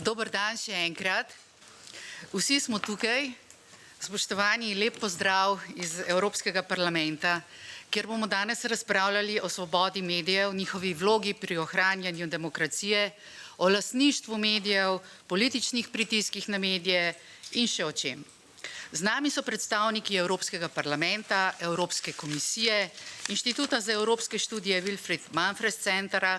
Dober dan še enkrat. Vsi smo tukaj. Spoštovani, lep pozdrav iz Evropskega parlamenta, kjer bomo danes razpravljali o svobodi medijev, njihovi vlogi pri ohranjanju demokracije, o lastništvu medijev, političnih pritiskih na medije in še o čem. Z nami so predstavniki Evropskega parlamenta, Evropske komisije, Inštituta za evropske študije Wilfried Manfred Centra,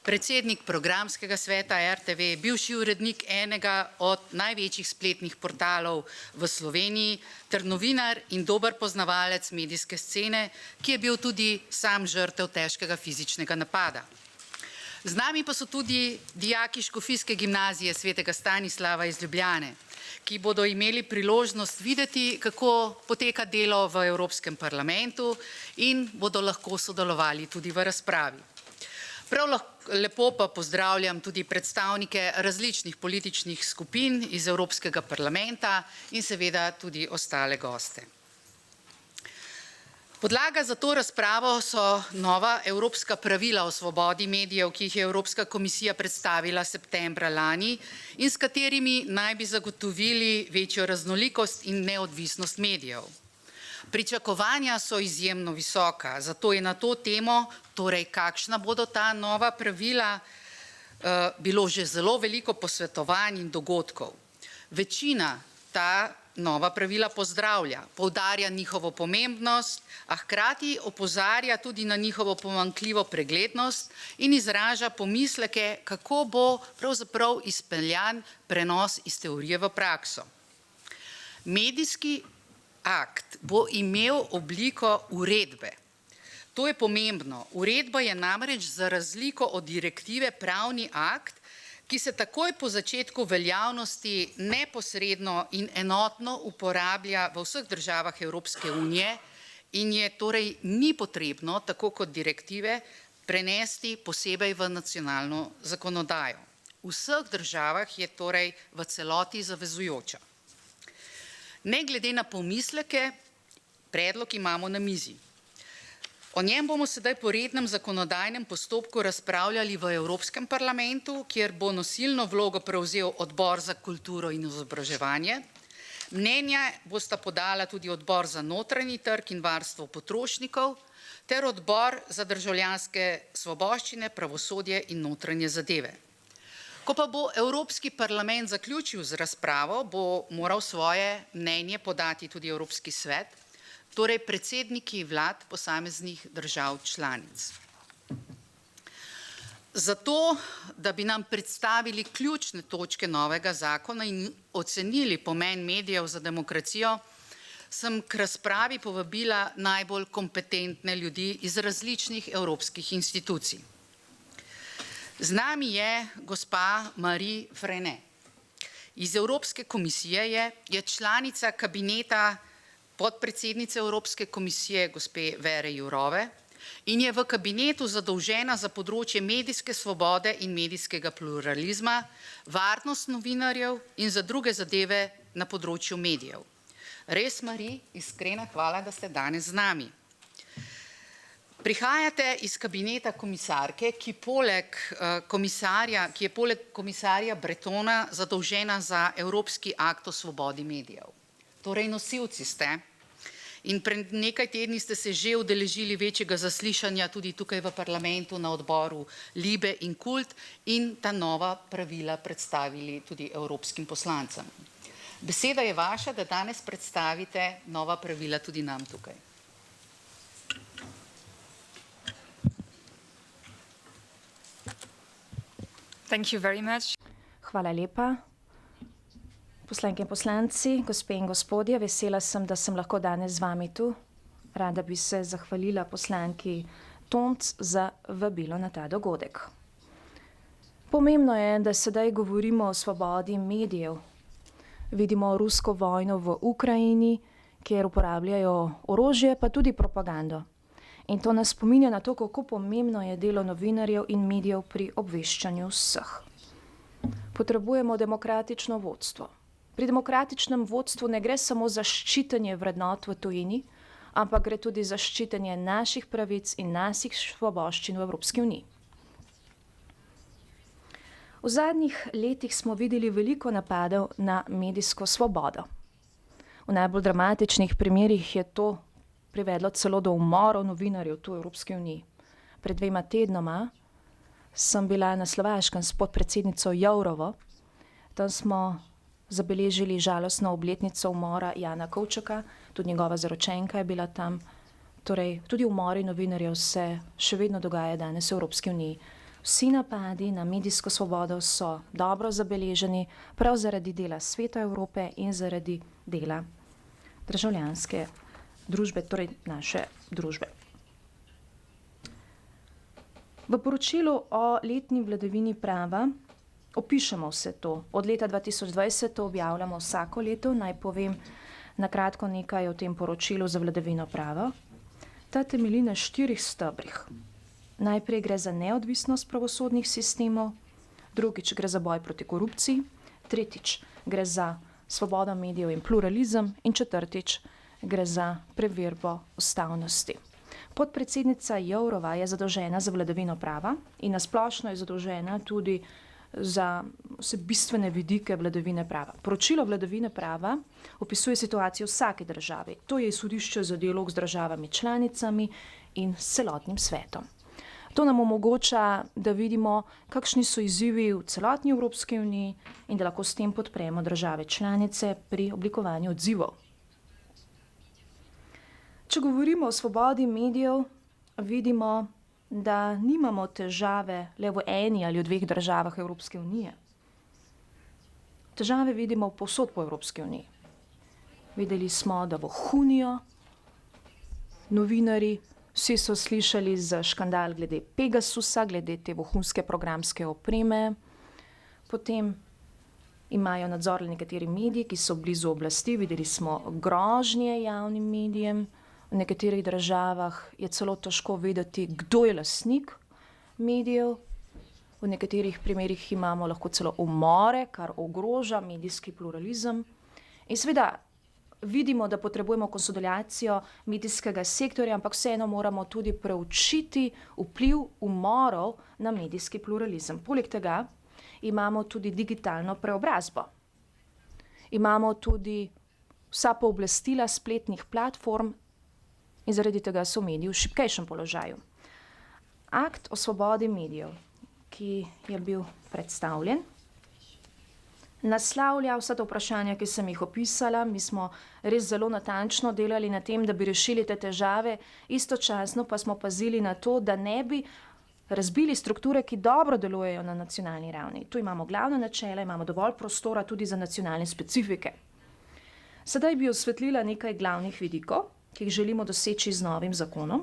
predsednik programskega sveta RTV, bivši urednik enega od največjih spletnih portalov v Sloveniji ter novinar in dober poznavalec medijske scene, ki je bil tudi sam žrtev težkega fizičnega napada. Z nami pa so tudi dijaki Škofijske gimnazije Svetega Stanislava iz Ljubljane, ki bodo imeli priložnost videti, kako poteka delo v Evropskem parlamentu in bodo lahko sodelovali tudi v razpravi. Prav lepo pa pozdravljam tudi predstavnike različnih političnih skupin iz Evropskega parlamenta in seveda tudi ostale goste. Podlaga za to razpravo so nova evropska pravila o svobodi medijev, ki jih je Evropska komisija predstavila septembra lani in s katerimi naj bi zagotovili večjo raznolikost in neodvisnost medijev. Pričakovanja so izjemno visoka, zato je na to temo, torej kakšna bodo ta nova pravila, bilo že zelo veliko posvetovanj in dogodkov. Večina ta nova pravila pozdravlja, poudarja njihovo pomembnost, a hkrati opozarja tudi na njihovo pomanjkljivo preglednost in izraža pomisleke, kako bo pravzaprav izpeljan prenos iz teorije v prakso. Medijski akt bo imel obliko uredbe. To je pomembno. Uredba je namreč za razliko od direktive pravni akt, ki se takoj po začetku veljavnosti neposredno in enotno uporablja v vseh državah Evropske unije in je torej ni potrebno, tako kot direktive, prenesti posebej v nacionalno zakonodajo. V vseh državah je torej v celoti zavezujoča. Ne glede na pomisleke, predlog imamo na mizi. O njem bomo sedaj po rednem zakonodajnem postopku razpravljali v Evropskem parlamentu, kjer bo nosilno vlogo prevzel Odbor za kulturo in izobraževanje. Mnenja bosta podala tudi Odbor za notranji trg in varstvo potrošnikov ter Odbor za državljanske svoboščine, pravosodje in notranje zadeve. Ko pa bo Evropski parlament zaključil z razpravo, bo moral svoje mnenje podati tudi Evropski svet, torej predsedniki vlad posameznih držav članic. Zato, da bi nam predstavili ključne točke novega zakona in ocenili pomen medijev za demokracijo, sem k razpravi povabila najbolj kompetentne ljudi iz različnih evropskih institucij. Z nami je gospa Marie Frenet. Iz Evropske komisije je članica kabineta podpredsednice Evropske komisije gospe Vere Jourove in je v kabinetu zadolžena za področje medijske svobode in medijskega pluralizma, varnost novinarjev in za druge zadeve na področju medijev. Res, Marie, iskrena hvala, da ste danes z nami. Prihajate iz kabineta komisarke, ki je poleg komisarja Bretona zadolžena za Evropski akt o svobodi medijev. Torej nosilci ste in pred nekaj tedni ste se že udeležili večjega zaslišanja tudi tukaj v parlamentu na odboru Libe in Kult in ta nova pravila predstavili tudi evropskim poslancem. Beseda je vaša, da danes predstavite nova pravila tudi nam tukaj. Thank you very much. Hvala lepa. Poslanke in poslanci, gospe in gospodje, vesela sem, da sem lahko danes z vami tu. Rada bi se zahvalila poslanki Tomc za vabilo na ta dogodek. Pomembno je, da sedaj govorimo o svobodi medijev. Vidimo rusko vojno v Ukrajini, kjer uporabljajo orožje, pa tudi propagando. In to nas spominja na to, kako pomembno je delo novinarjev in medijev pri obveščanju vseh. Potrebujemo demokratično vodstvo. Pri demokratičnem vodstvu ne gre samo za ščitenje vrednot v tujini, ampak gre tudi za ščitenje naših pravic in naših svoboščin v Evropski uniji. V zadnjih letih smo videli veliko napadov na medijsko svobodo. V najbolj dramatičnih primerih je to privedlo celo do umorov novinarjev tu v Evropski uniji. Pred 2 tednoma sem bila na Slovaškem s podpredsednico Jourovo. Tam smo zabeležili žalostno obletnico umora Jana Kovčaka, tudi njegova zaročenka je bila tam. Torej, tudi umori novinarjev se še vedno dogaja danes v Evropski uniji. Vsi napadi na medijsko svobodo so dobro zabeleženi, prav zaradi dela Sveta Evrope in zaradi dela državljanske družbe, torej naše družbe. V poročilu o letni vladavini prava opišemo vse to. Od leta 2020 to objavljamo vsako leto. Naj povem na kratko nekaj o tem poročilu za vladavino prava. Ta temelji na 4 stebrih. Najprej gre za neodvisnost pravosodnih sistemov, drugič gre za boj proti korupciji, tretjič gre za svobodo medijev in pluralizem in četrtič gre za preverbo ustavnosti. Podpredsednica Jourova je zadolžena za vladavino prava in nasplošno je zadolžena tudi za vse bistvene vidike vladavine prava. Poročilo vladavine prava opisuje situacijo vsake države. To je izhodišče za dialog z državami članicami in s celotnim svetom. To nam omogoča, da vidimo, kakšni so izzivi v celotni Evropski uniji in da lahko s tem podpremo države članice pri oblikovanju odzivov. Če govorimo o svobodi medijev, vidimo, da nimamo težave le v eni ali v 2 državah Evropske unije. Težave vidimo povsod po Evropski uniji. Videli smo, da vohunijo novinarji, vsi so slišali za škandal glede Pegasusa, glede te vohunske programske opreme. Potem imajo nadzor nekateri mediji, ki so blizu oblasti. Videli smo grožnje javnim medijem. V nekaterih državah je celo težko vedeti, kdo je lastnik medijev. V nekaterih primerih imamo lahko celo umore, kar ogroža medijski pluralizem. In seveda vidimo, da potrebujemo konsolidacijo medijskega sektorja, ampak vseeno moramo tudi preučiti vpliv umorov na medijski pluralizem. Poleg tega imamo tudi digitalno preobrazbo. Imamo tudi vsa pooblastila spletnih platform in zaradi tega so mediji v šibkejšem položaju. Akt o svobodi medijev, ki je bil predstavljen, naslavlja vsa ta vprašanja, ki sem jih opisala. Mi smo res zelo natančno delali na tem, da bi rešili te težave, istočasno pa smo pazili na to, da ne bi razbili strukture, ki dobro delujejo na nacionalni ravni. Tu imamo glavna načela, imamo dovolj prostora tudi za nacionalne specifike. Sedaj bi osvetlila nekaj glavnih vidikov, ki jih želimo doseči z novim zakonom.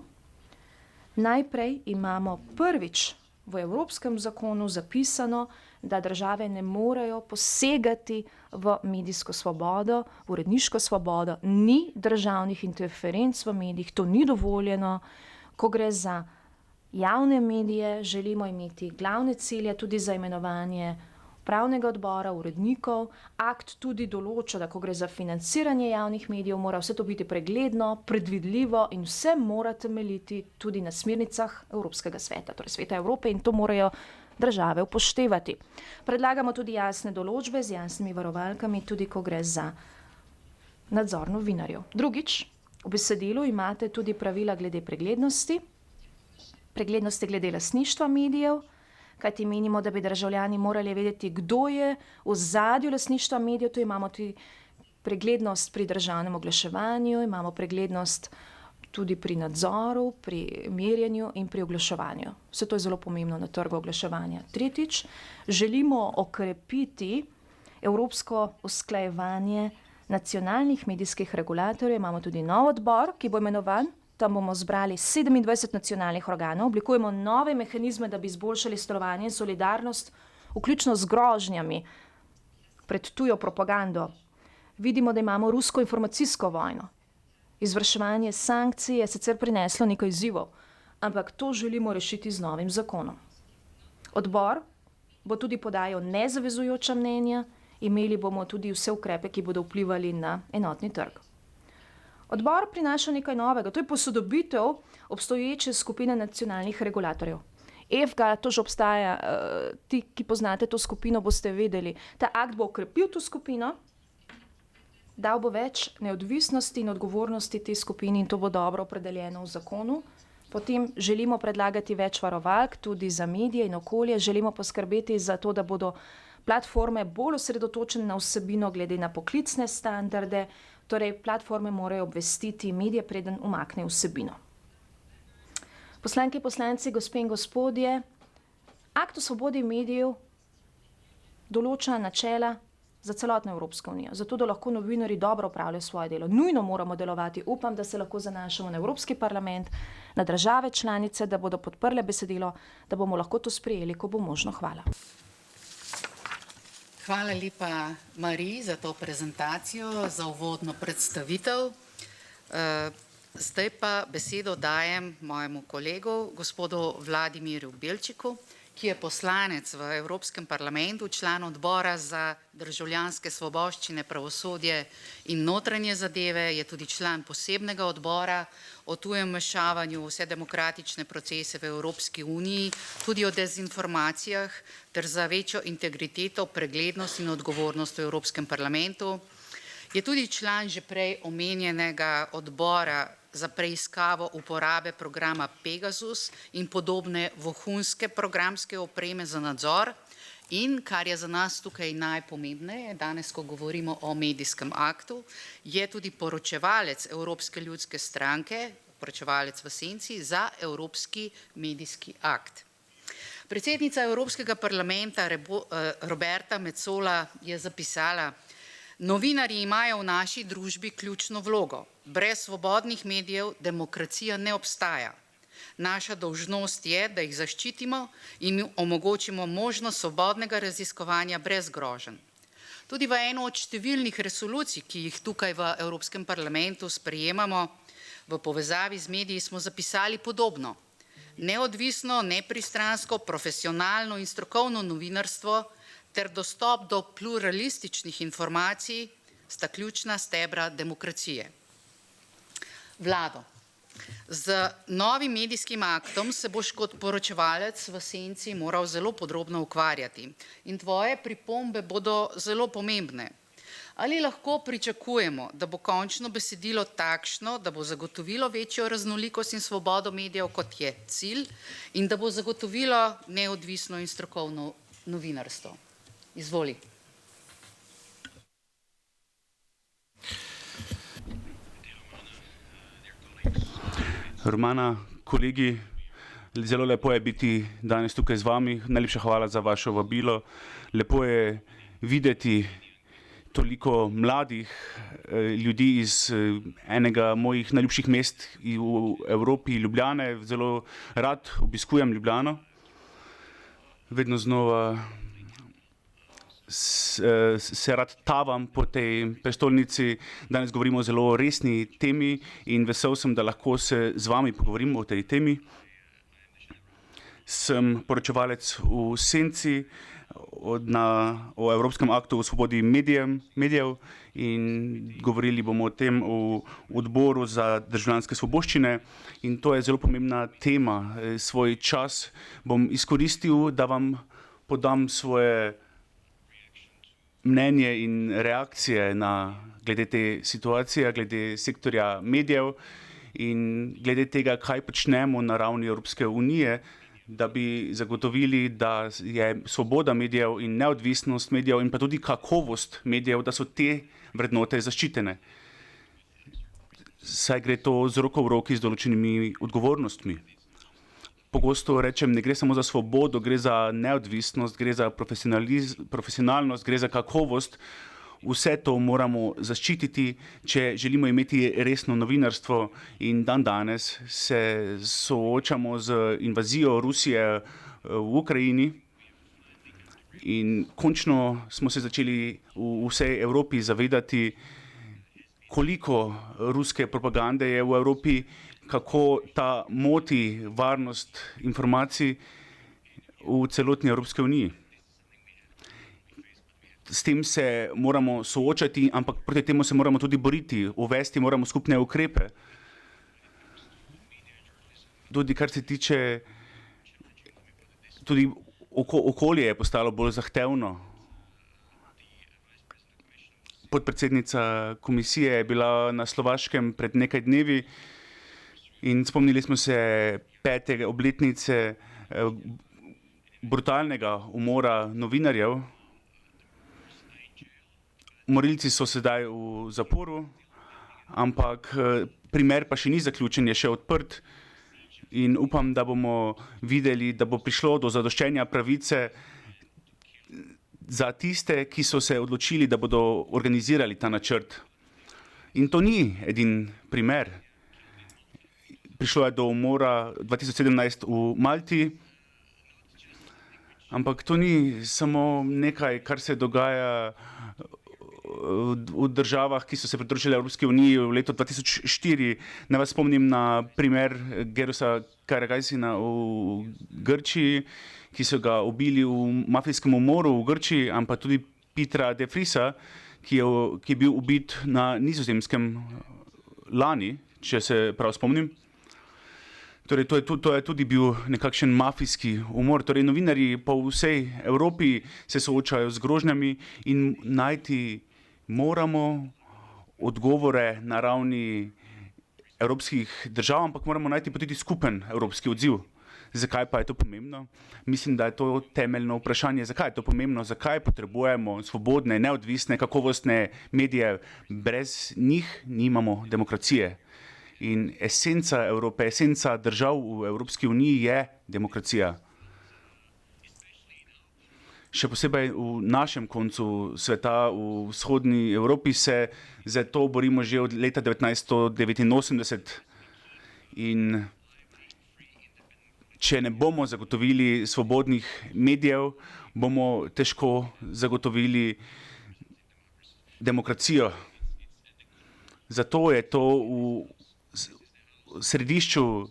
Najprej imamo prvič v Evropskem zakonu zapisano, da države ne morejo posegati v medijsko svobodo, v uredniško svobodo, ni državnih interferenc v medijih, to ni dovoljeno. Ko gre za javne medije, želimo imeti glavne cilje tudi za imenovanje upravnega odbora, urednikov. Akt tudi določa, da ko gre za financiranje javnih medijev, mora vse to biti pregledno, predvidljivo in vse mora temeljiti tudi na smernicah Evropskega sveta, torej Sveta Evrope, in to morajo države upoštevati. Predlagamo tudi jasne določbe z jasnimi varovalkami, tudi ko gre za nadzor novinarjev. Drugič, v besedilu imate tudi pravila glede preglednosti glede lastništva medijev, kajti menimo, da bi državljani morali vedeti, kdo je v ozadju lastništva medijev. Tu imamo tudi preglednost pri državnem oglaševanju, imamo preglednost tudi pri nadzoru, pri merjenju in pri oglaševanju. Vse to je zelo pomembno na trgu oglaševanja. Tretjič, želimo okrepiti evropsko usklajevanje nacionalnih medijskih regulatorjev. Imamo tudi nov odbor, ki bo imenovan. Tam bomo zbrali 27 nacionalnih organov, oblikujemo nove mehanizme, da bi izboljšali sodelovanje in solidarnost, vključno z grožnjami pred tujo propagando. Vidimo, da imamo rusko informacijsko vojno. Izvrševanje sankcij je sicer prineslo nekaj izzivov, ampak to želimo rešiti z novim zakonom. Odbor bo tudi podajal nezavezujoča mnenja, imeli bomo tudi vse ukrepe, ki bodo vplivali na enotni trg. Odbor prinaša nekaj novega, to je posodobitev obstoječe skupine nacionalnih regulatorjev. EFGA, to že obstaja, ti, ki poznate to skupino, boste vedeli. Ta akt bo okrepil to skupino, dal bo več neodvisnosti in odgovornosti tej skupini in to bo dobro opredeljeno v zakonu. Potem želimo predlagati več varovalk tudi za medije in okolje, želimo poskrbeti za to, da bodo platforme bolj osredotočene na vsebino glede na poklicne standarde, torej platforme morajo obvestiti medije, preden umakne vsebino. Poslanke, poslanci, gospe in gospodje, akt o svobodi medijev določa načela za celotno Evropsko unijo, zato da lahko novinarji dobro opravljajo svoje delo. Nujno moramo delovati, upam, da se lahko zanašamo na Evropski parlament, na države članice, da bodo podprle besedilo, da bomo lahko to sprejeli, ko bo možno. Hvala. Hvala lepa, Mariji, za to prezentacijo, za uvodno predstavitev. Zdaj pa besedo dajem mojemu kolegu, gospodu Vladimirju Belčiku, ki je poslanec v Evropskem parlamentu, član odbora za državljanske svoboščine, pravosodje in notranje zadeve, je tudi član posebnega odbora o tujem vmešavanju v vse demokratične procese v Evropski uniji, tudi o dezinformacijah ter za večjo integriteto, preglednost in odgovornost v Evropskem parlamentu. Je tudi član že prej omenjenega odbora za preiskavo uporabe programa Pegasus in podobne vohunske programske opreme za nadzor in, kar je za nas tukaj najpomembneje, danes, ko govorimo o medijskem aktu, je tudi poročevalec Evropske ljudske stranke, poročevalec v senci za Evropski medijski akt. Predsednica Evropskega parlamenta Roberta Metsola je zapisala: novinarji imajo v naši družbi ključno vlogo. Brez svobodnih medijev demokracija ne obstaja. Naša dolžnost je, da jih zaščitimo in omogočimo možnost svobodnega raziskovanja brez groženj. Tudi v eno od številnih resolucij, ki jih tukaj v Evropskem parlamentu sprejemamo, v povezavi z mediji smo zapisali podobno. Neodvisno, nepristransko, profesionalno in strokovno novinarstvo ter dostop do pluralističnih informacij sta ključna stebra demokracije. Vlado, z novim medijskim aktom se boš kot poročevalec v senci moral zelo podrobno ukvarjati in tvoje pripombe bodo zelo pomembne. Ali lahko pričakujemo, da bo končno besedilo takšno, da bo zagotovilo večjo raznolikost in svobodo medijev, kot je cilj, in da bo zagotovilo neodvisno in strokovno novinarstvo? Izvoli. Romana, kolegi, zelo lepo je biti danes tukaj z vami. Najlepša hvala za vaše vabilo. Lepo je videti toliko mladih ljudi iz enega mojih najljubših mest v Evropi, Ljubljane. Zelo rad obiskujem Ljubljano. Vedno znova se rad tavam po tej prestolnici. Danes govorimo o zelo resni temi in vesel sem, da lahko se z vami pogovorim o tej temi. Sem poročevalec v senci o Evropskem aktu o svobodi medijev in govorili bomo o tem v odboru za državljanske svoboščine in to je zelo pomembna tema. Svoj čas bom izkoristil, da vam podam svoje mnenje in reakcije glede te situacije, glede sektorja medijev in glede tega, kaj počnemo na ravni Evropske unije, da bi zagotovili, da je svoboda medijev in neodvisnost medijev in pa tudi kakovost medijev, da so te vrednote zaščitene. Saj gre to z roko v roki z določenimi odgovornostmi. Pogosto rečem, ne gre samo za svobodo, gre za neodvisnost, gre za profesionalnost, gre za kakovost. Vse to moramo zaščititi, če želimo imeti resno novinarstvo in danes se soočamo z invazijo Rusije v Ukrajini in končno smo se začeli v vsej Evropi zavedati, koliko ruske propagande je v Evropi, kako ta moti varnost informacij v celotni Evropski uniji. S tem se moramo soočati, ampak proti temu se moramo tudi boriti, uvesti moramo skupne ukrepe. Tudi kar se tiče Tudi okolje je postalo bolj zahtevno. Podpredsednica komisije je bila na Slovaškem pred nekaj dnevi in spomnili smo se 5. obletnice brutalnega umora novinarjev. Morilci so sedaj v zaporu, ampak primer pa še ni zaključen, je še odprt in upam, da bomo videli, da bo prišlo do zadoščenja pravice za tiste, ki so se odločili, da bodo organizirali ta načrt. In to ni edin primer. Prišlo je do umora 2017 v Malti, ampak to ni samo nekaj, kar se dogaja v državah, ki so se pridružile Evropski uniji v letu 2004. Naj vas spomnim na primer Gerusa Karagaisina v Grčiji, ki so ga ubili v mafijskem umoru v Grčiji, ampak tudi Petra de Vriesa, ki je bil ubit na Nizozemskem lani, če se prav spomnim. Torej, to je tudi bil nekakšen mafijski umor. Torej, novinarji po vsej Evropi se soočajo z grožnjami in najti moramo odgovore na ravni evropskih držav, ampak moramo najti pa tudi skupen evropski odziv. Zakaj pa je to pomembno? Mislim, da je to temeljno vprašanje. Zakaj je to pomembno? Zakaj potrebujemo svobodne, neodvisne, kakovostne medije? Brez njih nimamo demokracije. In esenca Evrope, esenca držav v Evropski uniji je demokracija. Še posebej v našem koncu sveta, v vzhodni Evropi, se za to borimo že od leta 1989. In če ne bomo zagotovili svobodnih medijev, bomo težko zagotovili demokracijo. Zato je to v središču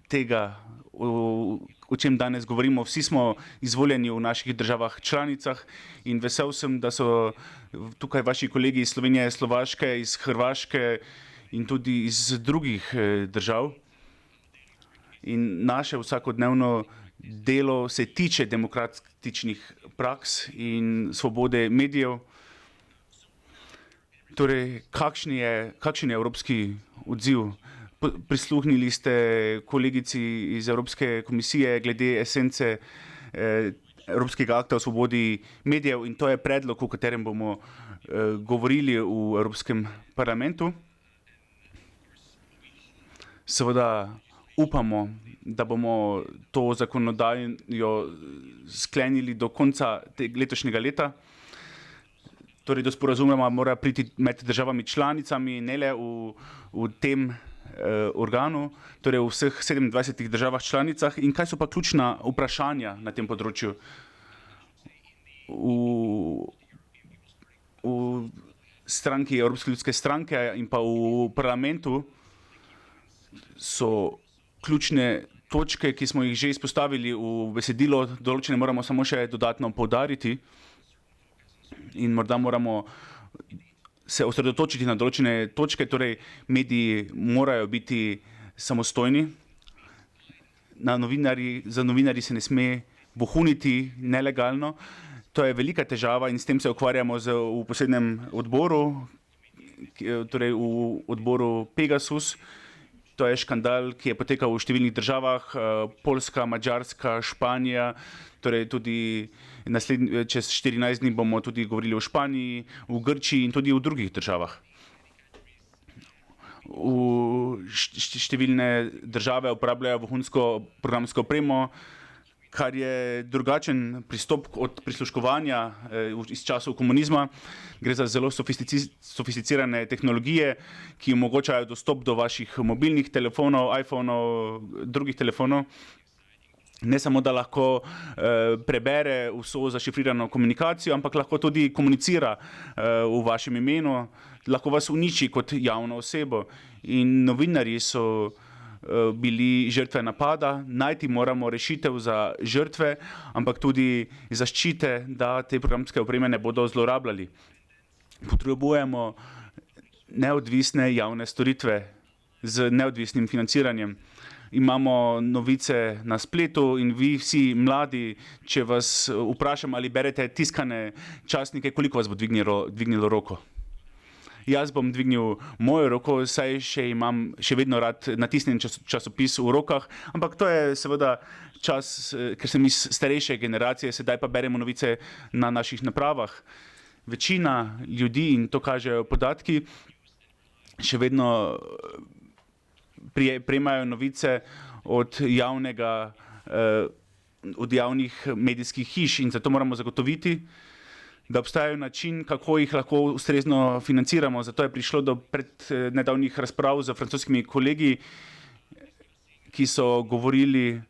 tega, o čem danes govorimo. Vsi smo izvoljeni v naših državah članicah in vesel sem, da so tukaj vaši kolegi iz Slovenije, Slovaške, iz Hrvaške in tudi iz drugih držav. In naše vsakodnevno delo se tiče demokratičnih praks in svobode medijev. Torej, kakšen je evropski odziv? Prisluhnili ste kolegici iz Evropske komisije glede esence Evropskega akta o svobodi medijev in to je predlog, o katerem bomo govorili v Evropskem parlamentu. Seveda upamo, da bomo to zakonodajo sklenili do konca letošnjega leta. Torej, do sporazuma mora priti med državami članicami, ne le v tem organu, torej v vseh 27 državah članicah. In kaj so pa ključna vprašanja na tem področju? V stranki, Evropske ljudske stranke in pa v parlamentu so ključne točke, ki smo jih že izpostavili v besedilo, določene moramo samo še dodatno poudariti in morda moramo se osredotočiti na določene točke, torej mediji morajo biti samostojni, za novinarji se ne sme vohuniti nelegalno. To je velika težava in s tem se ukvarjamo v posebnem odboru, torej v odboru Pegasus. To je škandal, ki je potekal v številnih državah, Poljska, Madžarska, Španija, torej tudi čez 14 dni bomo tudi govorili o Španiji, v Grčiji in tudi v drugih državah. Številne države uporabljajo vohunsko programsko opremo, kar je drugačen pristop od prisluškovanja iz časov komunizma. Gre za zelo sofisticirane tehnologije, ki omogočajo dostop do vaših mobilnih telefonov, iPhonov, drugih telefonov. Ne samo, da lahko prebere vso zašifrirano komunikacijo, ampak lahko tudi komunicira v vašem imenu, lahko vas uniči kot javno osebo. In novinarji so bili žrtve napada, najti moramo rešitev za žrtve, ampak tudi zaščite, da te programske opreme ne bodo zlorabljali. Potrebujemo neodvisne javne storitve z neodvisnim financiranjem. imamo novice na spletu in vi vsi mladi, če vas vprašam, ali berete tiskane časnike, koliko vas bo dvignilo roko? Jaz bom dvignil mojo roko, saj še vedno rad natisnem časopis v rokah, ampak to je seveda čas, ker sem iz starejše generacije, sedaj pa beremo novice na naših napravah. Večina ljudi, in to kažejo podatki, še vedno prejemajo novice od javnih medijskih hiš in zato moramo zagotoviti, da obstaja način, kako jih lahko ustrezno financiramo. Zato je prišlo do nedavnih razprav z francoskimi kolegi, ki so govorili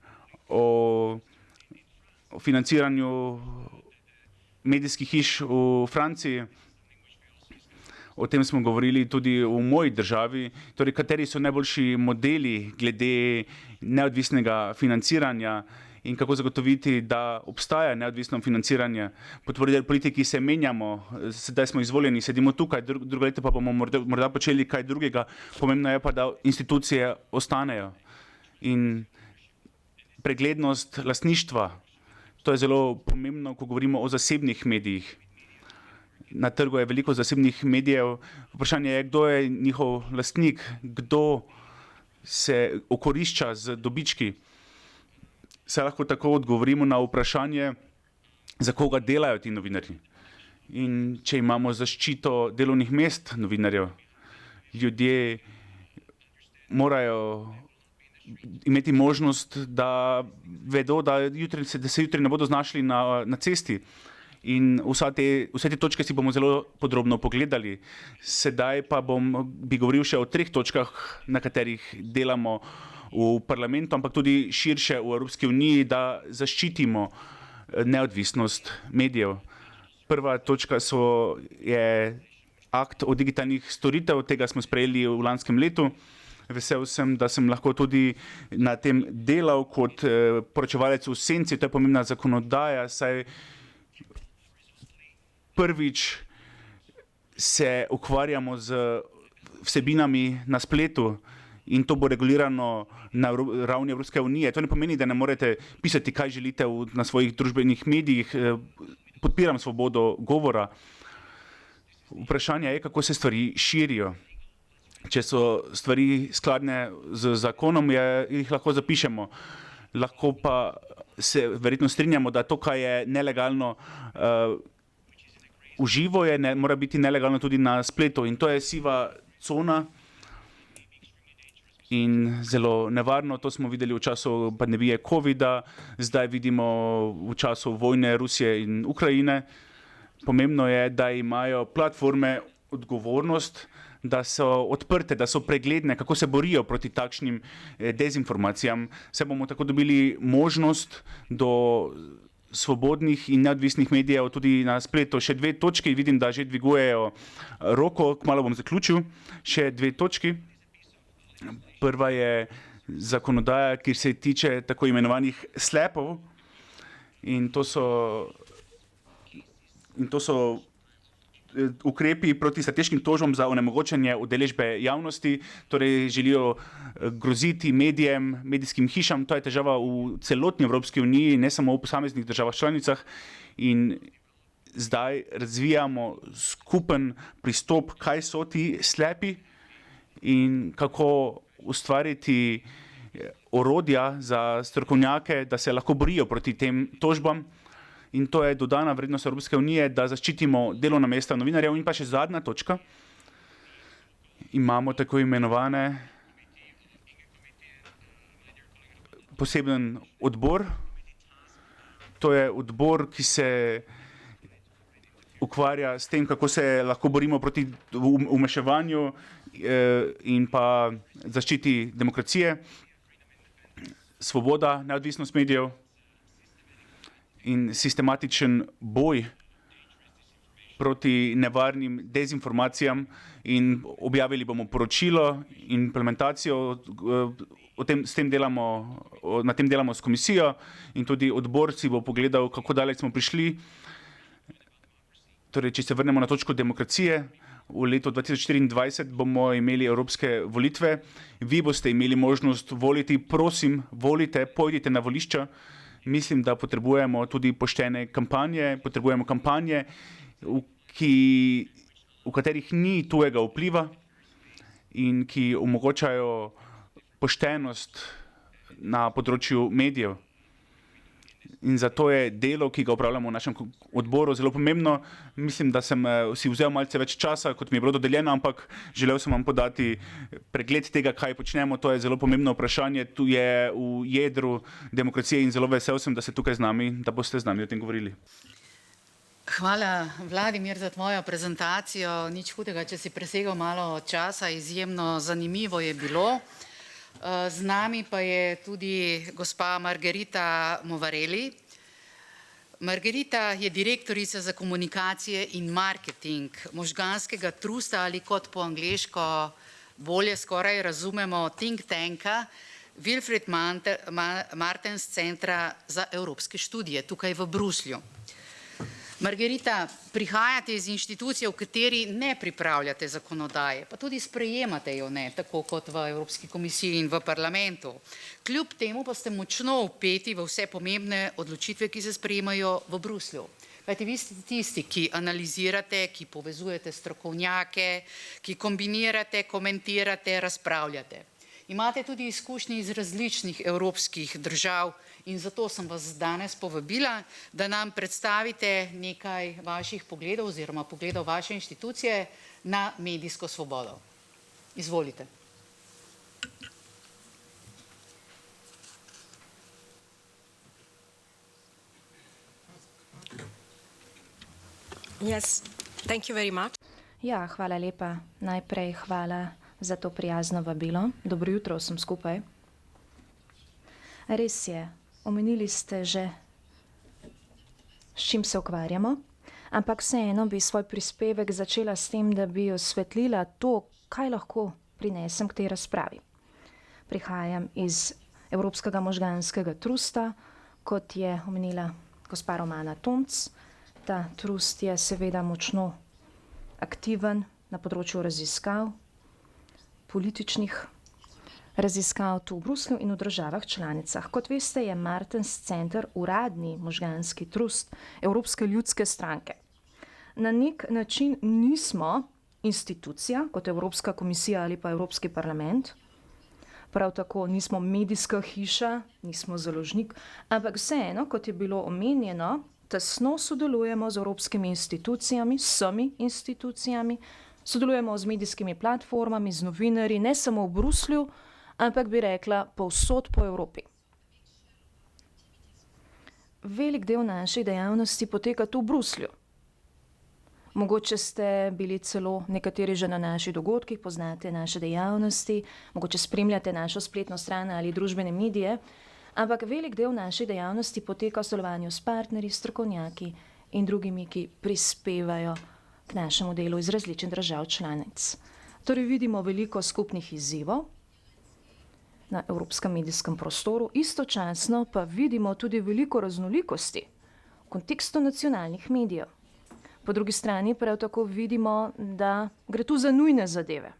o financiranju medijskih hiš v Franciji. O tem smo govorili tudi v moji državi, torej kateri so najboljši modeli glede neodvisnega financiranja in kako zagotoviti, da obstaja neodvisno financiranje. Pod politiki se menjamo, sedaj smo izvoljeni, sedimo tukaj, drugo leto pa bomo morda počeli kaj drugega. Pomembno je pa, da institucije ostanejo. In preglednost lastništva, to je zelo pomembno, ko govorimo o zasebnih medijih. Na trgu je veliko zasebnih medijev. Vprašanje je, kdo je njihov lastnik, kdo se okorišča z dobički. Se lahko tako odgovorimo na vprašanje, za koga delajo ti novinarji. In če imamo zaščito delovnih mest novinarjev, ljudje morajo imeti možnost, da vedo, da se jutri ne bodo znašli na cesti. In vse te točke si bomo zelo podrobno pogledali. Sedaj pa bi govoril še o 3 točkah, na katerih delamo v parlamentu, ampak tudi širše v Evropski uniji, da zaščitimo neodvisnost medijev. Prva točka je akt o digitalnih storitev, tega smo sprejeli v lanskem letu. Vesel sem, da sem lahko tudi na tem delal kot poročevalec v senci, to je pomembna zakonodaja, saj prvič se ukvarjamo z vsebinami na spletu in to bo regulirano na ravni Evropske unije. To ne pomeni, da ne morete pisati, kaj želite na svojih družbenih medijih. Podpiram svobodo govora. Vprašanje je, kako se stvari širijo. Če so stvari skladne z zakonom, jih lahko zapišemo. Lahko pa se verjetno strinjamo, da to, kar je nelegalno v živo, mora biti nelegalno tudi na spletu. In to je siva cona in zelo nevarno. To smo videli v času pandemije COVID-a, zdaj vidimo v času vojne Rusije in Ukrajine. Pomembno je, da imajo platforme odgovornost, da so odprte, da so pregledne, kako se borijo proti takšnim dezinformacijam. Se bomo tako dobili možnost do svobodnih in neodvisnih medijev tudi na spletu. Še 2 točki, vidim, da že dvigujejo roko, kmalu bom zaključil. Še 2 točki. Prva je zakonodaja, ki se tiče tako imenovanih slepov, in to so ukrepi proti strateškim tožbam za onemogočanje udeležbe javnosti, torej želijo groziti medijem, medijskim hišam. To je težava v celotni Evropski uniji, ne samo v posameznih državah članicah. In zdaj razvijamo skupen pristop, kaj so ti slepi in kako ustvariti orodja za strokovnjake, da se lahko borijo proti tem tožbam. In to je dodana vrednost Evropske unije, da zaščitimo delovna mesta novinarjev. In pa še zadnja točka. Imamo tako imenovane poseben odbor. To je odbor, ki se ukvarja s tem, kako se lahko borimo proti vmešavanju in pa zaščiti demokracije, svoboda, neodvisnost medijev in sistematičen boj proti nevarnim dezinformacijam. In objavili bomo poročilo in implementacijo. Na tem delamo s komisijo in tudi odbor si bo pogledal, kako daleč smo prišli. Torej, če se vrnemo na točko demokracije, v letu 2024 bomo imeli evropske volitve. Vi boste imeli možnost voliti, prosim, volite, pojdite na volišča. Mislim, da potrebujemo tudi poštene kampanje, potrebujemo kampanje, v katerih ni tujega vpliva in ki omogočajo poštenost na področju medijev. In zato je delo, ki ga upravljamo v našem odboru, zelo pomembno. Mislim, da sem si vzel malce več časa, kot mi je bilo dodeljeno, ampak želel sem vam podati pregled tega, kaj počnemo. To je zelo pomembno vprašanje, tu je v jedru demokracije in zelo vesel sem, da ste tukaj z nami, da boste z nami o tem govorili. Hvala, Vladimir, za tvojo prezentacijo. Nič hudega, če si presegal malo časa, izjemno zanimivo je bilo. Z nami pa je tudi gospa Margherita Movarelli. Margherita je direktorica za komunikacije in marketing možganskega trusta ali kot po angleško bolje skoraj razumemo think tanka Wilfried Martens Centra za evropske študije tukaj v Bruslju. Margherita, prihajate iz inštitucije, v kateri ne pripravljate zakonodaje, pa tudi sprejemate jo ne, tako kot v Evropski komisiji in v parlamentu. Kljub temu pa ste močno vpeti v vse pomembne odločitve, ki se sprejemajo v Bruslju. Kajti vi ste tisti, ki analizirate, ki povezujete strokovnjake, ki kombinirate, komentirate, razpravljate. Imate tudi izkušnje iz različnih evropskih držav in zato sem vas danes povabila, da nam predstavite nekaj vaših pogledov oziroma pogledov vaše inštitucije na medijsko svobodo. Izvolite. Yes, thank you very much. Ja, hvala lepa. Najprej hvala za to prijazno vabilo. Dobro jutro vsem skupaj. Res je, omenili ste že, s čim se ukvarjamo, ampak vseeno bi svoj prispevek začela s tem, da bi osvetlila to, kaj lahko prinesem k tej razpravi. Prihajam iz Evropskega možganskega trusta, kot je omenila gospa Romana Tomc. Ta trust je seveda močno aktiven na področju raziskav, političnih raziskav tu v Bruslju in v državah članicah. Kot veste, je Martens Center uradni možganski trust Evropske ljudske stranke. Na nek način nismo institucija, kot Evropska komisija ali pa Evropski parlament, prav tako nismo medijska hiša, nismo založnik, ampak vseeno, kot je bilo omenjeno, tesno sodelujemo z evropskimi institucijami, s vsemi institucijami, sodelujemo z medijskimi platformami, z novinarji, ne samo v Bruslju, ampak bi rekla povsod po Evropi. Velik del naših dejavnosti poteka tu v Bruslju. Mogoče ste bili celo nekateri že na naših dogodkih, poznate naše dejavnosti, mogoče spremljate našo spletno stran ali družbene medije, ampak velik del naših dejavnosti poteka v sodelovanju s partnerji, strokovnjaki in drugimi, ki prispevajo k našemu delu iz različnih držav članic. Torej vidimo veliko skupnih izzivov na evropskem medijskem prostoru, istočasno pa vidimo tudi veliko raznolikosti v kontekstu nacionalnih medijev. Po drugi strani prav tako vidimo, da gre tu za nujne zadeve.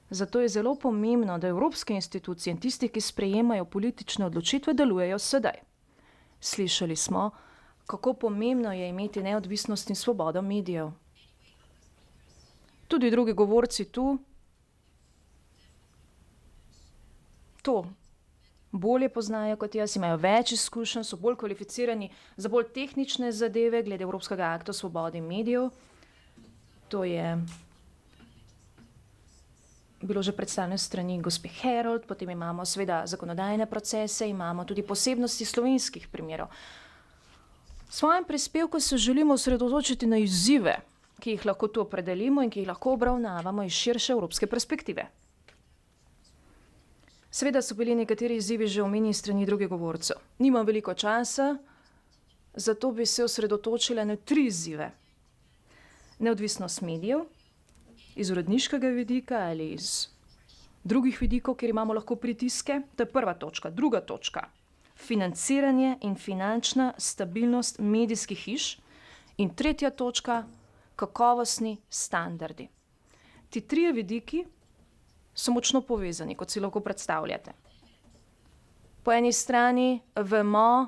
Zato je zelo pomembno, da evropske institucije in tisti, ki sprejemajo politične odločitve, delujejo sedaj. Slišali smo, kako pomembno je imeti neodvisnost in svobodo medijev. Tudi drugi govorci tu to bolje poznajo kot jaz, imajo več izkušenj, so bolj kvalificirani za bolj tehnične zadeve glede Evropskega akta o svobodi medijev. To je bilo že predstavljeno strani gospe Herold, potem imamo seveda zakonodajne procese, imamo tudi posebnosti slovenskih primerov. V svojem prispevku se želimo osredotočiti na izzive, ki jih lahko tu opredelimo in ki jih lahko obravnavamo iz širše evropske perspektive. Seveda so bili nekateri izzivi že omenjeni strani drugih govorcev. Nimam veliko časa, zato bi se osredotočila na 3 izzive. Neodvisnost medijev, iz uredniškega vidika ali iz drugih vidikov, kjer imamo lahko pritiske. To je prva točka. Druga točka. Financiranje in finančna stabilnost medijskih hiš. In tretja točka, kakovostni standardi. Ti trije vidiki so močno povezani, kot si lahko predstavljate. Po eni strani vemo,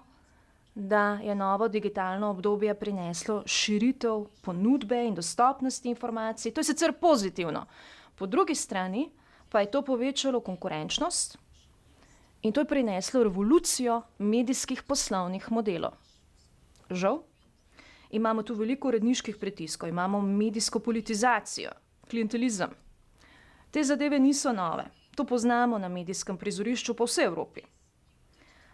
da je novo digitalno obdobje prineslo širitev ponudbe in dostopnosti informacij. To je sicer pozitivno. Po drugi strani pa je to povečalo konkurenčnost in to je prineslo revolucijo medijskih poslovnih modelov. Žal, imamo tu veliko uredniških pritiskov, imamo medijsko politizacijo, klientelizem. Te zadeve niso nove. To poznamo na medijskem prizorišču po vsej Evropi.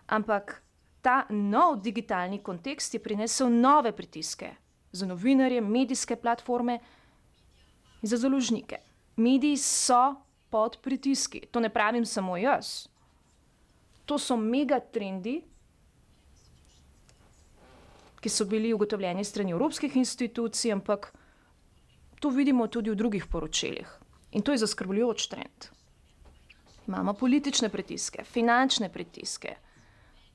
Ampak ta nov digitalni kontekst je prinesel nove pritiske za novinarje, medijske platforme in za založnike. Mediji so pod pritiski. To ne pravim samo jaz. To so megatrendi, ki so bili ugotovljeni strani evropskih institucij, ampak to vidimo tudi v drugih poročilih. In to je zaskrbljujoč trend. Imamo politične pritiske, finančne pritiske.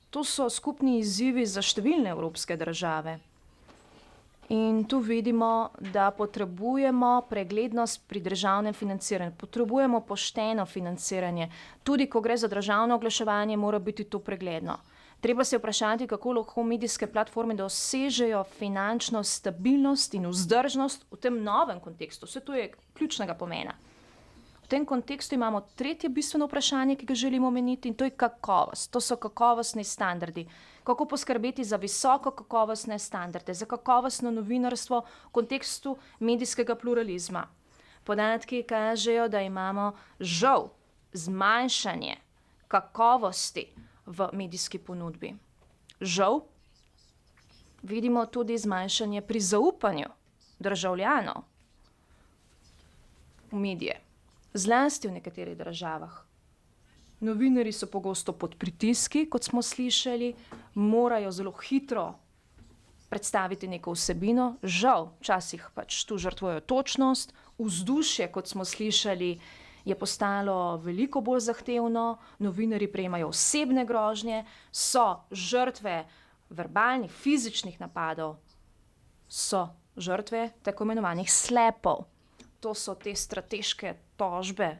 To so skupni izzivi za številne evropske države. In tu vidimo, da potrebujemo preglednost pri državnem financiranju. Potrebujemo pošteno financiranje. Tudi ko gre za državno oglaševanje, mora biti to pregledno. Treba se vprašati, kako lahko medijske platforme dosežejo finančno stabilnost in vzdržnost v tem novem kontekstu. Vse to je ključnega pomena. V tem kontekstu imamo tretje bistveno vprašanje, ki ga želimo omeniti, in to je kakovost. To so kakovostni standardi. Kako poskrbeti za visoko kakovostne standarde, za kakovostno novinarstvo v kontekstu medijskega pluralizma. Podatki kažejo, da imamo žal zmanjšanje kakovosti v medijski ponudbi. Žal vidimo tudi zmanjšanje pri zaupanju državljanov v medije, zlasti v nekaterih državah. Novinarji so pogosto pod pritiski, kot smo slišali, morajo zelo hitro predstaviti neko vsebino. Žal, včasih pač tu žrtvujejo točnost, vzdušje, kot smo slišali, je postalo veliko bolj zahtevno, novinarji prejemajo osebne grožnje, so žrtve verbalnih, fizičnih napadov, so žrtve tako imenovanih slepov. To so te strateške tožbe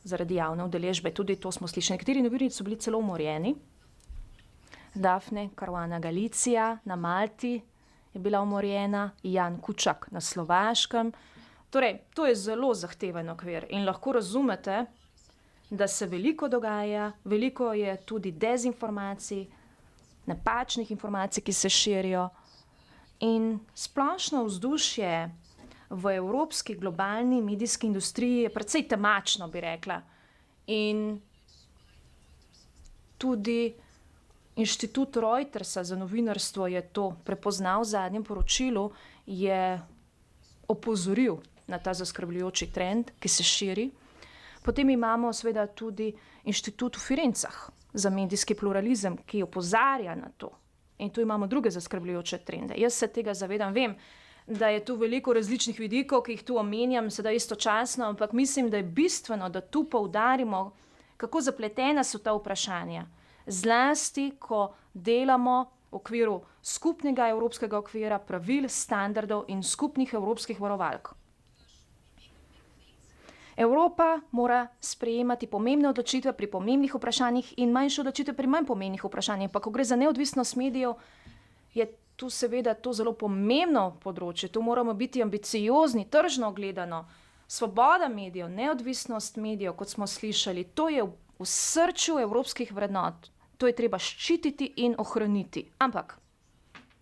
zaradi javne udeležbe. Tudi to smo slišali. Nekateri novinarji so bili celo umorjeni. Daphne Caruana Galizia na Malti je bila umorjena, Jan Kučak na Slovaškem. Torej, to je zelo zahteven okvir in lahko razumete, da se veliko dogaja, veliko je tudi dezinformacij, napačnih informacij, ki se širijo, in splošno vzdušje v evropski globalni medijski industriji je precej temačno, bi rekla. In tudi inštitut Reutersa za novinarstvo je to prepoznal v zadnjem poročilu, je opozoril na ta zaskrbljujoči trend, ki se širi. Potem imamo seveda tudi inštitut v Firencah za medijski pluralizem, ki opozarja na to. In tu imamo druge zaskrbljujoče trende. Jaz se tega zavedam, vem, da je tu veliko različnih vidikov, ki jih tu omenjam, sedaj istočasno, ampak mislim, da je bistveno, da tu poudarimo, kako zapletena so ta vprašanja. Zlasti, ko delamo v okviru skupnega evropskega okvira, pravil, standardov in skupnih evropskih varovalk. Evropa mora sprejemati pomembne odločitve pri pomembnih vprašanjih in manjše odločitve pri manj pomembnih vprašanjih. Pa ko gre za neodvisnost medijev, je tu seveda to zelo pomembno področje. Tu moramo biti ambiciozni, tržno gledano. Svoboda medijev, neodvisnost medijev, kot smo slišali, to je v srču evropskih vrednot. To je treba ščititi in ohraniti. Ampak,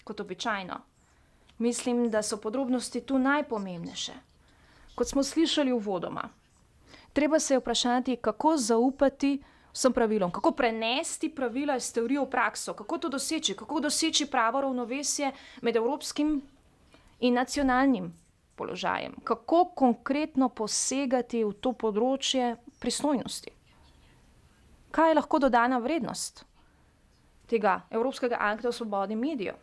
kot običajno, mislim, da so podrobnosti tu najpomembnejše. Kot smo slišali uvodoma, treba se je vprašati, kako zaupati vsem pravilom, kako prenesti pravila iz teorije v prakso, kako to doseči, kako doseči pravo ravnovesje med evropskim in nacionalnim položajem, kako konkretno posegati v to področje pristojnosti. Kaj je lahko dodana vrednost tega Evropskega akta o svobodi medijev?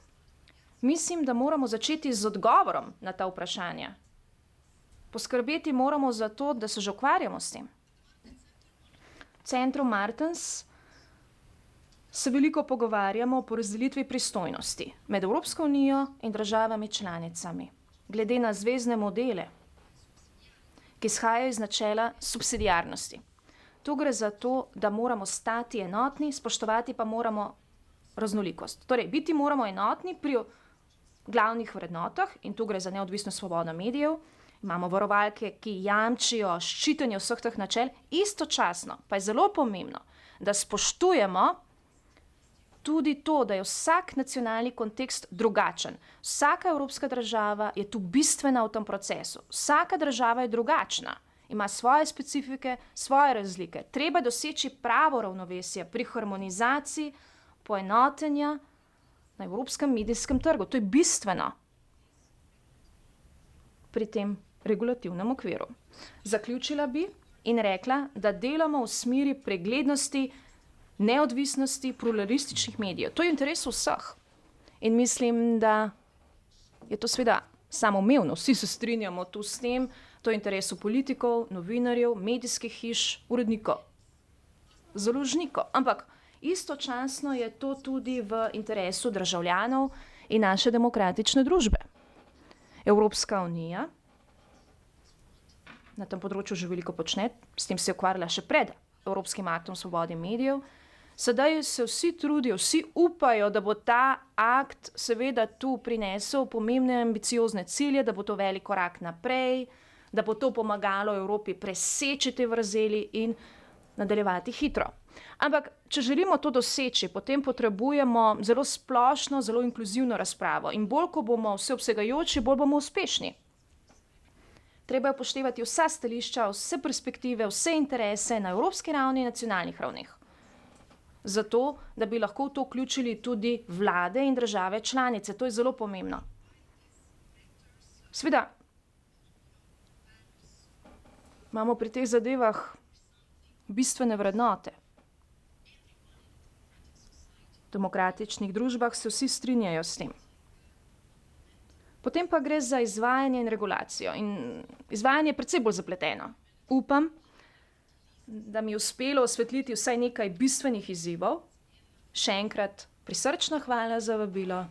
Mislim, da moramo začeti z odgovorom na ta vprašanja. Poskrbeti moramo za to, da se že ukvarjamo s tem. V centru Martens se veliko pogovarjamo o porazdelitvi pristojnosti med Evropsko unijo in državami članicami. glede na zvezne modele, ki izhajajo iz načela subsidiarnosti. Tu gre za to, da moramo stati enotni, spoštovati pa moramo raznolikost. Torej, biti moramo enotni pri glavnih vrednotah in tu gre za neodvisno svobodo medijev. Imamo varovalke, ki jamčijo ščitenje vseh teh načel, istočasno pa je zelo pomembno, da spoštujemo tudi to, da je vsak nacionalni kontekst drugačen. Vsaka evropska država je tu bistvena v tem procesu. Vsaka država je drugačna, ima svoje specifike, svoje razlike. Treba doseči pravo ravnovesje pri harmonizaciji, poenotenja na evropskem medijskem trgu. To je bistveno pri tem regulativnem okviru. Zaključila bi in rekla, da delamo v smeri preglednosti, neodvisnosti pluralističnih medijev. To je v interesu vseh. In mislim, da je to seveda samoumevno. Vsi se strinjamo tu s tem. To je v interesu politikov, novinarjev, medijskih hiš, urednikov, založnikov. Ampak istočasno je to tudi v interesu državljanov in naše demokratične družbe. Evropska unija na tem področju že veliko počne, s tem se je ukvarjala še pred Evropskim aktom svobode medijev. Sedaj se vsi trudijo, vsi upajo, da bo ta akt seveda tu prinesel pomembne ambiciozne cilje, da bo to velik korak naprej, da bo to pomagalo Evropi preseči te vrzeli in nadaljevati hitro. Ampak, če želimo to doseči, potem potrebujemo zelo splošno, zelo inkluzivno razpravo. In bolj, ko bomo vseobsegajoči, bolj bomo uspešni. Treba je upoštevati vsa stališča, vse perspektive, vse interese na evropski ravni in nacionalnih ravneh. Zato, da bi lahko v to vključili tudi vlade in države članice. To je zelo pomembno. Seveda, imamo pri teh zadevah bistvene vrednote. V demokratičnih družbah se vsi strinjajo s tem. Potem pa gre za izvajanje in regulacijo. In izvajanje je precej bolj zapleteno. Upam, da mi je uspelo osvetliti vsaj nekaj bistvenih izzivov. Še enkrat prisrčna hvala za vabilo.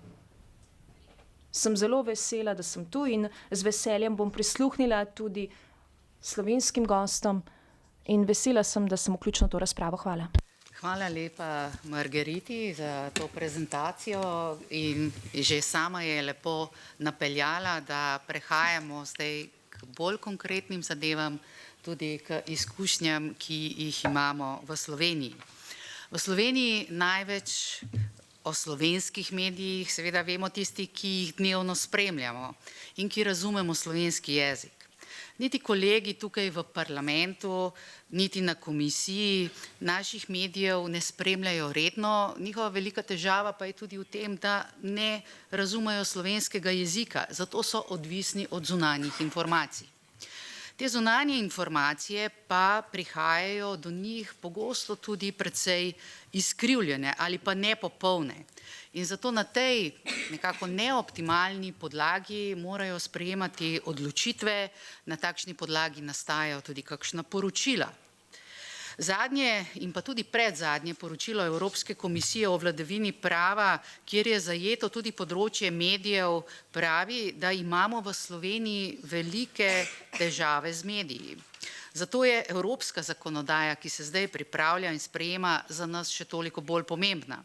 Sem zelo vesela, da sem tu in z veseljem bom prisluhnila tudi slovenskim gostom in vesela sem, da sem vključena v to razpravo. Hvala. Hvala lepa Margeriti za to prezentacijo in že sama je lepo napeljala, da prehajamo zdaj k bolj konkretnim zadevam, tudi k izkušnjam, ki jih imamo v Sloveniji. V Sloveniji največ o slovenskih medijih seveda vemo tisti, ki jih dnevno spremljamo in ki razumemo slovenski jezik. Niti kolegi tukaj v parlamentu, niti na komisiji naših medijev ne spremljajo redno. Njihova velika težava pa je tudi v tem, da ne razumejo slovenskega jezika, zato so odvisni od zunanjih informacij. Te zunanje informacije pa prihajajo do njih pogosto tudi precej izkrivljene ali pa nepopolne. In zato na tej nekako neoptimalni podlagi morajo sprejemati odločitve, na takšni podlagi nastajajo tudi kakšna poročila. Zadnje in pa tudi predzadnje poročilo Evropske komisije o vladavini prava, kjer je zajeto tudi področje medijev, pravi, da imamo v Sloveniji velike težave z mediji. Zato je evropska zakonodaja, ki se zdaj pripravlja in sprejema, za nas še toliko bolj pomembna.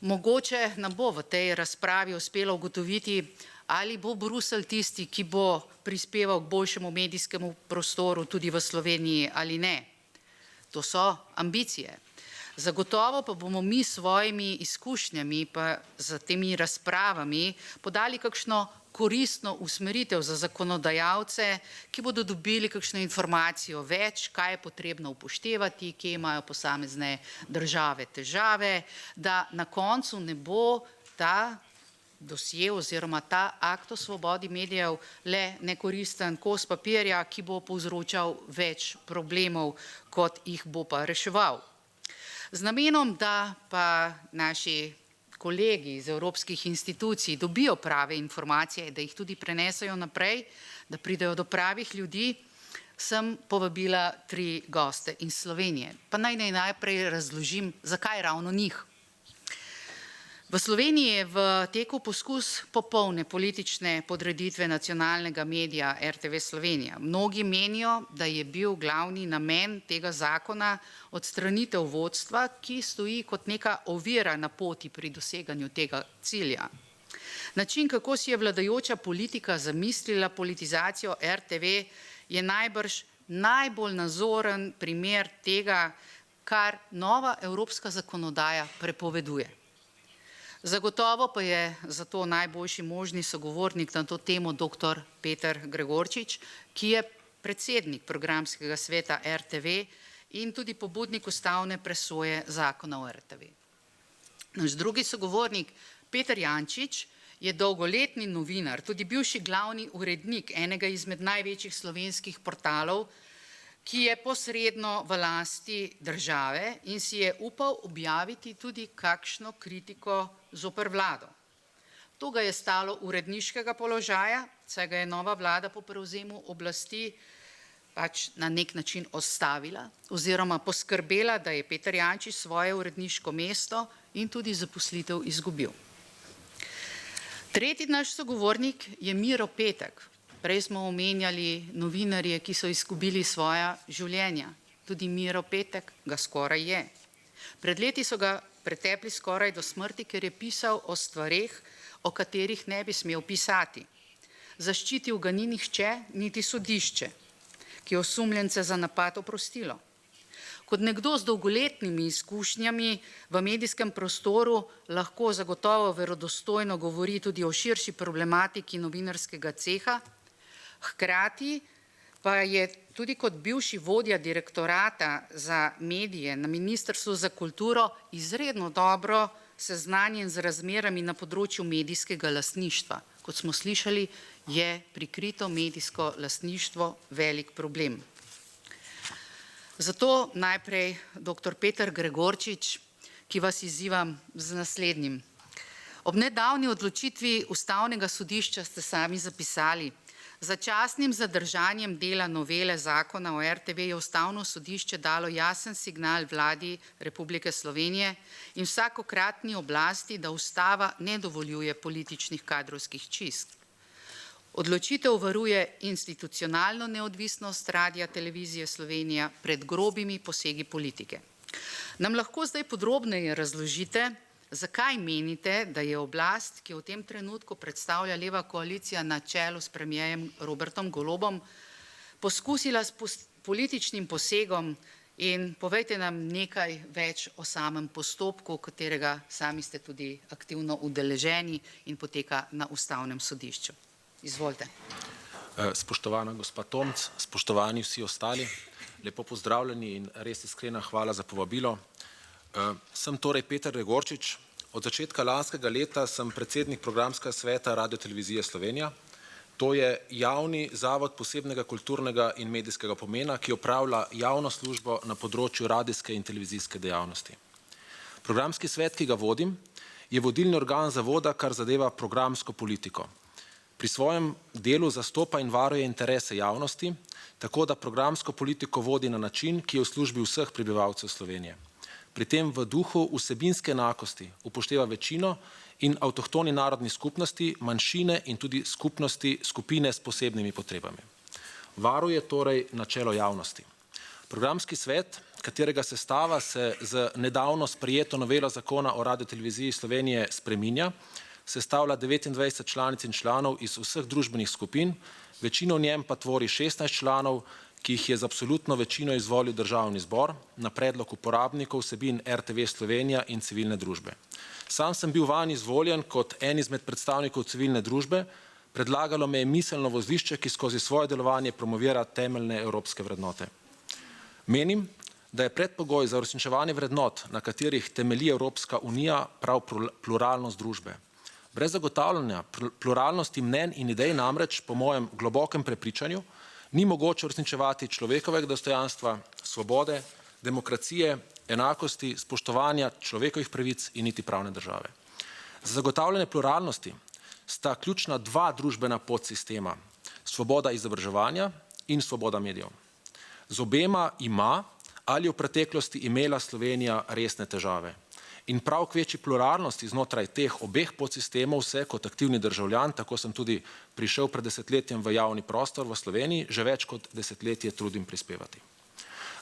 Mogoče nam bo v tej razpravi uspelo ugotoviti, ali bo Bruselj tisti, ki bo prispeval k boljšemu medijskemu prostoru tudi v Sloveniji ali ne. To so ambicije. Zagotovo pa bomo mi s svojimi izkušnjami pa z temi razpravami podali kakšno koristno usmeritev za zakonodajalce, ki bodo dobili kakšno informacijo več, kaj je potrebno upoštevati, kje imajo posamezne države težave, da na koncu ne bo ta dosje oziroma ta akt o svobodi medijev le nekoristen kos papirja, ki bo povzročal več problemov, kot jih bo pa reševal. Z namenom, da pa naši kolegi iz evropskih institucij dobijo prave informacije, da jih tudi prenesejo naprej, da pridejo do pravih ljudi, sem povabila 3 goste iz Slovenije. Pa naj najprej razložim, zakaj ravno njih. V Sloveniji je v teku poskus popolne politične podreditve nacionalnega medija RTV Slovenija. Mnogi menijo, da je bil glavni namen tega zakona odstranitev vodstva, ki stoji kot neka ovira na poti pri doseganju tega cilja. Način, kako si je vladajoča politika zamislila politizacijo RTV, je najbolj nazoren primer tega, kar nova evropska zakonodaja prepoveduje. Zagotovo pa je zato najboljši možni sogovornik na to temo dr. Peter Gregorčič, ki je predsednik programskega sveta RTV in tudi pobudnik ustavne presoje zakona o RTV. Naš drugi sogovornik, Peter Jančič, je dolgoletni novinar, tudi bivši glavni urednik enega izmed največjih slovenskih portalov, ki je posredno v lasti države in si je upal objaviti tudi kakšno kritiko zoper vlado. To ga je stalo uredniškega položaja, saj ga je nova vlada po prevzemu oblasti pač na nek način ostavila oziroma poskrbela, da je Peter Jančič svoje uredniško mesto in tudi zaposlitev izgubil. Tretji naš sogovornik je Miro Petek. Prej smo omenjali novinarje, ki so izgubili svoja življenja. Tudi Miro Petek ga skoraj je. Pred leti so ga pretepli skoraj do smrti, ker je pisal o stvareh, o katerih ne bi smel pisati. Zaščitil ga ni nihče, niti sodišče, ki je osumljence za napad oprostilo. Kot nekdo z dolgoletnimi izkušnjami v medijskem prostoru lahko zagotovo verodostojno govori tudi o širši problematiki novinarskega ceha, hkrati pa je tudi kot bivši vodja direktorata za medije na Ministrstvu za kulturo izredno dobro seznanjen z razmerami na področju medijskega lastništva. Kot smo slišali, je prikrito medijsko lastništvo velik problem. Zato najprej dr. Peter Gregorčič, ki vas izzivam z naslednjim. Ob nedavni odločitvi Ustavnega sodišča ste sami zapisali: začasnim zadržanjem dela novele zakona o RTV je Ustavno sodišče dalo jasen signal vladi Republike Slovenije in vsakokratni oblasti, da ustava ne dovoljuje političnih kadrovskih čistk. Odločitev varuje institucionalno neodvisnost Radia Televizije Slovenija pred grobimi posegi politike. Nam lahko zdaj podrobneje razložite, zakaj menite, da je oblast, ki v tem trenutku predstavlja leva koalicija na čelu s premierjem Robertom Golobom, poskusila s političnim posegom, in povejte nam nekaj več o samem postopku, katerega sami ste tudi aktivno udeleženi in poteka na Ustavnem sodišču. Izvolite. Spoštovana gospa Tomc, spoštovani vsi ostali, lepo pozdravljeni in res iskrena hvala za povabilo. Sem torej Peter Gregorčič. Od začetka lanskega leta sem predsednik programskega sveta Radio Televizije Slovenija. To je javni zavod posebnega kulturnega in medijskega pomena, ki opravlja javno službo na področju radijske in televizijske dejavnosti. Programski svet, ki ga vodim, je vodilni organ zavoda, kar zadeva programsko politiko. Pri svojem delu zastopa in varuje interese javnosti, tako da programsko politiko vodi na način, ki je v službi vseh prebivalcev Slovenije. Pri tem v duhu vsebinske enakosti upošteva večino in avtohtoni narodni skupnosti, manjšine in tudi skupine s posebnimi potrebami. Varuje torej načelo javnosti. Programski svet, katerega sestava se z nedavno sprejeto novelo zakona o Radioteleviziji Slovenije spreminja, sestavlja 29 članic in članov iz vseh družbenih skupin, večino v njem pa tvori 16 članov, ki jih je z absolutno večino izvolil Državni zbor na predlog uporabnikov vsebin RTV Slovenija in civilne družbe. Sam sem bil vanj izvoljen kot en izmed predstavnikov civilne družbe, predlagalo me je miselno vozlišče, ki skozi svoje delovanje promovira temeljne evropske vrednote. Menim, da je predpogoj za uresničevanje vrednot, na katerih temelji Evropska unija, prav pluralnost družbe. Brez zagotavljanja pluralnosti mnenj in idej namreč, po mojem globokem prepričanju, ni mogoče uresničevati človekovega dostojanstva, svobode, demokracije, enakosti, spoštovanja človekovih pravic in niti pravne države. Za zagotavljanje pluralnosti sta ključna dva družbena podsistema: svoboda izobraževanja in svoboda medijev. Z obema ima ali v preteklosti imela Slovenija resne težave. In prav k večji pluralnosti znotraj teh obeh podsistemov se kot aktivni državljan, tako sem tudi prišel pred desetletjem v javni prostor v Sloveniji, že več kot desetletje trudim prispevati.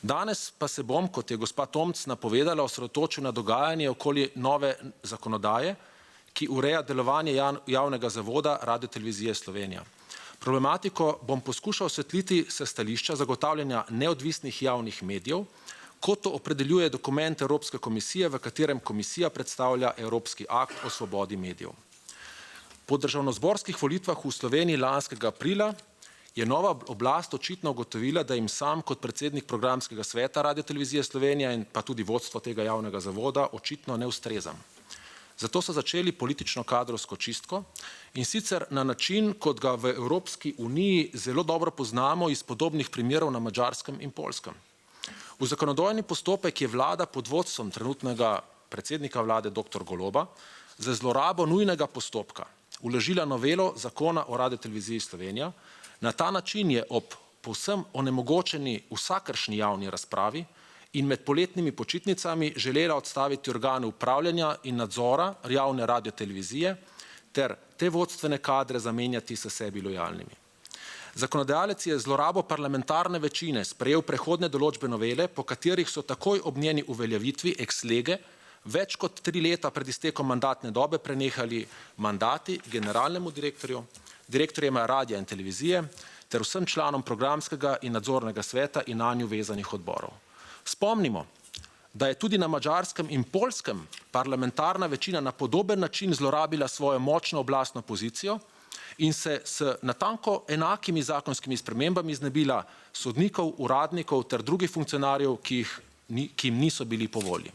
Danes pa se bom, kot je gospa Tomc napovedala, osredotočil na dogajanje okoli nove zakonodaje, ki ureja delovanje javnega zavoda Radiotelevizije Slovenija. Problematiko bom poskušal osvetliti s stališča zagotavljanja neodvisnih javnih medijev, kot to opredeljuje dokument Evropske komisije, v katerem komisija predstavlja Evropski akt o svobodi medijev. Po državnozborskih volitvah v Sloveniji lanskega aprila je nova oblast očitno ugotovila, da jim sam kot predsednik programskega sveta Radiotelevizije Slovenija in pa tudi vodstvo tega javnega zavoda očitno ne ustrezam. Zato so začeli politično kadrovsko čistko in sicer na način, kot ga v Evropski uniji zelo dobro poznamo iz podobnih primerov na Madžarskem in Poljskem. V zakonodajni postopek je vlada pod vodstvom trenutnega predsednika vlade dr. Goloba za zlorabo nujnega postopka vložila novelo zakona o Radioteleviziji Slovenija. Na ta način je ob povsem onemogočeni vsakršni javni razpravi in med poletnimi počitnicami želela odstaviti organe upravljanja in nadzora javne radiotelevizije ter te vodstvene kadre zamenjati s sebi lojalnimi. Zakonodajalec je zlorabo parlamentarne večine sprejel prehodne določbe novele, po katerih so takoj ob njeni uveljavitvi ex lege več kot 3 leta pred iztekom mandatne dobe prenehali mandati generalnemu direktorju, direktorjema radija in televizije ter vsem članom programskega in nadzornega sveta in nanju vezanih odborov. Spomnimo, da je tudi na Madžarskem in Poljskem parlamentarna večina na podoben način zlorabila svojo močno oblastno pozicijo in se s natanko enakimi zakonskimi spremembami znebila sodnikov, uradnikov ter drugih funkcionarjev, ki jim niso bili po volji.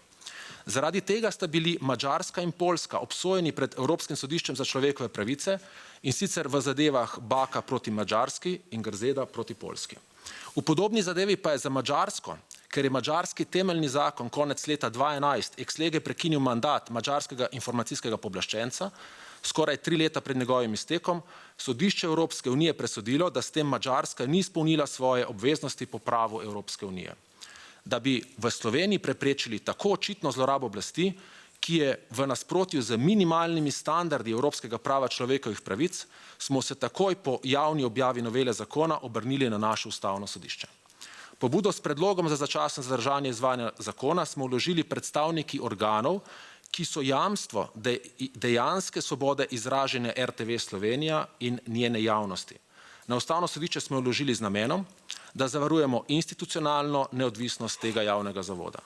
Zaradi tega sta bili Madžarska in Poljska obsojeni pred Evropskim sodiščem za človekove pravice in sicer v zadevah Baka proti Madžarski in Grzeda proti Poljski. V podobni zadevi pa je za Madžarsko, ker je madžarski temeljni zakon konec leta 2011 ex lege prekinil mandat madžarskega informacijskega pooblaščenca, skoraj 3 leta pred njegovim iztekom, sodišče Evropske unije presodilo, da s tem Madžarska ni izpolnila svoje obveznosti po pravu Evropske unije. Da bi v Sloveniji preprečili tako očitno zlorabo oblasti, ki je v nasprotju z minimalnimi standardi evropskega prava človekovih pravic, smo se takoj po javni objavi novele zakona obrnili na naše ustavno sodišče. Pobudo s predlogom za začasno zadržanje izvajanja zakona smo vložili predstavniki organov, ki so jamstvo dejanske svobode izražanja RTV Slovenija in njene javnosti. Na ustavno sodišče smo vložili z namenom, da zavarujemo institucionalno neodvisnost tega javnega zavoda.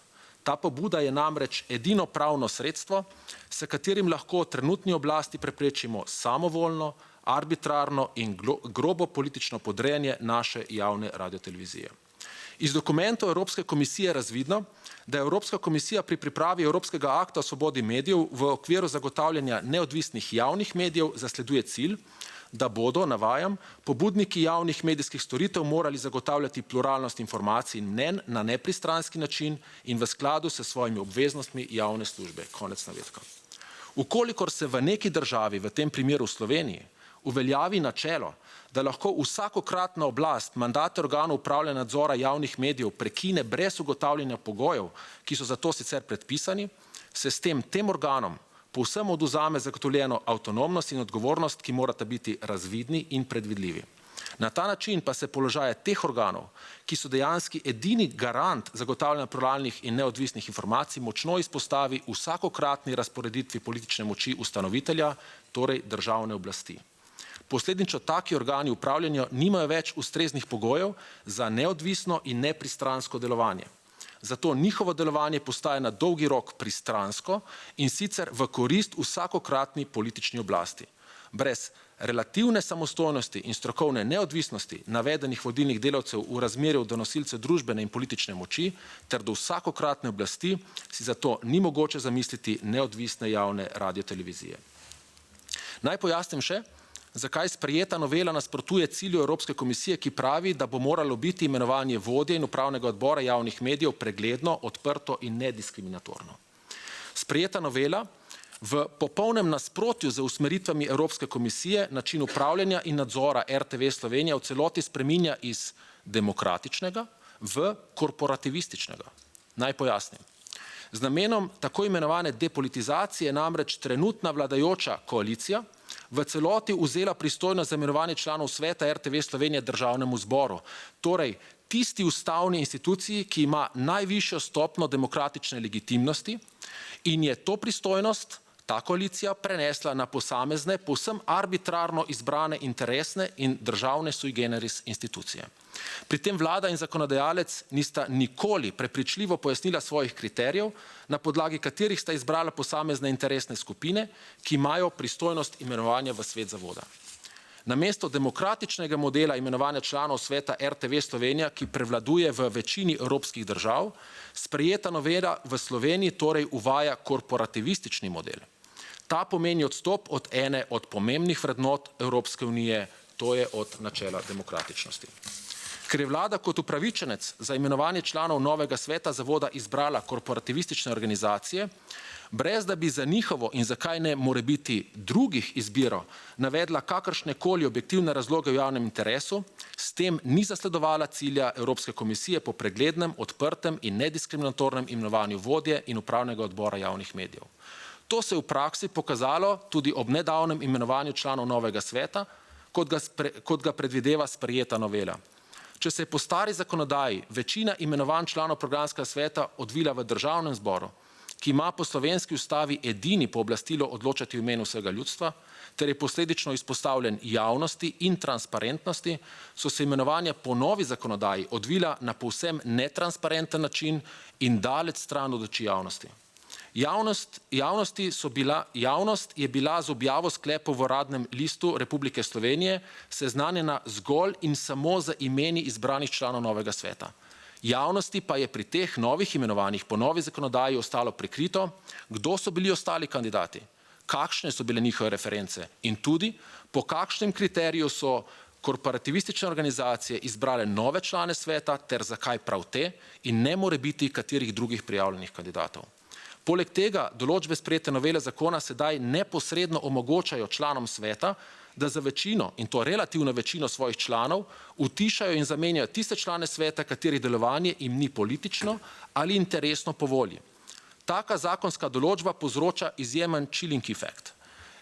Ta pobuda je namreč edino pravno sredstvo, s katerim lahko trenutni oblasti preprečimo samovoljno, arbitrarno in grobo politično podrejanje naše javne radiotelevizije. Iz dokumentov Evropske komisije je razvidno, da je Evropska komisija pri pripravi Evropskega akta o svobodi medijev v okviru zagotavljanja neodvisnih javnih medijev zasleduje cilj, da bodo, navajam, pobudniki javnih medijskih storitev morali zagotavljati pluralnost informacij in mnenj na nepristranski način in v skladu s svojimi obveznostmi javne službe. Konec navedka. Ukolikor se v neki državi, v tem primeru v Sloveniji, uveljavi načelo, da lahko vsakokratna oblast mandate organov upravljanja nadzora javnih medijev prekine brez ugotavljanja pogojev, ki so za to sicer predpisani, se s tem organom povsem odvzame zagotovljeno avtonomnost in odgovornost, ki morata biti razvidni in predvidljivi. Na ta način pa se položaje teh organov, ki so dejanski edini garant zagotavljanja pluralnih in neodvisnih informacij, močno izpostavi vsakokratni razporeditvi politične moči ustanovitelja, torej državne oblasti. Posledično taki organi upravljanja nimajo več ustreznih pogojev za neodvisno in nepristransko delovanje. Zato njihovo delovanje postaje na dolgi rok pristransko in sicer v korist vsakokratni politični oblasti. Brez relativne samostojnosti in strokovne neodvisnosti navedenih vodilnih delavcev v razmerju do nosilcev družbene in politične moči ter do vsakokratne oblasti si zato ni mogoče zamisliti neodvisne javne radiotelevizije. Naj pojasnim še, zakaj sprejeta novela nasprotuje cilju Evropske komisije, ki pravi, da bo moralo biti imenovanje vodje in upravnega odbora javnih medijev pregledno, odprto in nediskriminatorno. Sprejeta novela v popolnem nasprotju z usmeritvami Evropske komisije način upravljanja in nadzora RTV Slovenija v celoti spreminja iz demokratičnega v korporativističnega. Naj pojasnim. Z namenom tako imenovane depolitizacije namreč trenutna vladajoča koalicija v celoti vzela pristojnost za imenovanje članov sveta RTV Slovenije Državnemu zboru, torej tisti ustavni instituciji, ki ima najvišjo stopnjo demokratične legitimnosti in je to pristojnost ta koalicija prenesla na posamezne, povsem arbitrarno izbrane interesne in državne sui generis institucije. Pri tem vlada in zakonodajalec nista nikoli prepričljivo pojasnila svojih kriterijev, na podlagi katerih sta izbrala posamezne interesne skupine, ki imajo pristojnost imenovanja v svet zavoda. Namesto demokratičnega modela imenovanja članov sveta RTV Slovenija, ki prevladuje v večini evropskih držav, sprejeta novela v Sloveniji torej uvaja korporativistični model. Ta pomeni odstop od ene od pomembnih vrednot Evropske unije, to je od načela demokratičnosti. Ker je vlada kot upravičenec za imenovanje članov novega sveta zavoda izbrala korporativistične organizacije, brez da bi za njihovo in zakaj ne morebiti drugih izbiro navedla kakršnekoli objektivne razloge v javnem interesu, s tem ni zasledovala cilja Evropske komisije po preglednem, odprtem in nediskriminatornem imenovanju vodje in upravnega odbora javnih medijev. To se je v praksi pokazalo tudi ob nedavnem imenovanju članov novega sveta, kot ga predvideva sprejeta novela. Če se je po stari zakonodaji večina imenovanj članov programskega sveta odvila v državnem zboru, ki ima po slovenski ustavi edini pooblastilo odločati v imenu vsega ljudstva, ter je posledično izpostavljen javnosti in transparentnosti, so se imenovanja po novi zakonodaji odvila na povsem netransparenten način in daleč stran od oči javnosti. Javnost je bila z objavo sklepov v Uradnem listu Republike Slovenije seznanjena zgolj in samo z imeni izbranih članov novega sveta. Javnosti pa je pri teh novih imenovanjih po novi zakonodaji ostalo prikrito, kdo so bili ostali kandidati, kakšne so bile njihove reference in tudi po kakšnem kriteriju so korporativistične organizacije izbrale nove člane sveta ter zakaj prav te in ne more biti katerih drugih prijavljenih kandidatov. Poleg tega določbe sprejete novele zakona sedaj neposredno omogočajo članom sveta, da za večino, in to relativno večino svojih članov, utišajo in zamenjajo tiste člane sveta, katerih delovanje jim ni politično ali interesno po volji. Taka zakonska določba povzroča izjemen chilling efekt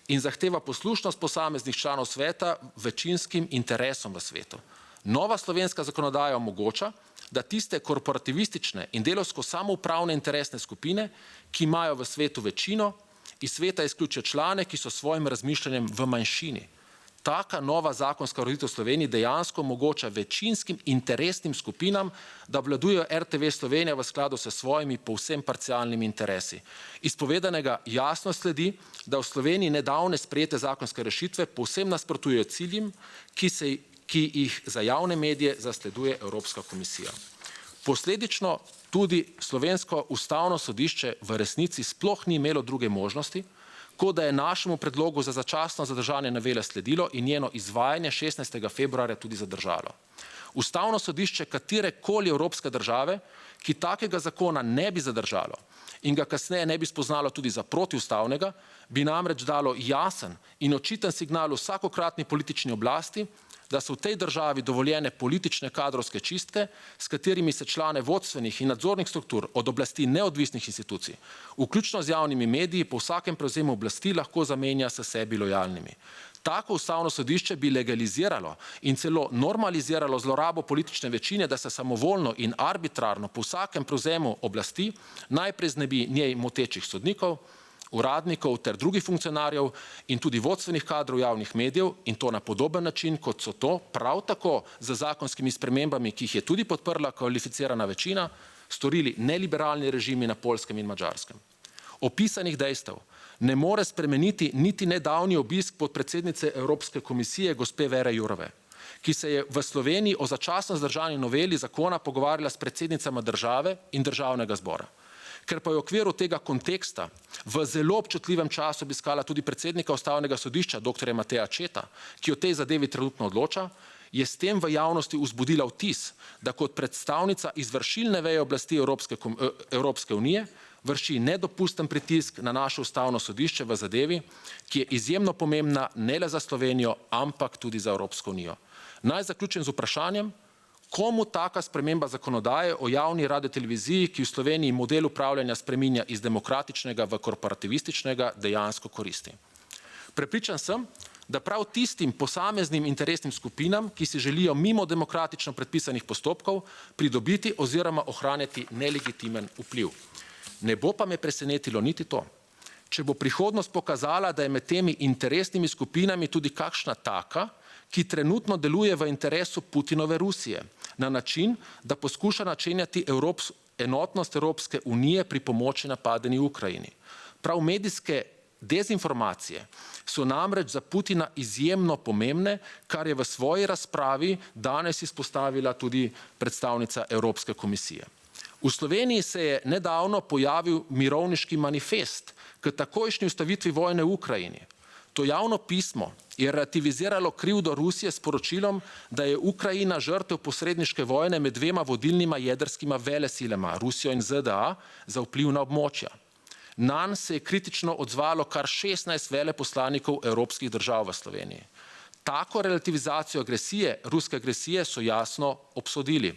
in zahteva poslušnost posameznih članov sveta večinskim interesom v svetu. Nova slovenska zakonodaja omogoča, da tiste korporativistične in delovsko samoupravne interesne skupine, ki imajo v svetu večino, iz sveta izključijo člane, ki so svojim razmišljanjem v manjšini. Taka nova zakonska ureditev v Sloveniji dejansko omogoča večinskim interesnim skupinam, da obvladujejo RTV Slovenija v skladu s svojimi povsem parcialnimi interesi. Iz povedanega jasno sledi, da v Sloveniji nedavne sprejete zakonske rešitve povsem nasprotujejo ciljem, ki jih za javne medije zasleduje Evropska komisija. Posledično tudi slovensko ustavno sodišče v resnici sploh ni imelo druge možnosti, kot da je našemu predlogu za začasno zadržanje novele sledilo in njeno izvajanje 16. februarja tudi zadržalo. Ustavno sodišče katerekoli evropske države, ki takega zakona ne bi zadržalo in ga kasneje ne bi spoznalo tudi za protiustavnega, bi namreč dalo jasen in očiten signal vsakokratni politični oblasti, da so v tej državi dovoljene politične kadrovske čistke, s katerimi se člane vodstvenih in nadzornih struktur od oblasti neodvisnih institucij, vključno z javnimi mediji, po vsakem prevzemu oblasti lahko zamenja s sebi lojalnimi. Tako ustavno sodišče bi legaliziralo in celo normaliziralo zlorabo politične večine, da se samovoljno in arbitrarno po vsakem prevzemu oblasti najprej znebi njej motečih sodnikov, uradnikov ter drugih funkcionarjev in tudi vodstvenih kadrov javnih medijev in to na podoben način, kot so to prav tako z zakonskimi spremembami, ki jih je tudi podprla kvalificirana večina, storili neliberalni režimi na Poljskem in Madžarskem. Opisanih dejstev ne more spremeniti niti nedavni obisk podpredsednice Evropske komisije gospe Vere Jourove, ki se je v Sloveniji o začasno zadržani noveli zakona pogovarjala s predsednicama države in državnega zbora. Ker pa je v okviru tega konteksta v zelo občutljivem času obiskala tudi predsednika Ustavnega sodišča, dr. Mateja Acceta, ki o tej zadevi trenutno odloča, je s tem v javnosti vzbudila vtis, da kot predstavnica izvršilne veje oblasti Evropske unije vrši nedopusten pritisk na naše Ustavno sodišče v zadevi, ki je izjemno pomembna ne le za Slovenijo, ampak tudi za Evropsko unijo. Naj zaključim z vprašanjem, Komu taka sprememba zakonodaje o javni radioteleviziji, ki v Sloveniji model upravljanja spreminja iz demokratičnega v korporativističnega, dejansko koristi? Prepričan sem, da prav tistim posameznim interesnim skupinam, ki si želijo mimo demokratično predpisanih postopkov pridobiti oziroma ohranjati nelegitimen vpliv. Ne bo pa me presenetilo niti to, če bo prihodnost pokazala, da je med temi interesnimi skupinami tudi kakšna taka, ki trenutno deluje v interesu Putinove Rusije, na način, da poskuša načenjati enotnost Evropske unije pri pomoči napadeni Ukrajini. Prav medijske dezinformacije so namreč za Putina izjemno pomembne, kar je v svoji razpravi danes izpostavila tudi predstavnica Evropske komisije. V Sloveniji se je nedavno pojavil mirovniški manifest k takojšnji ustavitvi vojne v Ukrajini. To javno pismo je relativiziralo krivdo Rusije s poročilom, da je Ukrajina žrtev posredniške vojne med dvema vodilnima jedrskima velesilama, Rusijo in ZDA, za vplivna območja. Nanj se je kritično odzvalo kar 16 veleposlanikov evropskih držav v Sloveniji. Tako relativizacijo agresije, ruske agresije, so jasno obsodili.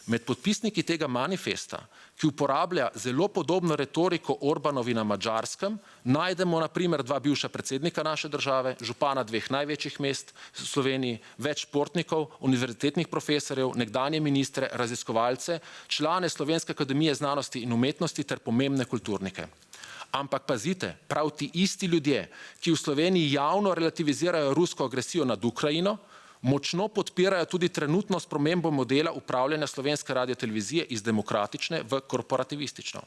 Med podpisniki tega manifesta, ki uporablja zelo podobno retoriko Orbanovi na Madžarskem, najdemo na primer dva bivša predsednika naše države, župana dveh največjih mest v Sloveniji, več športnikov, univerzitetnih profesorjev, nekdanje ministre, raziskovalce, člane Slovenske akademije znanosti in umetnosti ter pomembne kulturnike. Ampak pazite, prav ti isti ljudje, ki v Sloveniji javno relativizirajo rusko agresijo nad Ukrajino, močno podpirajo tudi trenutno spremembo modela upravljanja Slovenske radiotelevizije iz demokratične v korporativistično.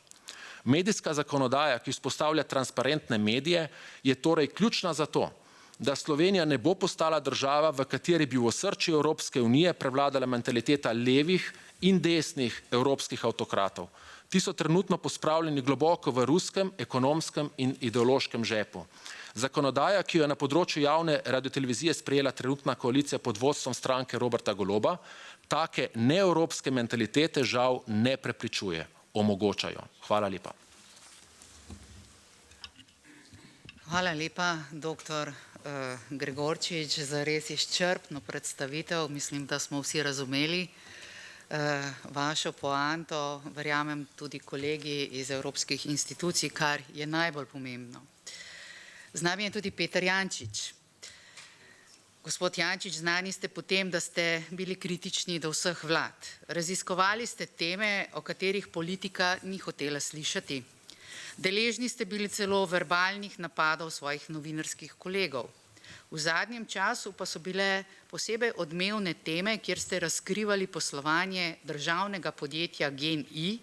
Medijska zakonodaja, ki vzpostavlja transparentne medije, je torej ključna za to, da Slovenija ne bo postala država, v kateri bi v osrčju Evropske unije prevladala mentaliteta levih in desnih evropskih avtokratov. Ti so trenutno pospravljeni globoko v ruskem, ekonomskem in ideološkem žepu. Zakonodaja, ki jo je na področju javne radiotelevizije sprejela trenutna koalicija pod vodstvom stranke Roberta Goloba, take neevropske mentalitete žal ne prepričuje, omogočajo. Hvala lepa. Hvala lepa, dr. Gregorčič, za res izčrpno predstavitev. Mislim, da smo vsi razumeli vašo poanto, verjamem tudi kolegi iz evropskih institucij, kar je najbolj pomembno. Z nami je tudi Peter Jančič. Gospod Jančič, znani ste po tem, da ste bili kritični do vseh vlad. Raziskovali ste teme, o katerih politika ni hotela slišati. Deležni ste bili celo verbalnih napadov svojih novinarskih kolegov. V zadnjem času pa so bile posebej odmevne teme, kjer ste razkrivali poslovanje državnega podjetja GEN-I,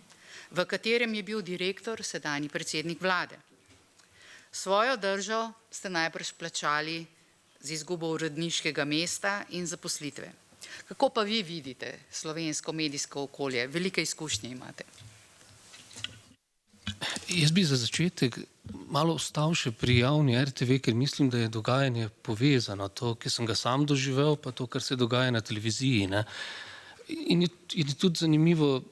v katerem je bil direktor sedanji predsednik vlade. Svojo držo ste najbrž plačali z izgubo uredniškega mesta in zaposlitve. Kako pa vi vidite slovensko medijsko okolje? Velike izkušnje imate. Jaz bi za začetek malo ostal še pri javni RTV, ker mislim, da je dogajanje povezano. To, ki sem ga sam doživel, pa to, kar se dogaja na televiziji. Ne? In je tudi zanimivo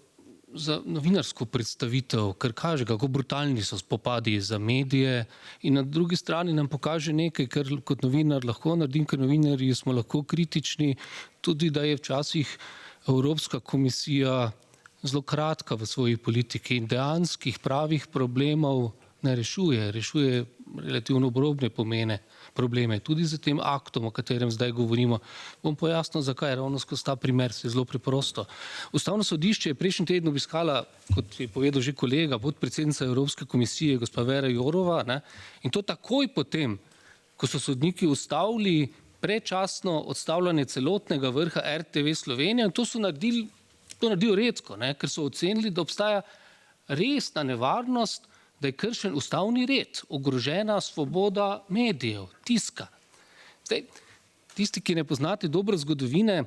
za novinarsko predstavitev, ker kaže, kako brutalni so spopadi za medije, in na drugi strani nam pokaže nekaj, kar kot novinar lahko naredim, ker novinarji smo lahko kritični, tudi da je včasih Evropska komisija zelo kratka v svoji politiki in dejanskih pravih problemov ne rešuje relativno obrobne probleme, tudi z tem aktom, o katerem zdaj govorimo. Bom pojasnil, zakaj, ravno skozi ta primer, se je zelo preprosto. Ustavno sodišče je prejšnji teden obiskala, kot je povedal že kolega, podpredsednica Evropske komisije, gospa Vera Jourova, ne, in to takoj potem, ko so sodniki ustavili predčasno odstavljanje celotnega vrha RTV Slovenija, in to naredil redko, ne, ker so ocenili, da obstaja resna nevarnost, da je kršen ustavni red, ogrožena svoboda medijev, tiska. Zdaj, tisti, ki ne poznate dobro zgodovine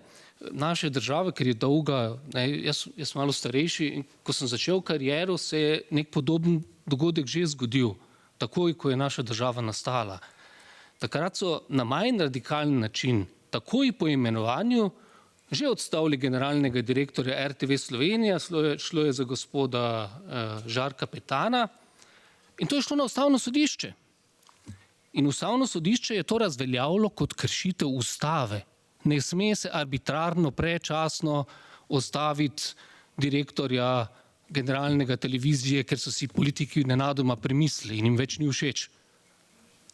naše države, ker je dolga, jaz malo starejši, in ko sem začel kariero, se je nek podoben dogodek že zgodil, takoj, ko je naša država nastala. Takrat so na manj radikalen način, takoj po imenovanju, že odstavili generalnega direktorja RTV Slovenija, šlo je za gospoda Žarka Petana, in to je šlo na ustavno sodišče. In ustavno sodišče je to razveljavilo kot kršitev ustave. Ne sme se arbitrarno, predčasno odstaviti direktorja generalnega televizije, ker so si politiki nenadoma premislili in jim več ni všeč.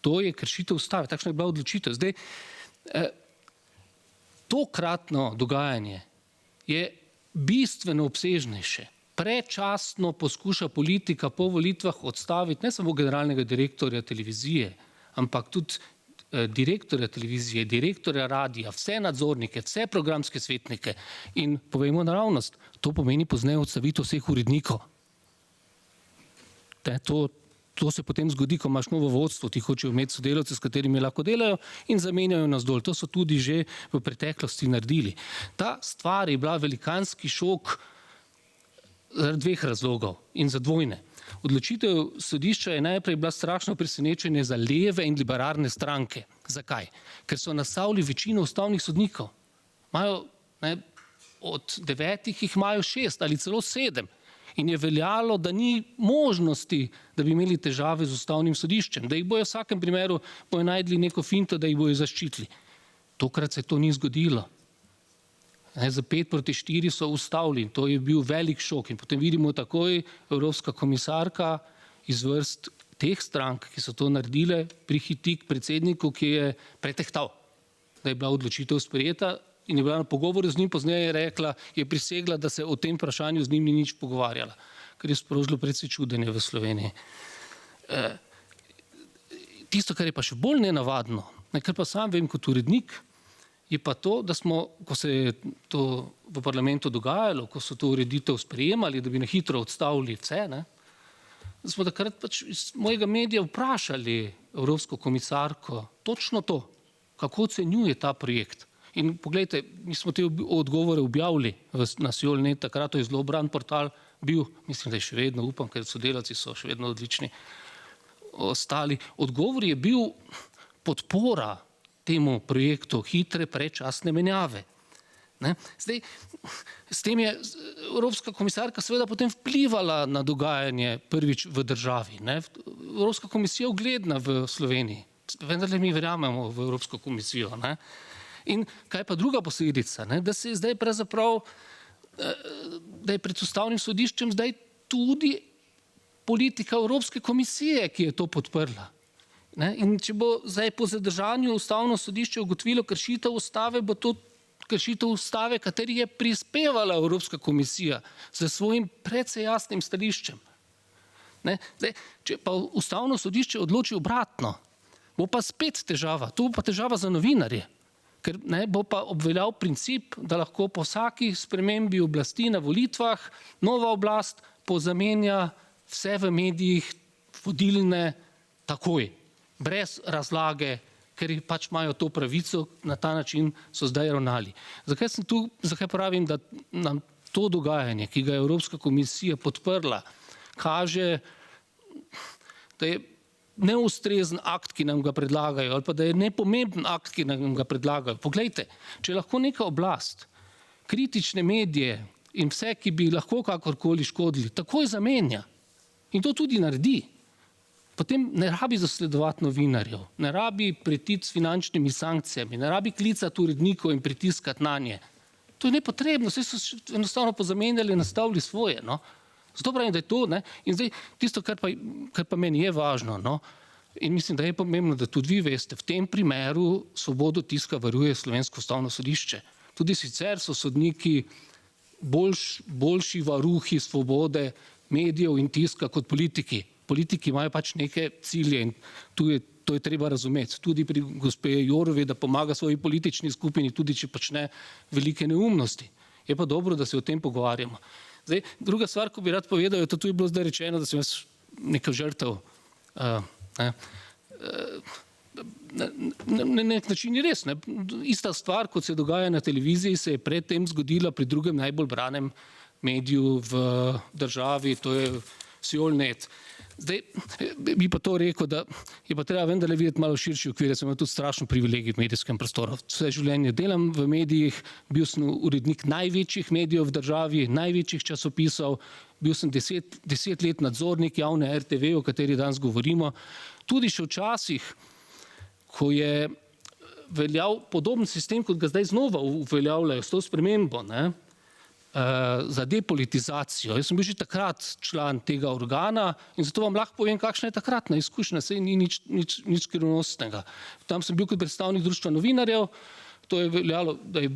To je kršitev ustave, takšna je bila odločitev. Zdaj, tokratno dogajanje je bistveno obsežnejše. Prečasno poskuša politika po volitvah odstaviti ne samo generalnega direktorja televizije, ampak tudi direktorja televizije, direktorja radija, vse nadzornike, vse programske svetnike in povejmo naravnost, to pomeni pozneje odstavitev vseh urednikov. To se potem zgodi, ko imaš novo vodstvo, ti hočejo imeti sodelavce, s katerimi lahko delajo in zamenjajo nas dol. To so tudi že v preteklosti naredili. Ta stvar je bila velikanski šok zaradi dveh razlogov in za dvojne. Odločitev sodišča je najprej bila strašno presenečenje za leve in liberalne stranke. Zakaj? Ker so nastavili večino ustavnih sodnikov. Imajo, od 9 jih imajo 6 ali celo 7. In je veljalo, da ni možnosti, da bi imeli težave z ustavnim sodiščem, da jih bojo v vsakem primeru najdli neko finto, da jih bojo zaščitili. Tokrat se to ni zgodilo. Za 5-4 so ustavili in to je bil velik šok. In potem vidimo takoj evropska komisarka iz vrst teh strank, ki so to naredile, prihiti k predsedniku, ki je pretehtal, da je bila odločitev sprejeta in je bila na pogovoru z njim, pozneje je rekla, je prisegla, da se o tem vprašanju z njim ni nič pogovarjala, kar je sprožilo precej čudenje v Sloveniji. Tisto, kar je pa še bolj nenavadno, kar pa sam vem kot urednik, je pa to, da smo, ko se je to v parlamentu dogajalo, ko so to ureditev sprejemali, da bi na hitro odstavili vse, da smo takrat pač iz mojega medija vprašali evropsko komisarko točno to, kako ocenjuje ta projekt. In poglejte, mi smo te odgovore objavili na Siol.net, takrat to je zelo bran portal bil, mislim, da je še vedno, upam, ker sodelavci so še vedno odlični ostali. Odgovor je bil podpora temu projektu hitre predčasne menjave. Zdaj, s tem je evropska komisarka seveda potem vplivala na dogajanje prvič v državi. Evropska komisija je ugledna v Sloveniji, vendar mi verjamemo v Evropsko komisijo. In kaj pa druga posledica, da se je zdaj pravzaprav, da je pred ustavnim sodiščem zdaj tudi politika Evropske komisije, ki je to podprla. In če bo zdaj po zadržanju ustavno sodišče ugotovilo kršitev ustave, bo to kršitev ustave, kateri je prispevala Evropska komisija z svojim precej jasnim stališčem. Zdaj, če pa ustavno sodišče odloči obratno, bo pa spet težava, to bo pa težava za novinarje. Ker bo pa obveljal princip, da lahko po vsaki spremembi oblasti na volitvah nova oblast pozamenja vse v medijih vodilne takoj, brez razlage, ker pač imajo to pravico, na ta način so zdaj ravnali. Zakaj sem tu, zakaj pravim, da nam to dogajanje, ki ga je Evropska komisija podprla, kaže, da je neustrezen akt, ki nam ga predlagajo, ali pa da je nepomemben akt, ki nam ga predlagajo. Poglejte, če lahko neka oblast kritične medije in vse, ki bi lahko kakorkoli škodili, takoj zamenja in to tudi naredi, potem ne rabi zasledovati novinarjev, ne rabi pretiti s finančnimi sankcijami, ne rabi klicati urednikov in pritiskati na nje. To je nepotrebno, vse so enostavno pozamenjali in nastavili svoje. Zato pravim, da je to, in zdaj tisto, kar pa meni je važno, in mislim, da je pomembno, da tudi vi veste, v tem primeru svobodo tiska varuje Slovensko ustavno sodišče. Tudi sicer so sodniki boljši varuhi svobode medijev in tiska kot politiki. Politiki imajo pač neke cilje in to je treba razumeti. Tudi pri gospe Jourovi, da pomaga svoji politični skupini, tudi če počne velike neumnosti. Je pa dobro, da se o tem pogovarjamo. Zdaj, druga stvar, ko bi rad povedal, je to tu je bilo zdaj rečeno, da sem jaz neka žrtev. Na nek način je res. Ista stvar, kot se dogaja na televiziji, se je predtem zgodila pri drugem najbolj branem mediju v državi, to je Siol.net. Zdaj, bi pa to rekel, da je pa treba vendarle videti malo širši okvir, jaz sem imel tudi strašen privilegij v medijskem prostoru. Vse življenje delam v medijih, bil sem urednik največjih medijev v državi, največjih časopisov, bil sem 10 let nadzornik javne RTV, o kateri danes govorimo. Tudi še včasih, ko je veljal podoben sistem, kot ga zdaj znova uveljavljajo s to spremembo, za depolitizacijo. Jaz sem bil že takrat član tega organa in zato vam lahko povem, kakšna je takratna izkušnja, saj ni nič skrivnostnega. Tam sem bil kot predstavnik Društva novinarjev, to je veljalo, da je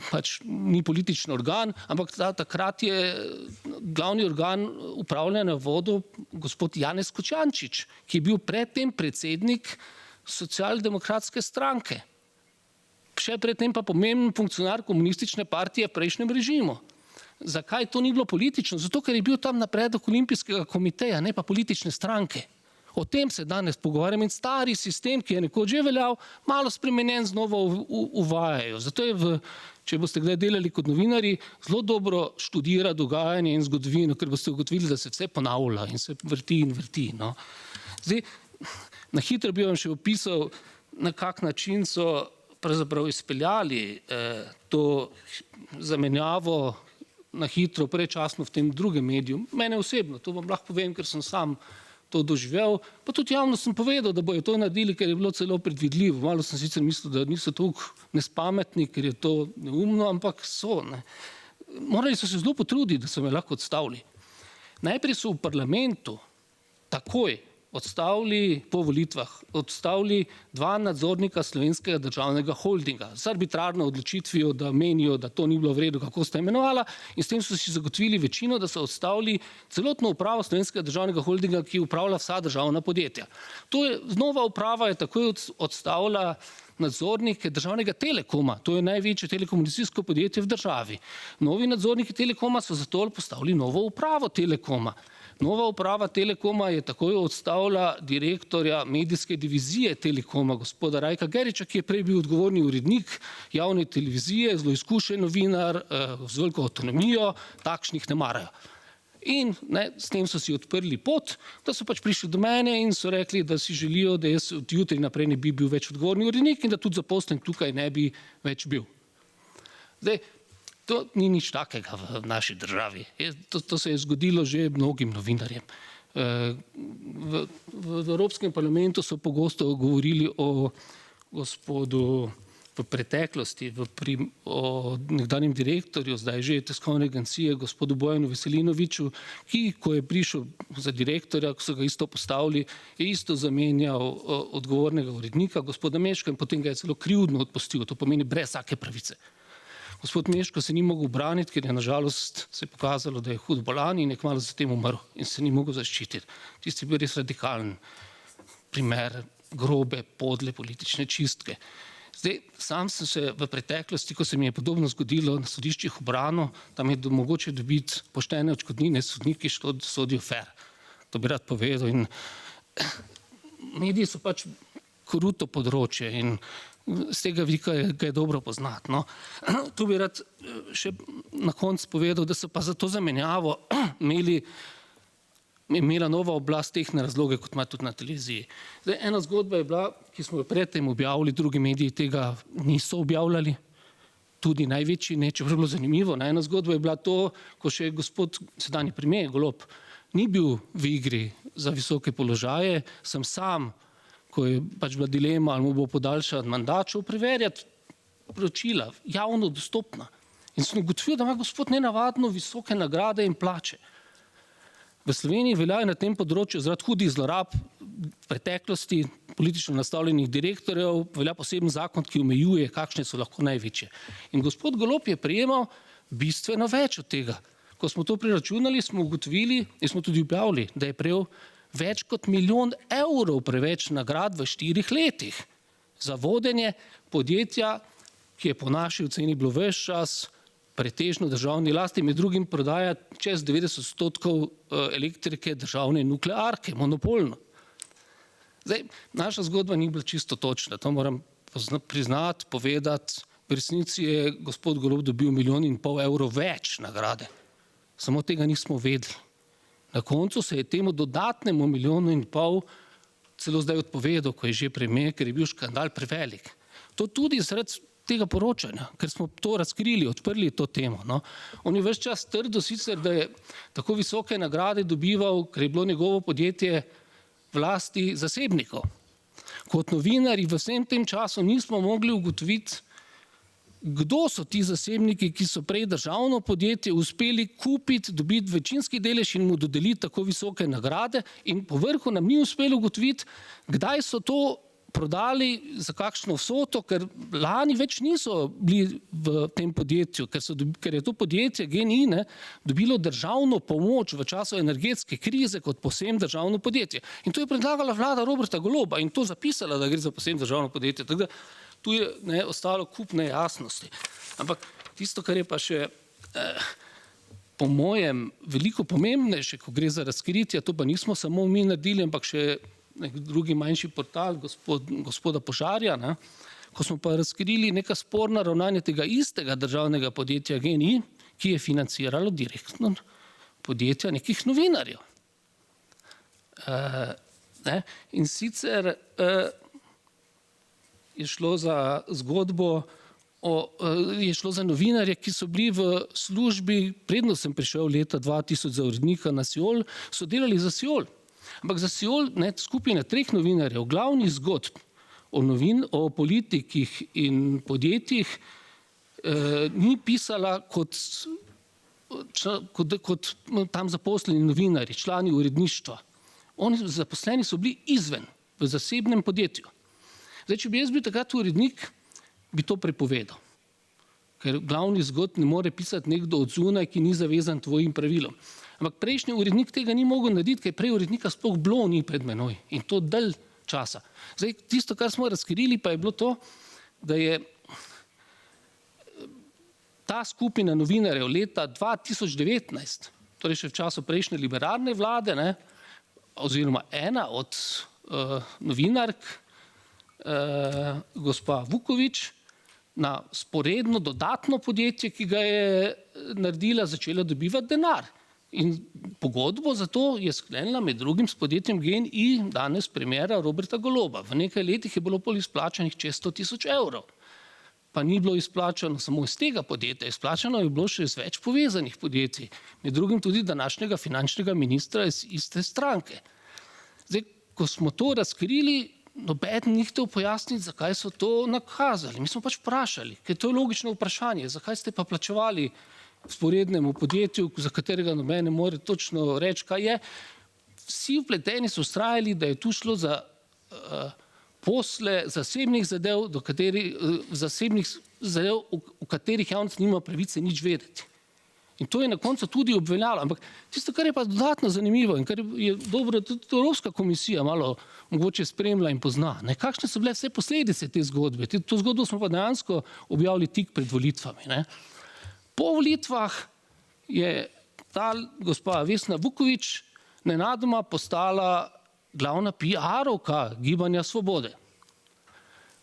pač ni politični organ, ampak takrat je glavni organ upravljanja vodil gospod Janez Kočančič, ki je bil predtem predsednik Socialdemokratske stranke. Še predtem pa pomemben funkcionar komunistične partije v prejšnjem režimu. Zakaj to ni bilo politično? Zato, ker je bil tam na predlog Olimpijskega komiteja, ne pa politične stranke. O tem se danes pogovarjam in stari sistem, ki je nekoč že veljal, malo spremenjen znova uvajajo. Zato je, če boste kdaj delali kot novinarji, zelo dobro študira dogajanje in zgodovino, ker boste ugotovili, da se vse ponavlja in se vrti in vrti. No. Zdaj, na hitro bi vam še opisal, na kak način so pravzaprav izpeljali to zamenjavo na hitro, prečasno v tem drugem mediju. Mene osebno, to vam lahko povem, ker sem sam to doživel, pa tudi javno sem povedal, da bojo to naredili, ker je bilo celo predvidljivo. Malo sem sicer mislil, da niso toliko nespametni, ker je to neumno, ampak so. Ne. Morali so se zelo potruditi, da so me lahko odstavili. Najprej so v parlamentu takoj odstavili po volitvah, odstavili 2 nadzornika Slovenskega državnega holdinga z arbitrarno odločitvijo, da menijo, da to ni bilo v redu, kako sta imenovala, in s tem so si zagotovili večino, da so odstavili celotno upravo Slovenskega državnega holdinga, ki upravlja vsa državna podjetja. Nova uprava je takoj odstavila nadzornike državnega Telekoma, to je največje telekomunikacijsko podjetje v državi. Novi nadzorniki Telekoma so zato postavili novo upravo Telekoma. Nova uprava Telekoma je takoj odstavila direktorja medijske divizije Telekoma, gospoda Rajka Geriča, ki je prej bil odgovorni urednik javne televizije, zelo izkušen novinar, z veliko avtonomijo, takšnih ne marajo. In s tem so si odprli pot, da so pač prišli do mene in so rekli, da si želijo, da jaz od jutri naprej ne bi bil več odgovorni urednik in da tudi zaposlen tukaj ne bi več bil. Zdaj, to ni nič takega v naši državi. To se je zgodilo že mnogim novinarjem. V Evropskem parlamentu so pogosto govorili o gospodu v preteklosti, o nekdanjem direktorju, zdaj že tiskovne agencije, gospodu Bojanu Veselinoviču, ki, ko je prišel za direktorja, ko so ga isto postavili, je isto zamenjal odgovornega urednika, gospoda Meška, in potem ga je celo krivdno odpustil, to pomeni brez vsake pravice. Gospod Meško se ni mogel braniti, ker je nažalost se je pokazalo, da je hud bolan in je kmalu zatem umrl in se ni mogel zaščititi. Tisti je bil res radikalen primer grobe, podle politične čistke. Zdaj, sam sem se v preteklosti, ko se mi je podobno zgodilo na sodiščih obranil, tam je mogoče dobiti poštene odškodnine, sodniki sodijo fair. To bi rad povedal. In mediji so pač kruto področje in z tega vidika ga je dobro poznati. No. Tu bi rad še na koncu povedal, da so pa za to zamenjavo imela nova oblast tehne razloge, kot ima tudi na televiziji. Zdaj, ena zgodba je bila, ki smo jo predtem objavili, drugi mediji tega niso objavljali, tudi največji ne, čeprav je bilo zanimivo. Ena zgodba je bila to, ko še gospod sedanji premier Golob ni bil v igri za visoke položaje, sem sam, ko je pač bila dilema, ali mu bo podaljšan mandat, šel preverjati poročila, javno dostopna. In sem ugotovil, da ima gospod nenavadno visoke nagrade in plače. V Sloveniji veljajo na tem področju zaradi hudih zlorab v preteklosti politično nastavljenih direktorjev, velja poseben zakon, ki omejuje, kakšne so lahko največje. In gospod Golob je prejemal bistveno več od tega. Ko smo to preračunali, smo ugotovili in smo tudi objavili, da je prejel več kot 1 milijon evrov preveč nagrad v 4 letih za vodenje podjetja, ki je po naši oceni bilo ves čas pretežno državni lasti, med drugim prodaja čez 90% elektrike državne nuklearke, monopolno. Zdaj, naša zgodba ni bila čisto točna, to moram priznati, povedati. V resnici je gospod Golob dobil 1,5 milijona evrov več nagrade. Samo tega nismo vedeli. Na koncu se je temu dodatnemu 1,5 milijona celo zdaj odpovedal, ko je že premier, ker je bil škandal prevelik. To tudi zaradi tega poročanja, ker smo to razkrili, odprli to temo. No. On je ves čas trdil sicer, da je tako visoke nagrade dobival, ker je bilo njegovo podjetje v lasti zasebnikov. Kot novinarji v vsem tem času nismo mogli ugotoviti, kdo so ti zasebniki, ki so prej državno podjetje uspeli kupiti, dobiti večinski delež in mu dodeliti tako visoke nagrade, in povrhu nam ni uspelo ugotoviti, kdaj so to prodali, za kakšno vsoto, ker lani več niso bili v tem podjetju, ker je to podjetje GEN-I dobilo državno pomoč v času energetske krize kot povsem državno podjetje. In to je predlagala vlada Roberta Goloba in to zapisala, da gre za povsem državno podjetje. Tako da tu je ostalo kup nejasnosti. Ampak tisto, kar je pa še po mojem veliko pomembnejše, ko gre za razkritje, to pa nismo samo mi naredili, ampak še nek drugi manjši portal gospoda Požarja, ko smo pa razkrili neka sporna ravnanja tega istega državnega podjetja GEN-I, ki je financiralo direktno podjetja nekih novinarjev. In sicer je šlo za zgodbo, je šlo za novinarje, ki so bili v službi, predno sem prišel leta 2000 za urednika na Siol, so delali za Siol. Ampak za Siol, skupina 3 novinarjev, glavnih zgodb o politikih in podjetjih ni pisala kot tam zaposleni novinarji, člani uredništva. Oni zaposleni so bili izven, v zasebnem podjetju. Zdaj, če bi jaz bil takrat urednik, bi to prepovedal. Ker glavni zgodb ne more pisati nekdo od zunaj, ki ni zavezan tvojim pravilom. Ampak prejšnji urednik tega ni mogel narediti, ker prej urednika sploh bilo ni pred menoj. In to dalj časa. Zdaj, tisto, kar smo razkrili, pa je bilo to, da je ta skupina novinarjev leta 2019, torej še v času prejšnje liberalne vlade, oziroma ena od novinark, gospa Vukovič, na sporedno dodatno podjetje, ki ga je naredila, začela dobivati denar. In pogodbo za to je sklenila med drugim s podjetjem GEN-I, danes premiera Roberta Goloba. V nekaj letih je bilo izplačanih čez 100.000 evrov. Pa ni bilo izplačano samo iz tega podjetja, izplačano je bilo še iz več povezanih podjetij. Med drugim tudi današnjega finančnega ministra iz iste stranke. Zdaj, ko smo to razkrili, nobeden ni hotel pojasniti, zakaj so to nakazali. Mi smo pač vprašali, ker to je logično vprašanje, zakaj ste pa plačevali sporednemu podjetju, za katerega noben ne more točno reči, kaj je. Vsi vpleteni so vztrajali, da je tu šlo za posle zasebnih zadev, o katerih javnost nima pravice nič vedeti. In to je na koncu tudi obveljalo. Ampak tisto, kar je pa dodatno zanimivo in kar je dobro, tudi Evropska komisija malo mogoče spremlja in pozna, kakšne so bile vse posledice te zgodbe. To zgodbo smo pa dejansko objavili tik pred volitvami. Po volitvah je ta gospa Vesna Vukovič nenadoma postala glavna PR-ovka Gibanja Svobode.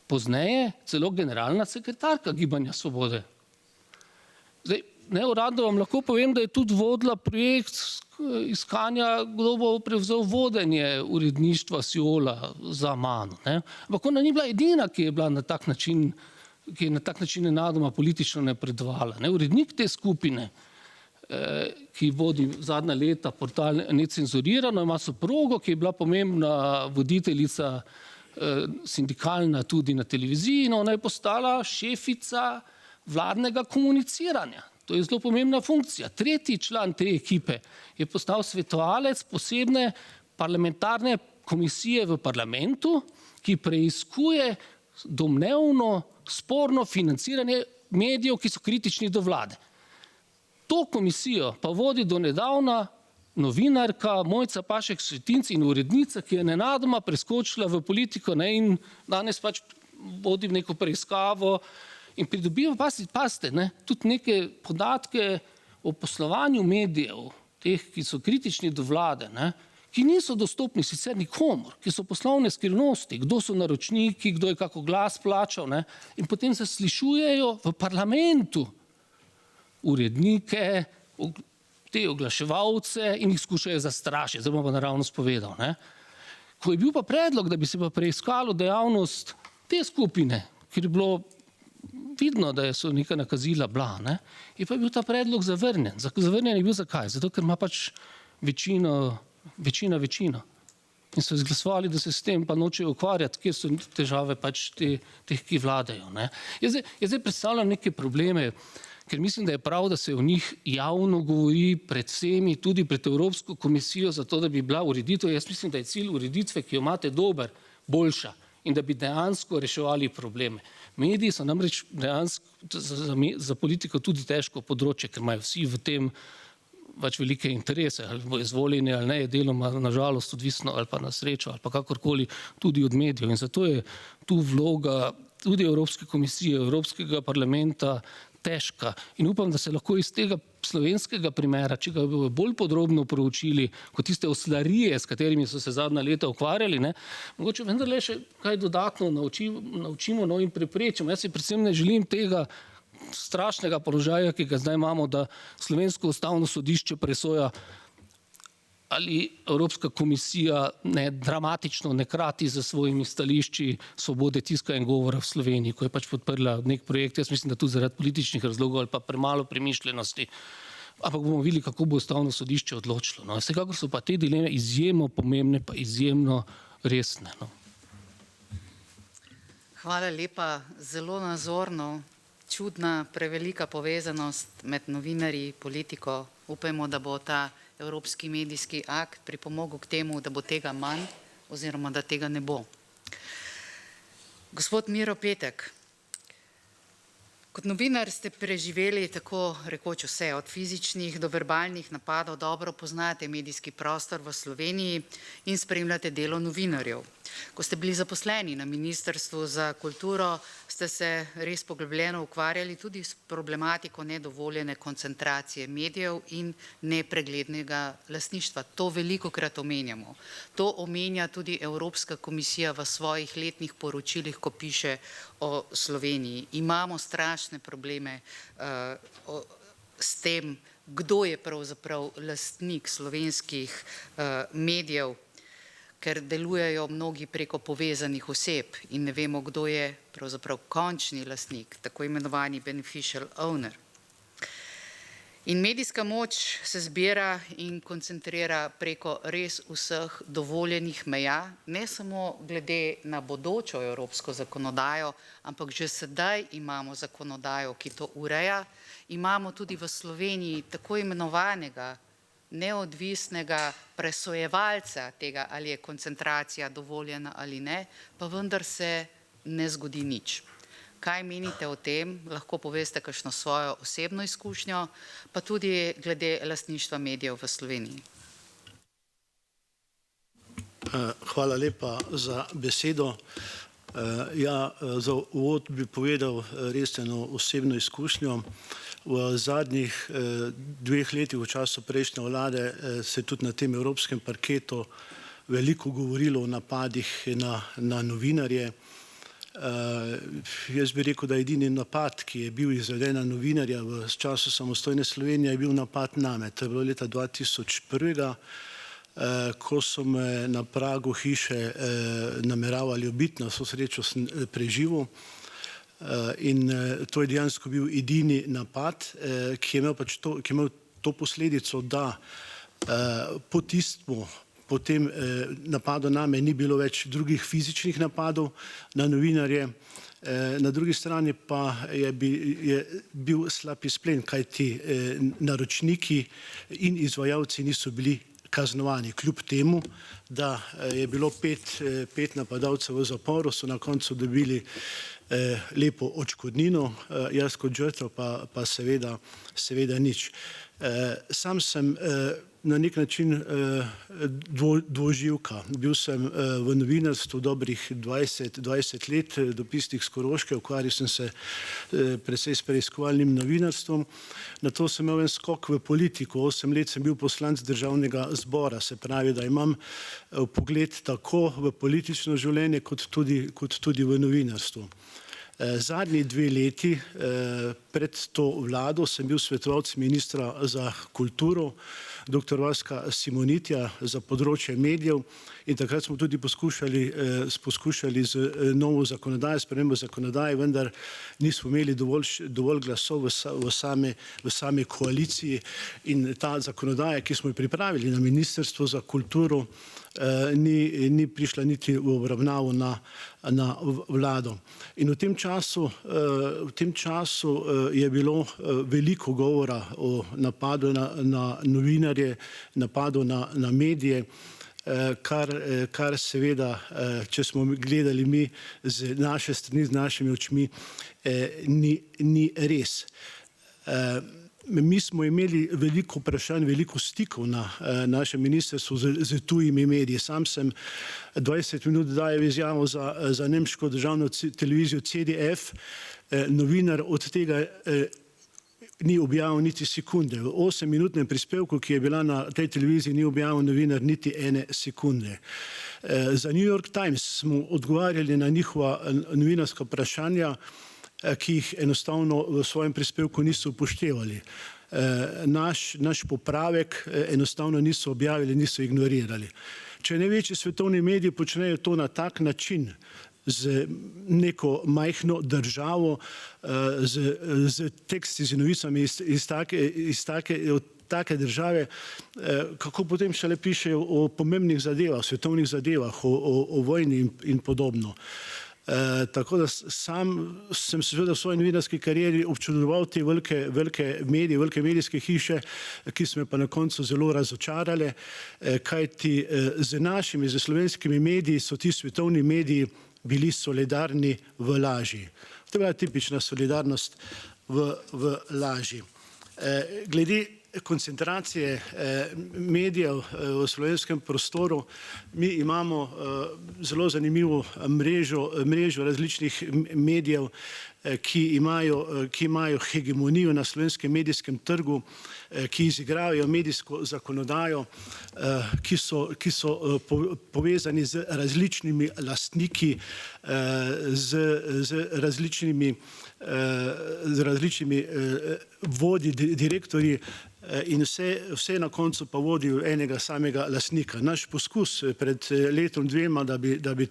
Pozneje celo generalna sekretarka Gibanja Svobode. Zdaj, neuradno vam lahko povem, da je tudi vodila projekt iskanja, kdo bo prevzel vodenje uredništva Siola za mano. Ampak ona ni bila edina, ki je bila na tak način nenadoma politično napredovala. Urednik te skupine, ki vodi zadnja leta portal Necenzurirano, ima soprogo, ki je bila pomembna voditeljica sindikalna tudi na televiziji, in ona je postala šefica vladnega komuniciranja. To je zelo pomembna funkcija. Tretji član te ekipe je postal svetovalec posebne parlamentarne komisije v parlamentu, ki preiskuje domnevno sporno financiranje medijev, ki so kritični do vlade. To komisijo pa vodi do nedavna novinarka Mojca Pašek Šetinc in urednica, ki je nenadoma preskočila v politiko in danes pač vodi neko preiskavo in pridobiva, pazite, tudi neke podatke o poslovanju medijev, teh, ki so kritični do vlade, ki niso dostopni sicer nikomor, ki so poslovne skrivnosti, kdo so naročniki, kdo je kako glas plačal, in potem se slišujejo v parlamentu urednike, te oglaševalce in jih skušajo zastrašiti. Zdaj bom pa naravnost povedal. Ko je bil pa predlog, da bi se pa preiskalo dejavnost te skupine, ker je bilo vidno, da so neka nakazila bila, je pa bil ta predlog zavrnjen. Zavrnjen je bil zakaj? Zato, ker ima pač večino. in so izglasovali, da se s tem pa nočejo ukvarjati, kje so težave pač teh, ki vladajo. Ne. Jaz zdaj predstavljam neke probleme, ker mislim, da je prav, da se o njih javno govori pred vsemi, tudi pred Evropsko komisijo, zato da bi bila ureditev. Jaz mislim, da je cilj ureditve, ki jo imate dober, boljša in da bi dejansko reševali probleme. Mediji so namreč dejansko za politiko tudi težko področje, ker imajo vsi v tem pač velike interese, ali bo izvoljeni ali ne, je deloma nažalost odvisno ali pa na srečo ali pa kakorkoli tudi od medijev. In zato je tu vloga tudi Evropske komisije, Evropskega parlamenta težka. In upam, da se lahko iz tega slovenskega primera, če ga bodo bolj podrobno proučili, kot tiste oslarije, s katerimi so se zadnja leta ukvarjali, ne, mogoče vendarle še kaj dodatno naučimo in preprečimo. Jaz si predvsem ne želim tega strašnega položaja, ki ga zdaj imamo, da Slovensko ustavno sodišče presoja, ali Evropska komisija dramatično ne krati za svojimi stališči svobode tiska in govora v Sloveniji, ko je pač podprla nek projekt, jaz mislim, da tudi zaradi političnih razlogov ali pa premalo premišljenosti. Ampak bomo videli, kako bo ustavno sodišče odločilo. No. Vsekakor so pa te dileme izjemno pomembne, pa izjemno resne. No. Hvala lepa, zelo nazorno, čudna, prevelika povezanost med novinarji, politiko. Upajmo, da bo ta Evropski medijski akt pripomogel k temu, da bo tega manj oziroma da tega ne bo. Gospod Miro Petek, kot novinar ste preživeli tako rekoč vse, od fizičnih do verbalnih napadov, dobro poznate medijski prostor v Sloveniji in spremljate delo novinarjev. Ko ste bili zaposleni na Ministrstvu za kulturo, ste se res poglobljeno ukvarjali tudi s problematiko nedovoljene koncentracije medijev in nepreglednega lastništva. To velikokrat omenjamo. To omenja tudi Evropska komisija v svojih letnih poročilih, ko piše o Sloveniji. Imamo strašne probleme s tem, kdo je pravzaprav lastnik slovenskih medijev, ker delujejo mnogi preko povezanih oseb in ne vemo, kdo je pravzaprav končni lastnik, tako imenovani beneficial owner. In medijska moč se zbira in koncentrira preko res vseh dovoljenih meja, ne samo glede na bodočo evropsko zakonodajo, ampak že sedaj imamo zakonodajo, ki to ureja. Imamo tudi v Sloveniji tako imenovanega neodvisnega presojevalca tega, ali je koncentracija dovoljena ali ne, pa vendar se ne zgodi nič. Kaj menite o tem? Lahko poveste kakšno svojo osebno izkušnjo, pa tudi glede lastništva medijev v Sloveniji. Hvala lepa za besedo. Za uvod bi povedal res eno osebno izkušnjo. V zadnjih 2 letih v času prejšnje vlade se je tudi na tem evropskem parketu veliko govorilo o napadih na novinarje. Jaz bi rekel, da edini napad, ki je bil izveden na novinarja v času samostojne Slovenije, je bil napad name. To je bilo leta 2001, ko so me na pragu hiše nameravali ubiti, na vso srečo sem preživel. In to je dejansko bil edini napad, ki je imel to posledico, da po tem napadu name ni bilo več drugih fizičnih napadov na novinarje. Na drugi strani pa je bil slab izplen, kajti naročniki in izvajalci niso bili kaznovani. Kljub temu, da je bilo 5 napadalcev v zaporu, so na koncu dobili lepo odškodnino, jaz kot žrtev pa seveda nič. Sam sem na nek način dvoživka. Bil sem v novinarstvu dobrih 20 let, dopisnik s Koroške, ukvarjal sem se precej s preiskovalnim novinarstvom. Nato sem imel en skok v politiko, 8 let sem bil poslanec Državnega zbora, se pravi, da imam pogled tako v politično življenje, kot tudi v novinarstvu. Zadnji 2 leti pred to vlado sem bil svetovalec ministra za kulturo, dr. Vaska Simonitija, za področje medijev in takrat smo tudi poskušali z novo zakonodajo, spremembo zakonodaje, vendar nismo imeli dovolj glasov v sami koaliciji in ta zakonodaja, ki smo jo pripravili na Ministrstvu za kulturo, ni prišla niti v obravnavo na vlado. In v tem času je bilo veliko govora o napadu na novinarje, napadu na medije, kar seveda, če smo gledali mi z naše strani, z našimi očmi, ni res. Mi smo imeli veliko vprašanj, veliko stikov na našem ministrstvu z tujimi mediji. Sam sem 20 minut dajal izjavo za nemško državno televizijo CDF, novinar od tega ni objavil niti sekunde. V 8-minutnem prispevku, ki je bila na tej televiziji, ni objavil novinar niti ene sekunde. Za New York Times smo odgovarjali na njihova novinarska vprašanja, ki jih enostavno v svojem prispevku niso upoštevali. Naš popravek enostavno niso objavili, niso ignorirali. Če največji svetovni mediji počnejo to na tak način, z neko majhno državo, z teksti, z novicami iz take države, kako potem šele pišejo o pomembnih zadevah, svetovnih zadevah, o vojni in podobno. Tako da sam sem seveda v svoji novinarski karieri občudoval te velike medije, velike medijske hiše, ki so me pa na koncu zelo razočarale, kajti z našimi, z slovenskimi mediji so ti svetovni mediji bili solidarni v laži. To je bila tipična solidarnost v laži. Glede koncentracije medijev v slovenskem prostoru, mi imamo zelo zanimivo mrežo različnih medijev, ki imajo hegemonijo na slovenskem medijskem trgu, ki izigravajo medijsko zakonodajo, ki so povezani z različnimi lastniki, z različnimi vodji, direktorji, in vse na koncu pa vodijo enega samega lastnika. Naš poskus pred letom dvema, da bi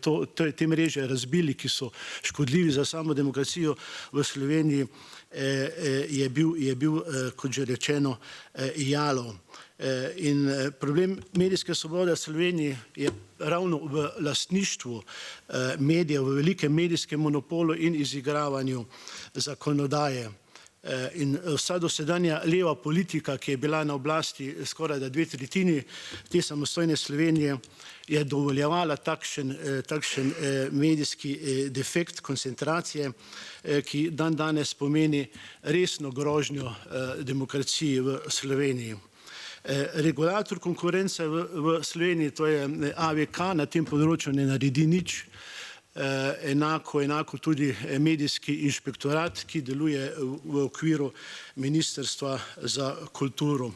te mreže razbili, ki so škodljivi za samo demokracijo v Sloveniji, je bil, kot že rečeno, jalov. In problem medijske svobode v Sloveniji je ravno v lastništvu medijev, v velikem medijskem monopolu in izigravanju zakonodaje. In vsa dosedanja leva politika, ki je bila na oblasti skoraj da 2/3 te samostojne Slovenije, je dovoljevala takšen medijski defekt koncentracije, ki danes pomeni resno grožnjo demokraciji v Sloveniji. Regulator konkurence v Sloveniji, to je AVK, na tem področju ne naredi nič. Enako tudi medijski inšpektorat, ki deluje v okviru Ministrstva za kulturo.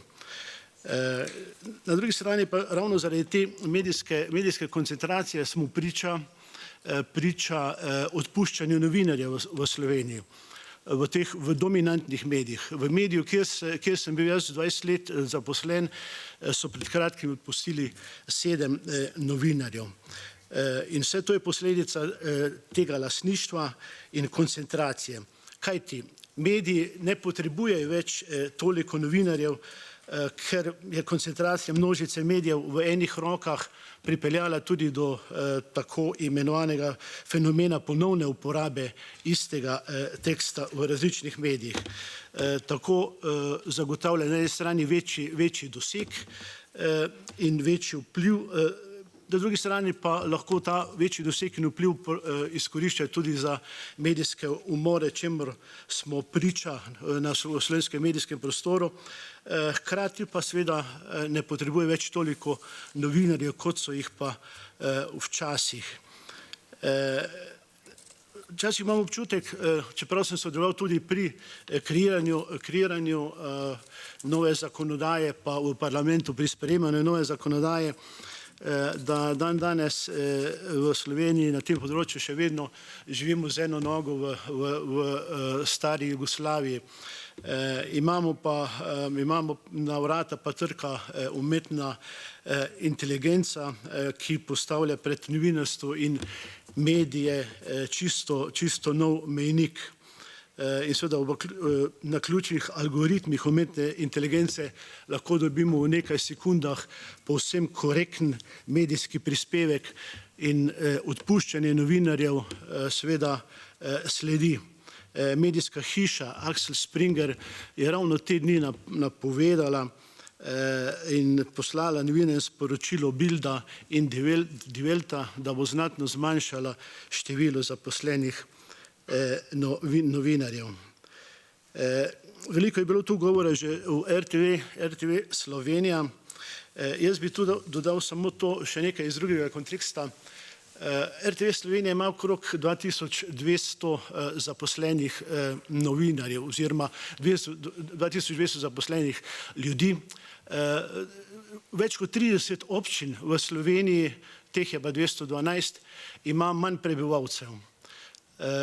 Na drugi strani pa ravno zaradi te medijske koncentracije smo priča odpuščanju novinarjev v Sloveniji, v dominantnih medijih. V mediju, kjer sem bil jaz 20 let zaposlen, so pred kratkim odpustili 7 novinarjev. In vse to je posledica tega lastništva in koncentracije. Kajti mediji ne potrebujejo več toliko novinarjev, ker je koncentracija množice medijev v enih rokah pripeljala tudi do tako imenovanega fenomena ponovne uporabe istega teksta v različnih medijih. Tako zagotavlja na eni strani večji doseg in večji vpliv, na drugi strani pa lahko ta večji doseg in vpliv izkoriščajo tudi za medijske umore, čemur smo priča v slovenskem medijskem prostoru. Hkrati pa seveda ne potrebuje več toliko novinarjev, kot so jih pa včasih. Včasih imam občutek, čeprav sem sodeloval tudi pri kreiranju nove zakonodaje, pa v parlamentu pri sprejemanju nove zakonodaje, da danes v Sloveniji na tem področju še vedno živimo z eno nogo v stari Jugoslaviji. Imamo na vrata pa trka umetna inteligenca, ki postavlja pred novinarstvo in medije čisto nov mejnik. in seveda na ključnih algoritmih umetne inteligence lahko dobimo v nekaj sekundah povsem korekten medijski prispevek in odpuščanje novinarjev seveda sledi. Medijska hiša Axel Springer je ravno te dni napovedala in poslala novinarjem sporočilo Bilda in Die Welta, da bo znatno zmanjšala število zaposlenih novinarjev. Veliko je bilo tu govora že o RTV Slovenija. Jaz bi tu dodal samo to, še nekaj iz drugega konteksta. RTV Slovenija ima okrog 2200 zaposlenih novinarjev oziroma 2200 zaposlenih ljudi. Več kot 30 občin v Sloveniji, teh je pa 212, ima manj prebivalcev.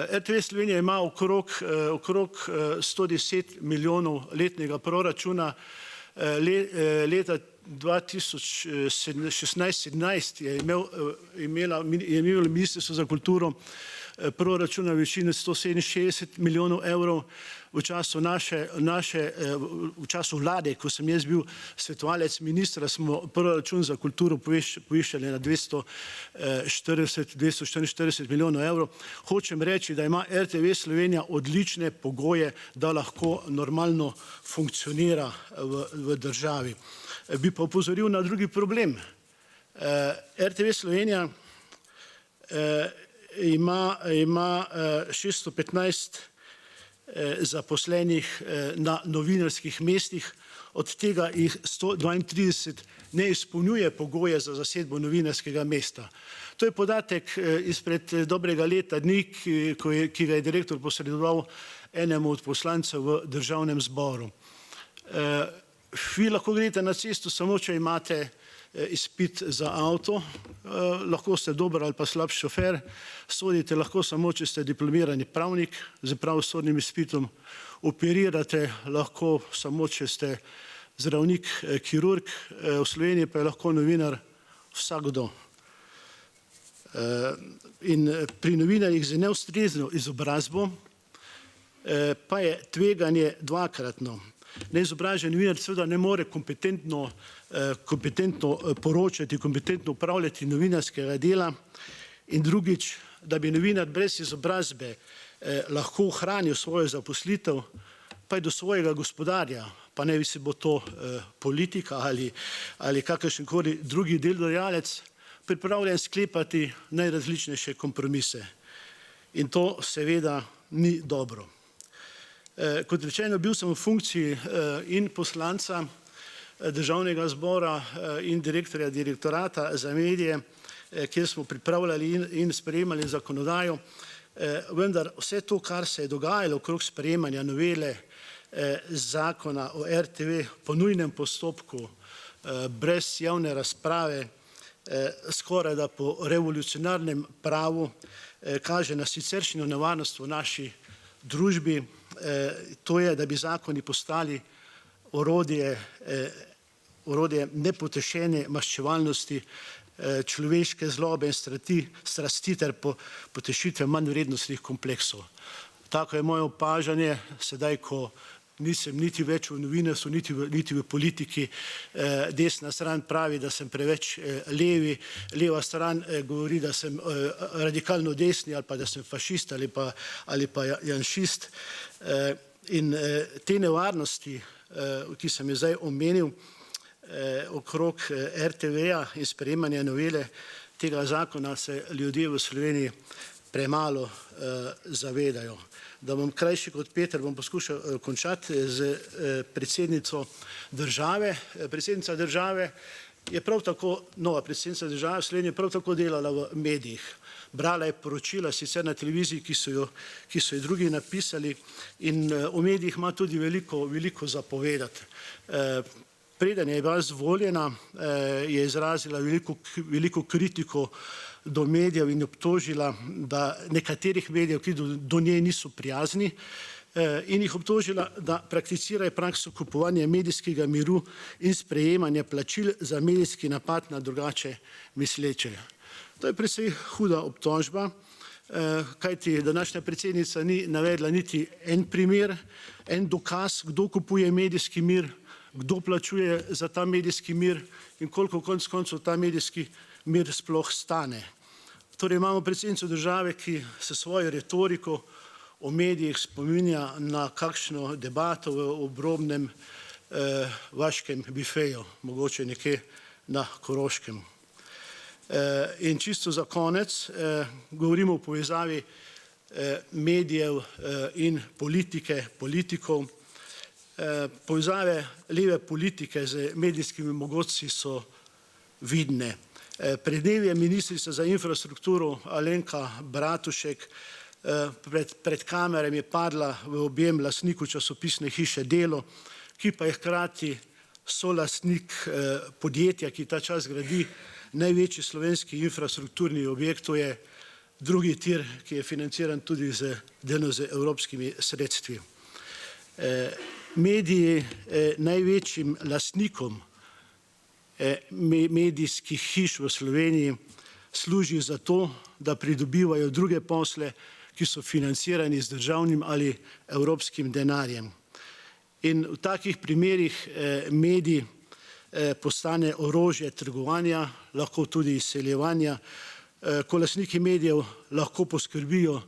RTV Slovenija ima okrog 110 milijonov letnega proračuna. Leta 2016-17 je imelo Ministrstvo za kulturo proračuna v višini 167 milijonov evrov. V času vlade, ko sem jaz bil svetovalec ministra, smo proračun za kulturo povišali na 244 milijonov evrov. Hočem reči, da ima RTV Slovenija odlične pogoje, da lahko normalno funkcionira v državi. Bi pa opozoril na drugi problem. RTV Slovenija ima 615 zaposlenih na novinarskih mestih, od tega jih 132 ne izpolnjuje pogoje za zasedbo novinarskega mesta. To je podatek izpred dobrega leta dni, ki ga je direktor posredoval enemu od poslancev v Državnem zboru. Vi lahko greste na cesto samo, če imate izpit za avto, lahko ste dober ali pa slab šofer, sodite lahko samo, če ste diplomirani pravnik z pravosodnim izpitom, operirate lahko samo, če ste zdravnik, kirurg, v Sloveniji pa je lahko novinar vsakdo. In pri novinarjih z neustrezno izobrazbo pa je tveganje dvakratno. Neizobražen novinar seveda ne more kompetentno poročati, kompetentno upravljati novinarskega dela, in drugič, da bi novinar brez izobrazbe lahko ohranil svojo zaposlitev, pa je do svojega gospodarja, pa ne bi se bo to politika ali kakršenkoli drugi delodajalec, pripravljen sklepati najrazličnejše kompromise. In to seveda ni dobro. Kot rečeno, bil sem v funkciji in poslanca Državnega zbora in direktorja direktorata za medije, kjer smo pripravljali in sprejemali zakonodajo, vendar vse to, kar se je dogajalo okrog sprejemanja novele zakona o RTV po nujnem postopku, brez javne razprave, skoraj da po revolucionarnem pravu, kaže na siceršnjo nevarnost v naši družbi. To je, da bi zakoni postali orodje nepotešene maščevalnosti, človeške zlobe in strasti ter potešitve manjvrednostnih kompleksov. Tako je moje opažanje, sedaj, ko nisem niti več v novinarstvu, niti v politiki. Desna stran pravi, da sem preveč levi, leva stran govori, da sem radikalno desni ali pa da sem fašist ali pa janšist. In te nevarnosti, ki sem jo zdaj omenil, okrog RTV-ja in sprejemanja novele tega zakona, se ljudje v Sloveniji premalo zavedajo. Da bom krajši kot Peter, bom poskušal končati z predsednico države. Predsednica države je prav tako, nova predsednica države v Sloveniji, prav tako delala v medijih. Brala je poročila sicer na televiziji, ki so jo drugi napisali, in o medijih ima tudi veliko zapovedati. Preden je bila izvoljena, je izrazila veliko kritiko do medijev in obtožila, da nekaterih medijev, ki do nje niso prijazni, in jih obtožila, da prakticirajo prakso kupovanja medijskega miru in sprejemanja plačil za medijski napad na drugače misleče. To je precej huda obtožba. kajti današnja predsednica ni navedla niti en primer, en dokaz, kdo kupuje medijski mir, kdo plačuje za ta medijski mir in koliko konec koncev ta medijski mir sploh stane. Torej imamo predsednico države, ki se svojo retoriko o medijih spominja na kakšno debato v obrobnem vaškem bifeju, mogoče nekje na Koroškem. In čisto za konec, govorimo o povezavi medijev in politike, politikov. Povezave leve politike z medijskimi mogotci so vidne. Pred dnevi je ministrica za infrastrukturo Alenka Bratušek pred kamerami padla v objem lastniku časopisne hiše Delo, ki pa je hkrati solastnik podjetja, ki ta čas gradi največji slovenski infrastrukturni objekt, to je drugi tir, ki je financiran tudi delno z evropskimi sredstvi. Mediji največjim lastnikom medijskih hiš v Sloveniji služi za to, da pridobivajo druge posle, ki so financirani z državnim ali evropskim denarjem. In v takih primerih medij postane orožje trgovanja, lahko tudi izseljevanja, ko lastniki medijev lahko poskrbijo,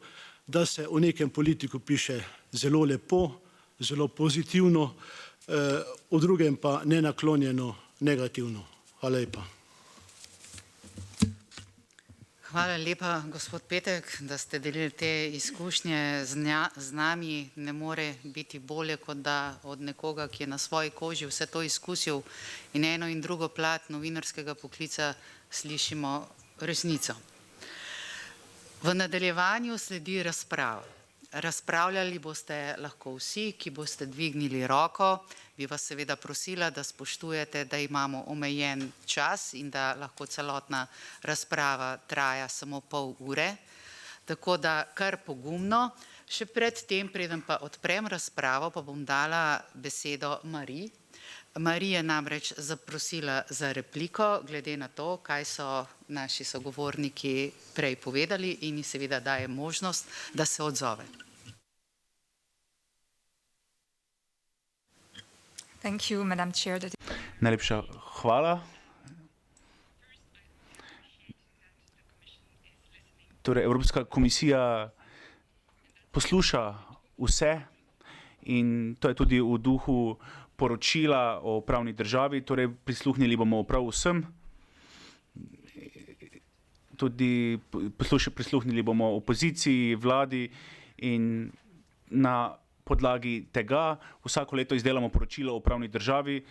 da se o nekem politiku piše zelo lepo, zelo pozitivno, o drugem pa nenaklonjeno negativno. Hvala lepa. Hvala lepa, gospod Petek, da ste delili te izkušnje z nami. Ne more biti bolje, kot da od nekoga, ki je na svoji koži vse to izkusil in eno in drugo plat novinarskega poklica, slišimo resnico. V nadaljevanju sledi razprava. Razpravljali boste lahko vsi, ki boste dvignili roko. Bi vas seveda prosila, da spoštujete, da imamo omejen čas in da lahko celotna razprava traja samo pol ure. Tako da kar pogumno. Še pred tem, preden pa odprem razpravo, pa bom dala besedo Mariji. Marija je namreč zaprosila za repliko, glede na to, kaj so naši sogovorniki prej povedali in ji seveda daje možnost, da se odzove. Thank you, Madam Chair. Najlepša hvala. Torej, Evropska komisija posluša vse in to je tudi v duhu poročila o pravni državi, torej prisluhnili bomo prav vsem. Tudi prisluhnili bomo opoziciji, vladi in na podlagi tega vsako leto izdelamo poročilo o pravni državi.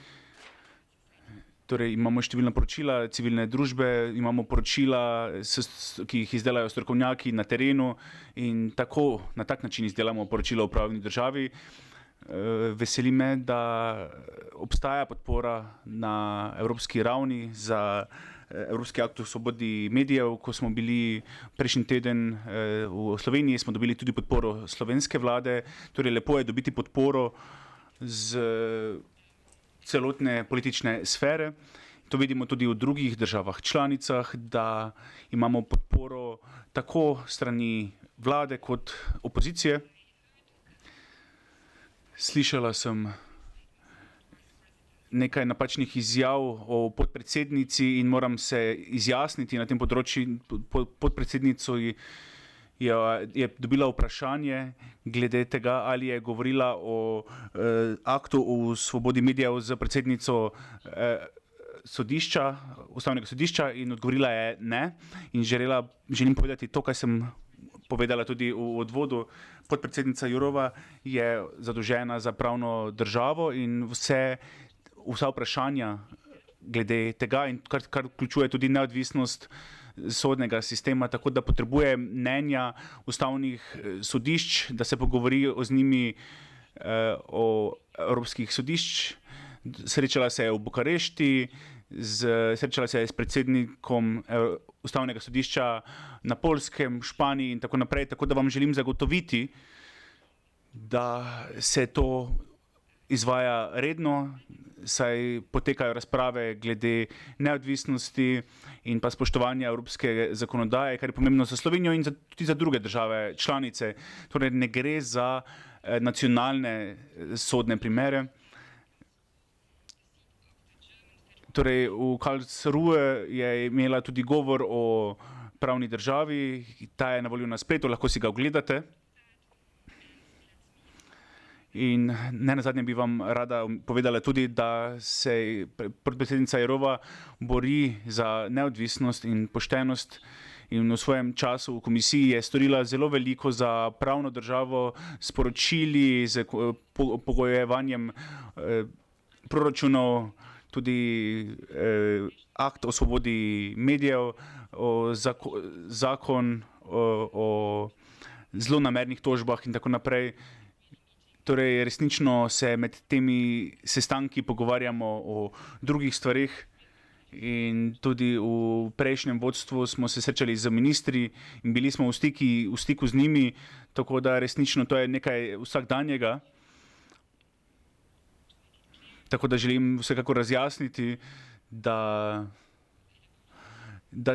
Torej imamo številna poročila civilne družbe, imamo poročila, ki jih izdelajo strokovnjaki na terenu in tako na tak način izdelamo poročilo o pravni državi. Veseli me, da obstaja podpora na evropski ravni za Evropski akt o svobodi medijev. Ko smo bili prejšnji teden v Sloveniji, smo dobili tudi podporo slovenske vlade. Torej lepo je dobiti podporo z celotne politične sfere. To vidimo tudi v drugih državah članicah, da imamo podporo tako strani vlade kot opozicije. Slišala sem nekaj napačnih izjav o podpredsednici in moram se izjasniti na tem področju. Podpredsednico je dobila vprašanje glede tega, ali je govorila o aktu o svobodi medijev z predsednico Ustavnega sodišča in odgovorila je ne. In želim povedati to, kar sem povedala tudi v odvodu. Podpredsednica Jourova je zadolžena za pravno državo in vsa vprašanja glede tega, in kar vključuje tudi neodvisnost sodnega sistema, tako da potrebuje mnenja ustavnih sodišč, da se pogovori z njimi o evropskih sodišč. Srečala se je v Bukarešti, srečala se je s predsednikom Ustavnega sodišča na Poljskem, Španiji in tako naprej. Tako da vam želim zagotoviti, da se to izvaja redno, saj potekajo razprave glede neodvisnosti in pa spoštovanja evropske zakonodaje, kar je pomembno za Slovenijo in tudi za druge države članice. Torej ne gre za nacionalne sodne primere. Torej v Karlsruhe je imela tudi govor o pravni državi, ta je na voljo na spletu, lahko si ga ogledate. In ne nazadnje bi vam rada povedala tudi, da se podpredsednica Jourova bori za neodvisnost in poštenost in v svojem času v komisiji je storila zelo veliko za pravno državo s poročili, z pogojevanjem proračunov, tudi akt o svobodi medijev, zakon o zlonamernih tožbah in tako naprej. Torej, resnično se med temi sestanki pogovarjamo o drugih stvarih in tudi v prejšnjem vodstvu smo se srečali z ministri in bili smo v stiku z njimi, tako da resnično to je nekaj vsakdanjega. Tako da želim vsekako razjasniti, da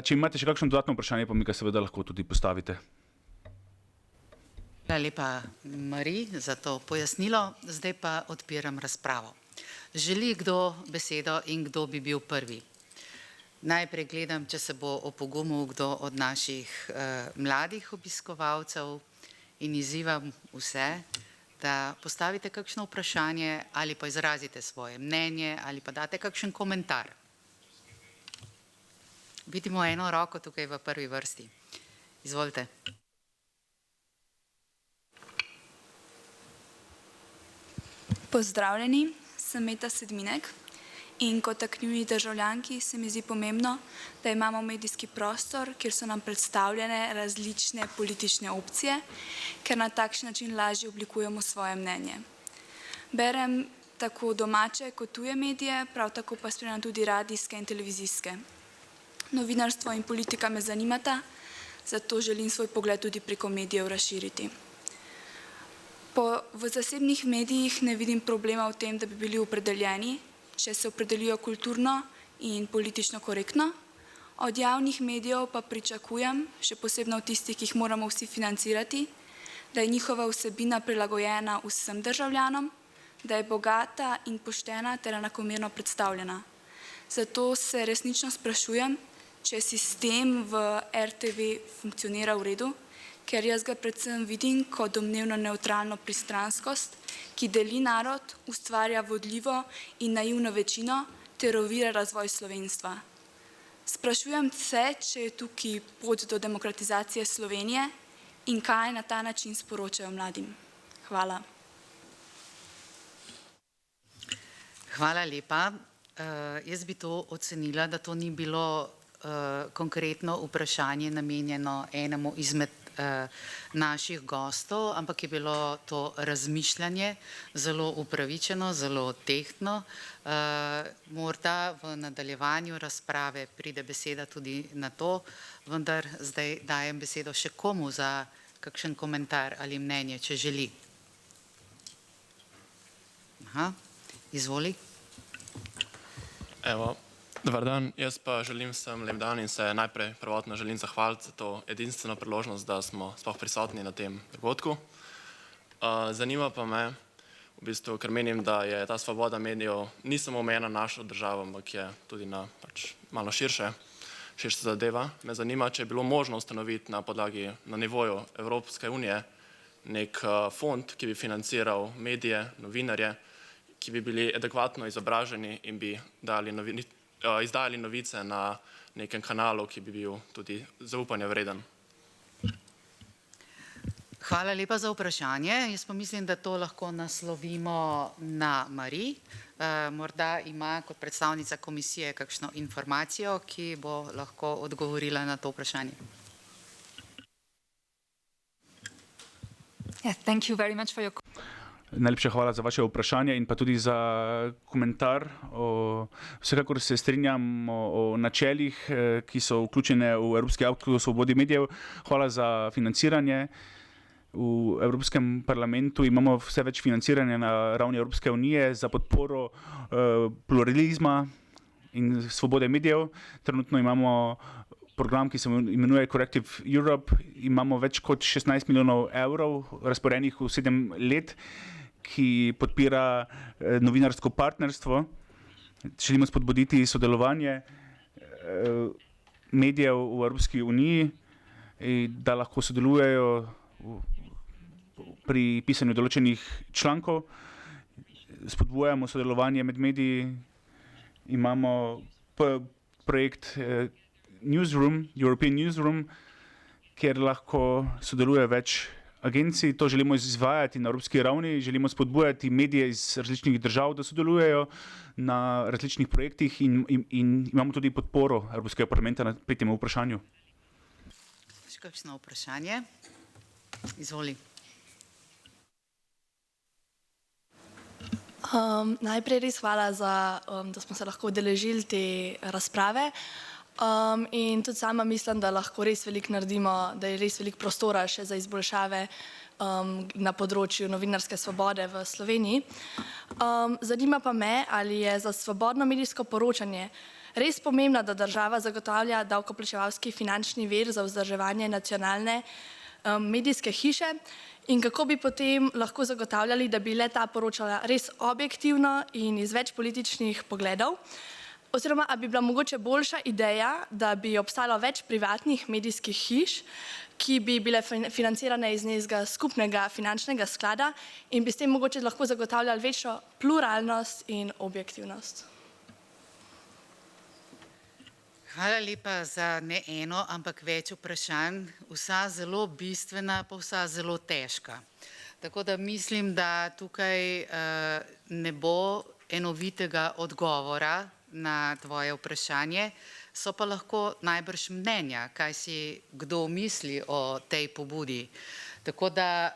če imate še kakšno dodatno vprašanje, pa mi ga seveda lahko tudi postavite. Hvala lepa, Mari, za to pojasnilo. Zdaj pa odpiram razpravo. Želi kdo besedo in kdo bi bil prvi? Najprej gledam, če se bo opogumil kdo od naših mladih obiskovalcev in izzivam vse, da postavite kakšno vprašanje ali pa izrazite svoje mnenje ali pa date kakšen komentar. Vidimo eno roko tukaj v prvi vrsti. Izvolite. Pozdravljeni, sem Meta Sedminek in kot aktivni državljanki se mi zdi pomembno, da imamo medijski prostor, kjer so nam predstavljene različne politične opcije, ker na takšen način lažje oblikujemo svoje mnenje. Berem tako domače kot tuje medije, prav tako pa spremljam tudi radijske in televizijske. Novinarstvo in politika me zanimata, zato želim svoj pogled tudi preko medijev razširiti. V zasebnih medijih ne vidim problema v tem, da bi bili opredeljeni, če se opredelijo kulturno in politično korektno. Od javnih medijev pa pričakujem, še posebno od tistih, ki jih moramo vsi financirati, da je njihova vsebina prilagojena vsem državljanom, da je bogata in poštena ter enakomerno predstavljena. Zato se resnično sprašujem, če sistem v RTV funkcionira v redu, ker jaz ga predvsem vidim kot domnevno nevtralno pristranskost, ki deli narod, ustvarja vodljivo in naivno večino ter ovira razvoj slovenstva. Sprašujem se, če je tukaj pot do demokratizacije Slovenije in kaj na ta način sporočajo mladim. Hvala. Hvala lepa. Jaz bi to ocenila, da to ni bilo konkretno vprašanje namenjeno enemu izmed naših gostov, ampak je bilo to razmišljanje zelo upravičeno, zelo tehtno. Morda v nadaljevanju razprave pride beseda tudi na to, vendar zdaj dajem besedo še komu za kakšen komentar ali mnenje, če želi. Izvoli. Evo, dobar dan, jaz pa želim vsem lep dan in se najprej prvotno želim zahvaliti za to edinstveno priložnost, da smo sploh prisotni na tem dogodku. Zanima pa me, v bistvu, ker menim, da je ta svoboda medijev ni samo omejena na našo državo, ampak je tudi na malo širša zadeva. Me zanima, če je bilo možno ustanoviti na podlagi, na nivoju Evropske unije, nek fond, ki bi financiral medije, novinarje, ki bi bili adekvatno izobraženi in bi izdajali novice na nekem kanalu, ki bi bil tudi zaupanja vreden. Hvala lepa za vprašanje. Jaz pa mislim, da to lahko naslovimo na Mari. Morda ima kot predstavnica komisije kakšno informacijo, ki bo lahko odgovorila na to vprašanje. Thank you very much for your... Najlepša hvala za vaše vprašanje in pa tudi za komentar. Vsekakor se strinjam o načelih, ki so vključene v Evropski akt o svobodi medijev. Hvala za financiranje. v Evropskem parlamentu imamo vse več financiranja na ravni Evropske unije za podporo pluralizma in svobode medijev. Trenutno imamo program, ki se imenuje Corrective Europe. Imamo več kot 16 milijonov evrov razporejenih v 7 let, ki podpira novinarsko partnerstvo. Želimo spodbuditi sodelovanje medijev v Evropski uniji, da lahko sodelujejo pri pisanju določenih člankov. Spodbujamo sodelovanje med mediji. Imamo projekt Newsroom, European Newsroom, kjer lahko sodeluje več agencij. To želimo izvajati na evropski ravni. Želimo spodbujati medije iz različnih držav, da sodelujejo na različnih projektih in imamo tudi podporo Evropskega parlamenta pri tem vprašanju. Še kakšno vprašanje? Izvoli. Najprej res hvala, da smo se lahko udeležili te razprave. In tudi sama mislim, da lahko res veliko naredimo, da je res veliko prostora še za izboljšave na področju novinarske svobode v Sloveniji. Zanima pa me, ali je za svobodno medijsko poročanje res pomembno, da država zagotavlja davkoplačevalski finančni vir za vzdrževanje nacionalne medijske hiše in kako bi potem lahko zagotavljali, da bi le-ta poročala res objektivno in iz več političnih pogledov. Oziroma, a bi bila mogoče boljša ideja, da bi obstalo več privatnih medijskih hiš, ki bi bile financirane iz nekega skupnega finančnega sklada in bi s tem mogoče lahko zagotavljali večjo pluralnost in objektivnost. Hvala lepa za ne eno, ampak več vprašanj, vsa zelo bistvena, pa vsa zelo težka. Tako da mislim, da tukaj ne bo enovitega odgovora na tvoje vprašanje, so pa lahko najbrž mnenja, kaj si kdo misli o tej pobudi. Tako da,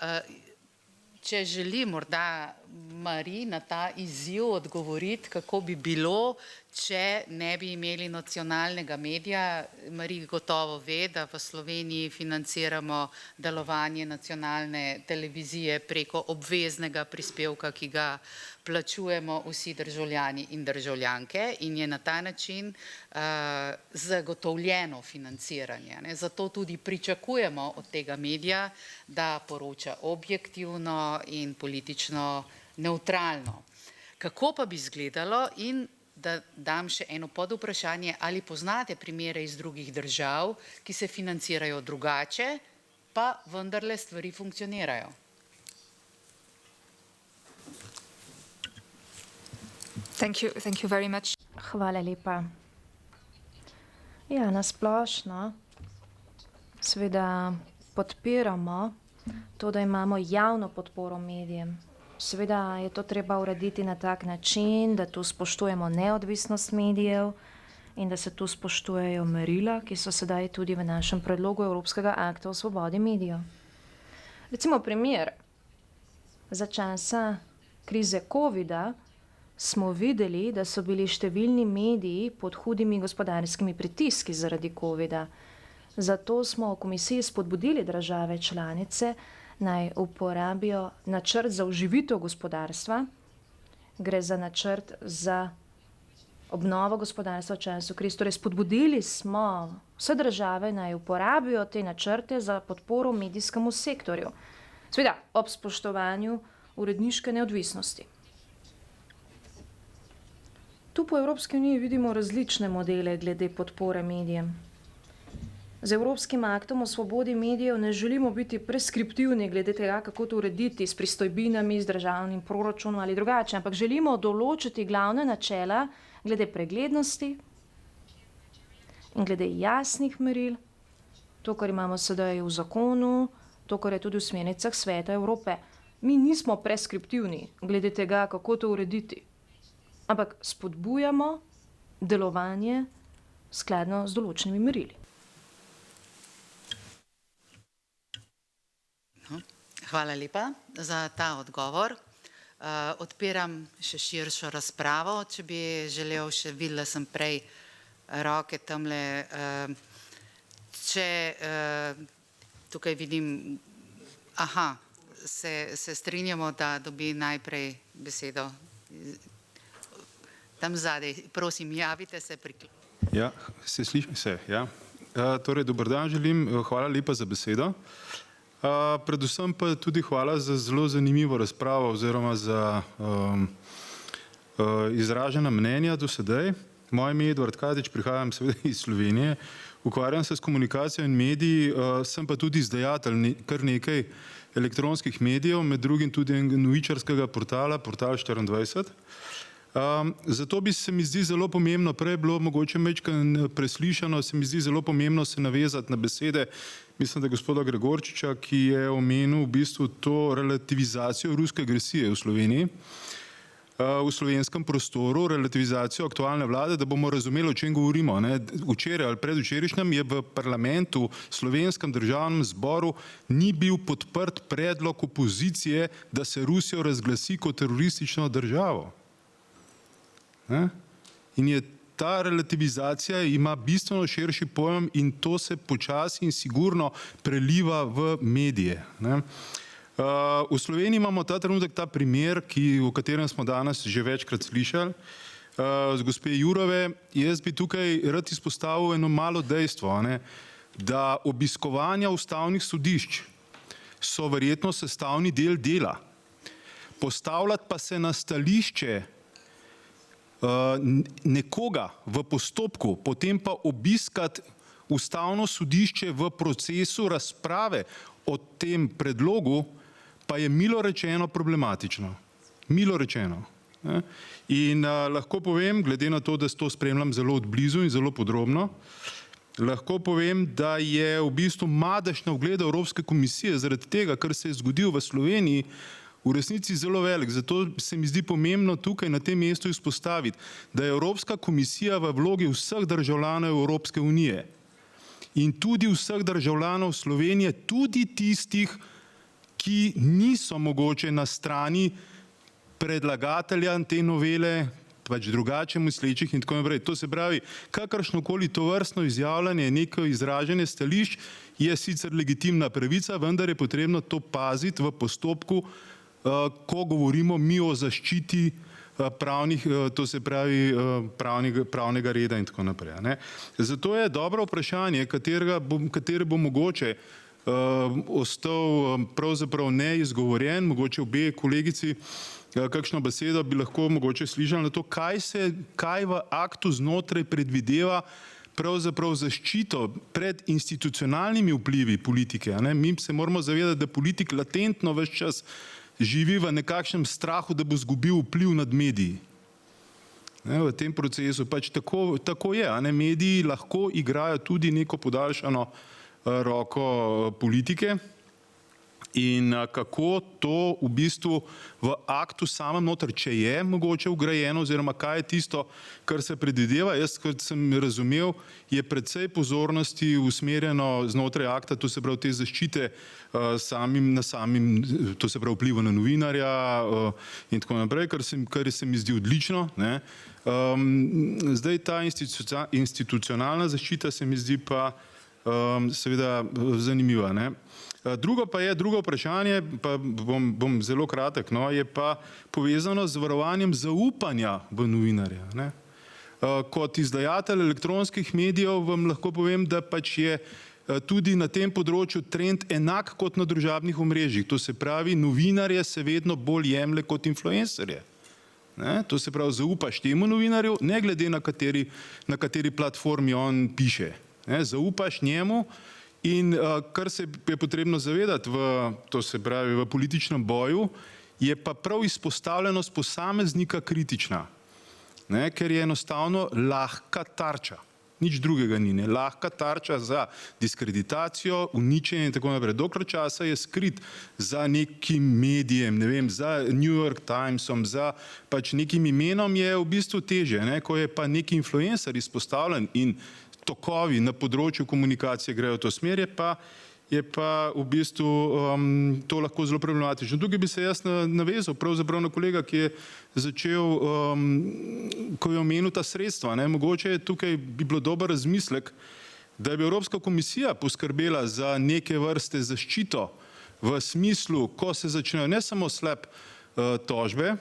če želi morda Mari na ta izziv odgovoriti, kako bi bilo, če ne bi imeli nacionalnega medija. Mari gotovo ve, da v Sloveniji financiramo delovanje nacionalne televizije preko obveznega prispevka, ki ga plačujemo vsi državljani in državljanke in je na ta način zagotovljeno financiranje. Zato tudi pričakujemo od tega medija, da poroča objektivno in politično nevtralno. Kako pa bi izgledalo in da dam še eno podvprašanje, ali poznate primere iz drugih držav, ki se financirajo drugače, pa vendarle stvari funkcionirajo? Thank you very much. Hvala lepa. Ja, na splošno seveda podpiramo to, da imamo javno podporo medijem. Seveda je to treba urediti na tak način, da tu spoštujemo neodvisnost medijev in da se tu spoštujejo merila, ki so sedaj tudi v našem predlogu Evropskega akta o svobodi medijev. Recimo primer, za časa krize covida smo videli, da so bili številni mediji pod hudimi gospodarskimi pritiski zaradi covida. Zato smo v komisiji spodbudili države članice, naj uporabijo načrt za oživitev gospodarstva. Gre za načrt za obnovo gospodarstva v času krize. Torej, spodbudili smo vse države, naj uporabijo te načrte za podporo medijskemu sektorju. Seveda, ob spoštovanju uredniške neodvisnosti. Tu po Evropski uniji vidimo različne modele glede podpore medijem. Z Evropskim aktom o svobodi medijev ne želimo biti preskriptivni glede tega, kako to urediti s pristojbinami, z državnim proračunom ali drugače, ampak želimo določiti glavne načela glede preglednosti in glede jasnih meril, to, kar imamo sedaj v zakonu, to, kar je tudi v smernicah Sveta Evrope. Mi nismo preskriptivni glede tega, kako to urediti, ampak spodbujamo delovanje skladno z določenimi merili. Hvala lepa za ta odgovor. Odpiram še širšo razpravo, če bi želel še, videla sem prej roke tamle, če tukaj vidim Aha, se strinjamo, da dobi najprej besedo. Tam zadaj, prosim, javite se. Ja, se sliši se, ja. Torej, dober dan želim, hvala lepa za besedo. Predvsem pa tudi hvala za zelo zanimivo razpravo oziroma za izražena mnenja do sedaj. Moje ime je Edvard Kadič, prihajam seveda iz Slovenije, ukvarjam se s komunikacijo in mediji, sem pa tudi izdajatelj kar nekaj elektronskih medijev, med drugim tudi novičarskega portala, Portal 24. Zato bi se mi zdi zelo pomembno, prej je bilo mogoče majčkeno preslišano, se mi zdi zelo pomembno se navezati na besede, mislim, da gospoda Gregorčiča, ki je omenil v bistvu to relativizacijo ruske agresije v Sloveniji, v slovenskem prostoru, relativizacijo aktualne vlade, da bomo razumeli, o čem govorimo. Včeraj ali predvčerajšnjem je v parlamentu, slovenskem državnem zboru, ni bil podprt predlog opozicije, da se Rusijo razglasi kot teroristično državo. In je ta relativizacija ima bistveno širši pojem in to se počasi in sigurno preliva v medije. V Sloveniji imamo ta trenutek ta primer, o katerem smo danes že večkrat slišali, z gospe Jourove. Jaz bi tukaj rad izpostavil eno malo dejstvo, da obiskovanja ustavnih sodišč so verjetno sestavni del dela. Postavljati pa se na stališče nekoga v postopku, potem pa obiskati ustavno sodišče v procesu razprave o tem predlogu, pa je milo rečeno problematično. Milo rečeno. In lahko povem, glede na to, da to spremljam zelo odblizu in zelo podrobno, lahko povem, da je v bistvu madež na ugled Evropske komisije zaradi tega, kar se je zgodilo v Sloveniji, v resnici zelo velik. Zato se mi zdi pomembno tukaj na tem mestu izpostaviti, da je Evropska komisija v vlogi vseh državljanov Evropske unije in tudi vseh državljanov Slovenije, tudi tistih, ki niso mogoče na strani predlagatelja te novele, pač drugače mislečih in tako naprej. To se pravi, kakršnokoli tovrstno izjavljanje, neko izražanje stališč je sicer legitimna pravica, vendar je potrebno to paziti v postopku, ko govorimo mi o zaščiti to se pravi pravnega reda in tako naprej. Zato je dobro vprašanje, katere bo mogoče ostal pravzaprav neizgovorjen, mogoče obe kolegici kakšno besedo bi lahko mogoče slišali na to, kaj v aktu znotraj predvideva pravzaprav zaščito pred institucionalnimi vplivi politike. Mi se moramo zavedati, da politik latentno ves čas živi v nekakšnem strahu, da bo izgubil vpliv nad mediji. V tem procesu pač tako je. Mediji lahko igrajo tudi neko podaljšano roko politike in kako to v bistvu v aktu samem noter, če je mogoče vgrajeno oziroma kaj je tisto, kar se predvideva. Jaz, kot sem razumel, je precej pozornosti usmerjeno znotraj akta, to se pravi te zaščite to se pravi vpliva na novinarja in tako naprej, kar se mi zdi odlično. Zdaj ta institucionalna zaščita se mi zdi pa seveda zanimiva. Drugo vprašanje, pa bom zelo kratek, je pa povezano z varovanjem zaupanja v novinarja. Kot izdajatelj elektronskih medijev vam lahko povem, da pač je tudi na tem področju trend enak kot na družabnih omrežjih. To se pravi, novinarje se vedno bolj jemlje kot influencerje. To se pravi, zaupaš temu novinarju, ne glede na kateri platformi on piše. Zaupaš njemu in kar se je potrebno zavedati v političnem boju, je pa prav izpostavljenost posameznika kritična, ker je enostavno lahka tarča. Nič drugega ni, lahka tarča za diskreditacijo, uničenje in tako naprej. Dokler časa je skrit za nekim medijem, ne vem, za New York Timesom, za pač nekim imenom, je v bistvu teže. Ko je pa neki influencer izpostavljen in tokovi na področju komunikacije grejo v to smer, je pa v bistvu to lahko zelo problematično. Tukaj bi se jaz navezal pravzaprav na kolega, ki je začel, ko je omenil ta sredstva. Mogoče tukaj bi bilo dober razmislek, da bi Evropska komisija poskrbela za neke vrste zaščito v smislu, ko se začnejo ne samo tožbe,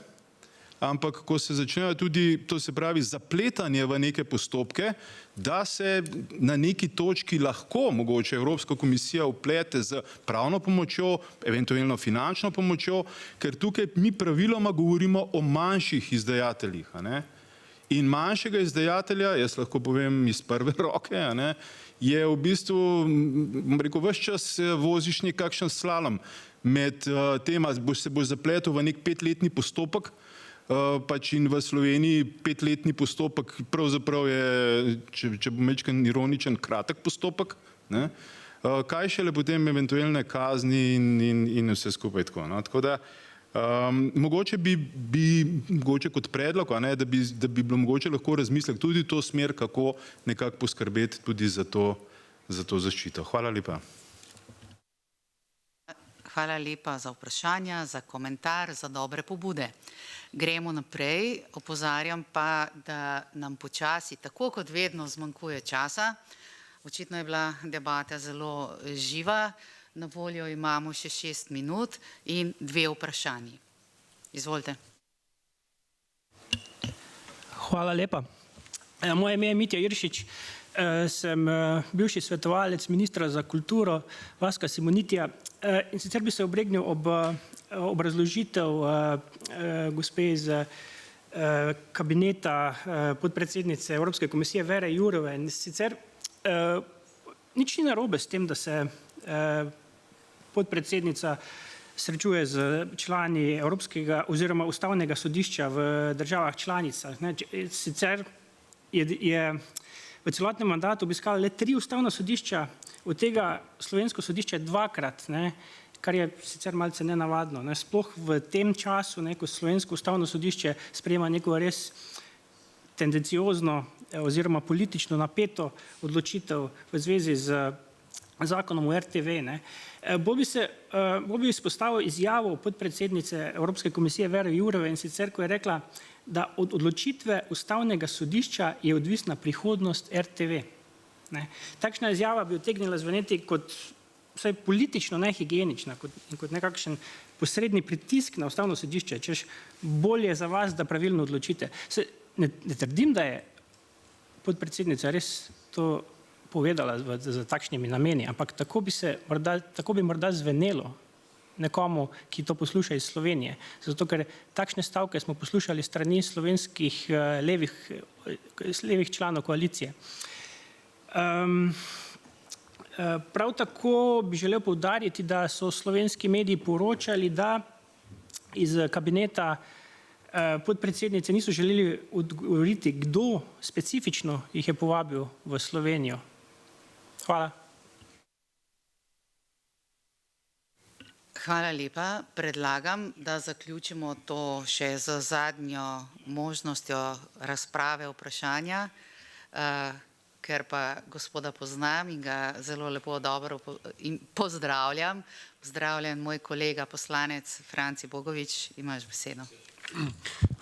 ampak ko se začnejo tudi, to se pravi, zapletanje v neke postopke, da se na neki točki lahko mogoče Evropska komisija vplete z pravno pomočjo, eventualno finančno pomočjo, ker tukaj mi praviloma govorimo o manjših izdajateljih. In manjšega izdajatelja, jaz lahko povem iz prve roke, je v bistvu, bom rekel, ves čas voziš nekakšen slalom med tema, se boš zapletel v nek 5-letni postopek, pač in v Sloveniji 5-letni postopek pravzaprav je, če bom majčkeno ironičen, kratek postopek, kaj šele potem eventualne kazni in vse skupaj tako. Tako da mogoče bi mogoče kot predlog, da bi bilo mogoče lahko razmislek tudi to smer, kako nekako poskrbeti tudi za to zaščito. Hvala lepa. Hvala lepa za vprašanja, za komentar, za dobre pobude. Gremo naprej. Opozarjam pa, da nam počasi, tako kot vedno, zmanjkuje časa. Očitno je bila debata zelo živa. Na voljo imamo še 6 minut in 2 vprašanji. Izvolite. Hvala lepa. Moje ime je Mitja Iršič. Sem bivši svetovalec ministra za kulturo Vaska Simonitija. In sicer bi se obregnil ob obrazložitev gospe iz kabineta podpredsednice Evropske komisije Vere Jourove. In sicer nič ni narobe s tem, da se podpredsednica srečuje z člani Evropskega oziroma Ustavnega sodišča v državah članicah. Sicer je v celotnem mandatu obiskala le 3 ustavna sodišča, od tega slovensko sodišče 2-krat, kar je sicer malce nenavadno. Sploh v tem času, ko slovensko ustavno sodišče sprejema neko res tendenciozno oziroma politično napeto odločitev v zvezi z zakonom o RTV. Bolj bi izpostavil izjavo podpredsednice Evropske komisije Vere Jourove, in sicer, ko je rekla, da od odločitve Ustavnega sodišča je odvisna prihodnost RTV. Takšna izjava bi utegnila zveneti kot vsaj politično nehigienična in kot nekakšen posredni pritisk na Ustavno sodišče, češ bolje za vas, da pravilno odločite. Ne trdim, da je podpredsednica res to povedala z takšnimi nameni, ampak tako bi morda zvenelo nekomu, ki to posluša iz Slovenije. Zato, ker takšne stavke smo poslušali strani slovenskih levih članov koalicije. Prav tako bi želel poudariti, da so slovenski mediji poročali, da iz kabineta podpredsednice niso želeli odgovoriti, kdo specifično jih je povabil v Slovenijo. Hvala. Hvala lepa. Predlagam, da zaključimo to še z zadnjo možnostjo razprave, vprašanja, ker pa gospoda poznam in ga zelo lepo dobro pozdravljam. Pozdravljen moj kolega poslanec Franci Bogovič, imaš besedo.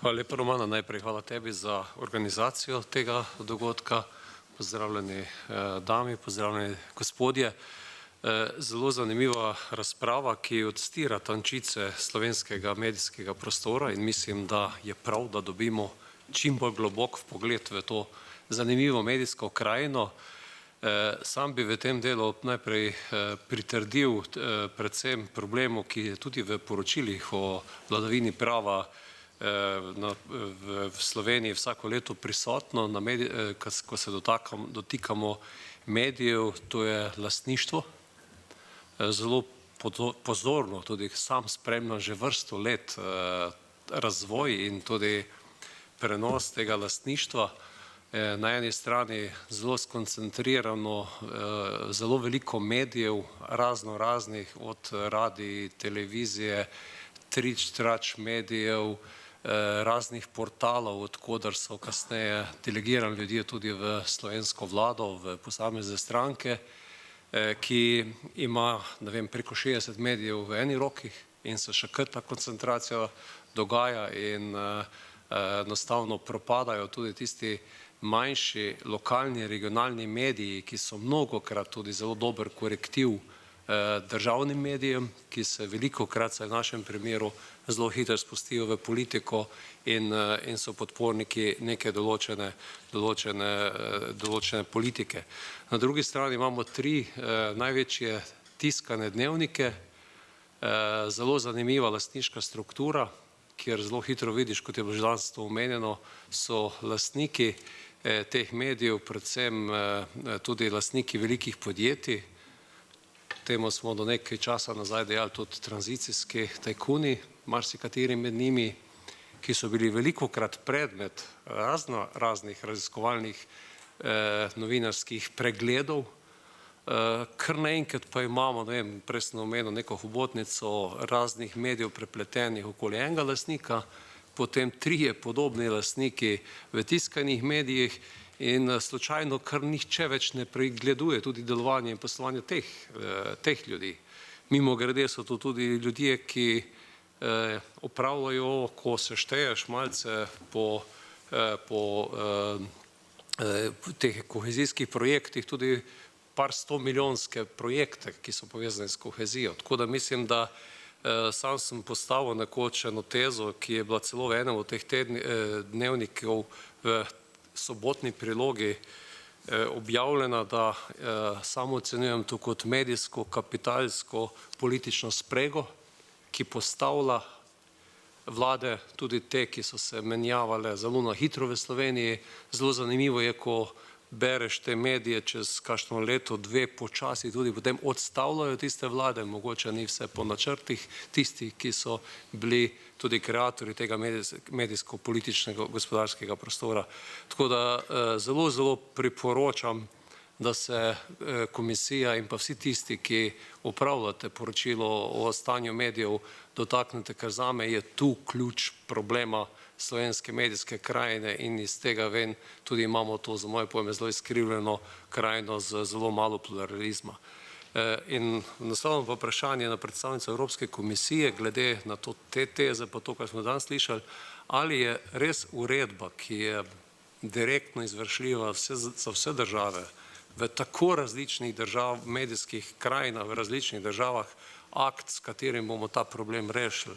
Hvala lepa, Romana. Najprej hvala tebi za organizacijo tega dogodka. Pozdravljeni dami, pozdravljeni gospodje. Zelo zanimiva razprava, ki odstira tančice slovenskega medijskega prostora in mislim, da je prav, da dobimo čim bolj globok vpogled v to zanimivo medijsko krajino. Sam bi v tem delu najprej pritrdil predvsem problemu, ki je tudi v poročilih o vladavini prava v Sloveniji vsako leto prisotno, ko se dotikamo medijev, to je lastništvo. Zelo pozorno tudi sam spremljam že vrsto let razvoj in tudi prenos tega lastništva. Na eni strani zelo skoncentrirano, zelo veliko medijev, razno raznih, od radij, televizije, trač medijev, raznih portalov, odkudar so kasneje delegirani ljudje tudi v slovensko vlado, v posamezne stranke, ki ima, ne vem, preko 60 medijev v eni roki in se še kar ta koncentracija dogaja in enostavno propadajo tudi tisti manjši lokalni, regionalni mediji, ki so mnogokrat tudi zelo dober korektiv državnim medijem, ki se velikokrat, saj v našem primeru, zelo hitro spustijo v politiko in so podporniki neke določene politike. Na drugi strani imamo 3 največje tiskane dnevnike, zelo zanimiva lastniška struktura, kjer zelo hitro vidiš, kot je bilo že danes to omenjeno, so lastniki teh medijev, predvsem tudi lastniki velikih podjetij. Temu smo do nekaj časa nazaj dejali tudi tranzicijski tajkuni, marsikateri med njimi, ki so bili velikokrat predmet raznih raziskovalnih novinarskih pregledov, kar naenkrat pa imamo, ne vem, prej sem omenil neko hobotnico raznih medijev prepletenih okoli enega lastnika, potem 3 podobni lastniki v tiskanih medijih in slučajno kar nihče več ne pregleduje tudi delovanje in poslovanje teh ljudi. Mimogrede so to tudi ljudje, ki opravljajo, ko se šteješ malce po teh kohezijskih projektih, tudi par 100 milijonske projekte, ki so povezani s kohezijo. Tako da mislim, da sam sem postavil nekoč eno tezo, ki je bila celo v enem od teh dnevnikov v sobotni prilogi objavljena, da samo ocenjujem to kot medijsko, kapitalsko, politično sprego, ki postavlja vlade, tudi te, ki so se menjavale zelo na hitro v Sloveniji. Zelo zanimivo je, ko bereš te medije, čez kakšno leto, 2 počasi tudi potem odstavljajo tiste vlade, mogoče ni vse po načrtih tistih, ki so bili tudi kreatorji tega medijsko-političnega gospodarskega prostora. Tako da zelo priporočam, da se komisija in pa vsi tisti, ki upravljate poročilo o stanju medijev, dotaknete, ker zame je tu ključ problema slovenske medijske krajine in iz tega ven tudi imamo to, za moje pojme, zelo izkrivljeno krajino z zelo malo pluralizma. In naslovno pa vprašanje na predstavnico Evropske komisije glede na te teze, pa to, kar smo danes slišali, ali je res uredba, ki je direktno izvršljiva za vse države, v tako različnih medijskih krajinah, v različnih državah, akt, s katerim bomo ta problem rešili.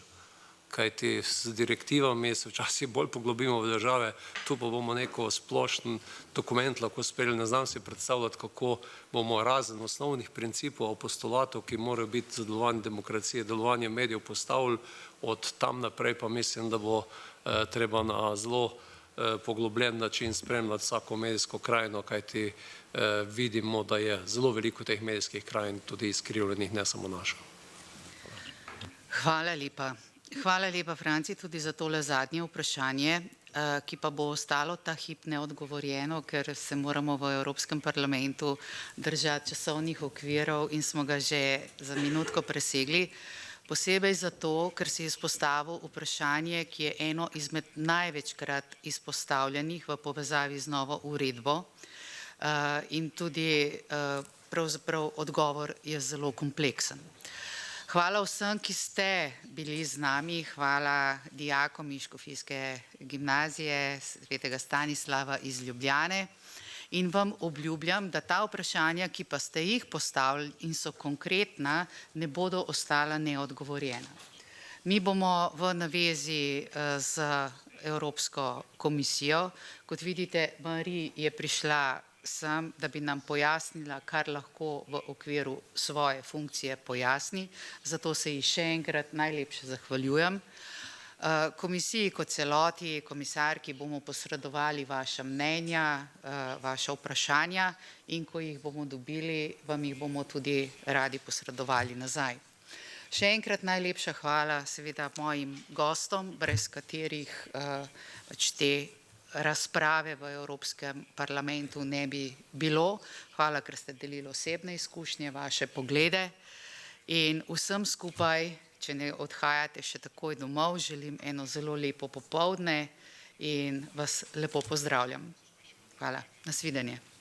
Kajti z direktivami se včasih bolj poglobimo v države, tu pa bomo neko splošen dokument lahko sprejeli. Ne znam si predstavljati, kako bomo razen osnovnih principov, postulatov, ki morajo biti za delovanje demokracije, delovanje medijev postavili, od tam naprej pa mislim, da bo treba na zelo poglobljen način spremljati vsako medijsko krajino, kajti vidimo, da je zelo veliko teh medijskih krajin tudi izkrivljenih, ne samo naša. Hvala lepa. Hvala lepa, Franci, tudi za tole zadnje vprašanje, ki pa bo ostalo ta hip neodgovorjeno, ker se moramo v Evropskem parlamentu držati časovnih okvirov in smo ga že za minutko presegli. Posebej zato, ker si izpostavil vprašanje, ki je eno izmed največkrat izpostavljenih v povezavi z novo uredbo in tudi pravzaprav odgovor je zelo kompleksen. Hvala vsem, ki ste bili z nami, hvala dijakom iz Škofijske gimnazije Svetega Stanislava iz Ljubljane in vam obljubljam, da ta vprašanja, ki pa ste jih postavili in so konkretna, ne bodo ostala neodgovorjena. Mi bomo v navezi z Evropsko komisijo. Kot vidite, Marie je prišla sem, da bi nam pojasnila, kar lahko v okviru svoje funkcije pojasni. Zato se ji še enkrat najlepše zahvaljujem. Komisiji kot celoti, komisarki bomo posredovali vaša mnenja, vaša vprašanja in ko jih bomo dobili, vam jih bomo tudi radi posredovali nazaj. Še enkrat najlepša hvala seveda mojim gostom, brez katerih te razprave v Evropskem parlamentu ne bi bilo. Hvala, ker ste delili osebne izkušnje, vaše poglede in vsem skupaj, če ne odhajate še takoj domov, želim eno zelo lepo popoldne in vas lepo pozdravljam. Hvala, nasvidenje.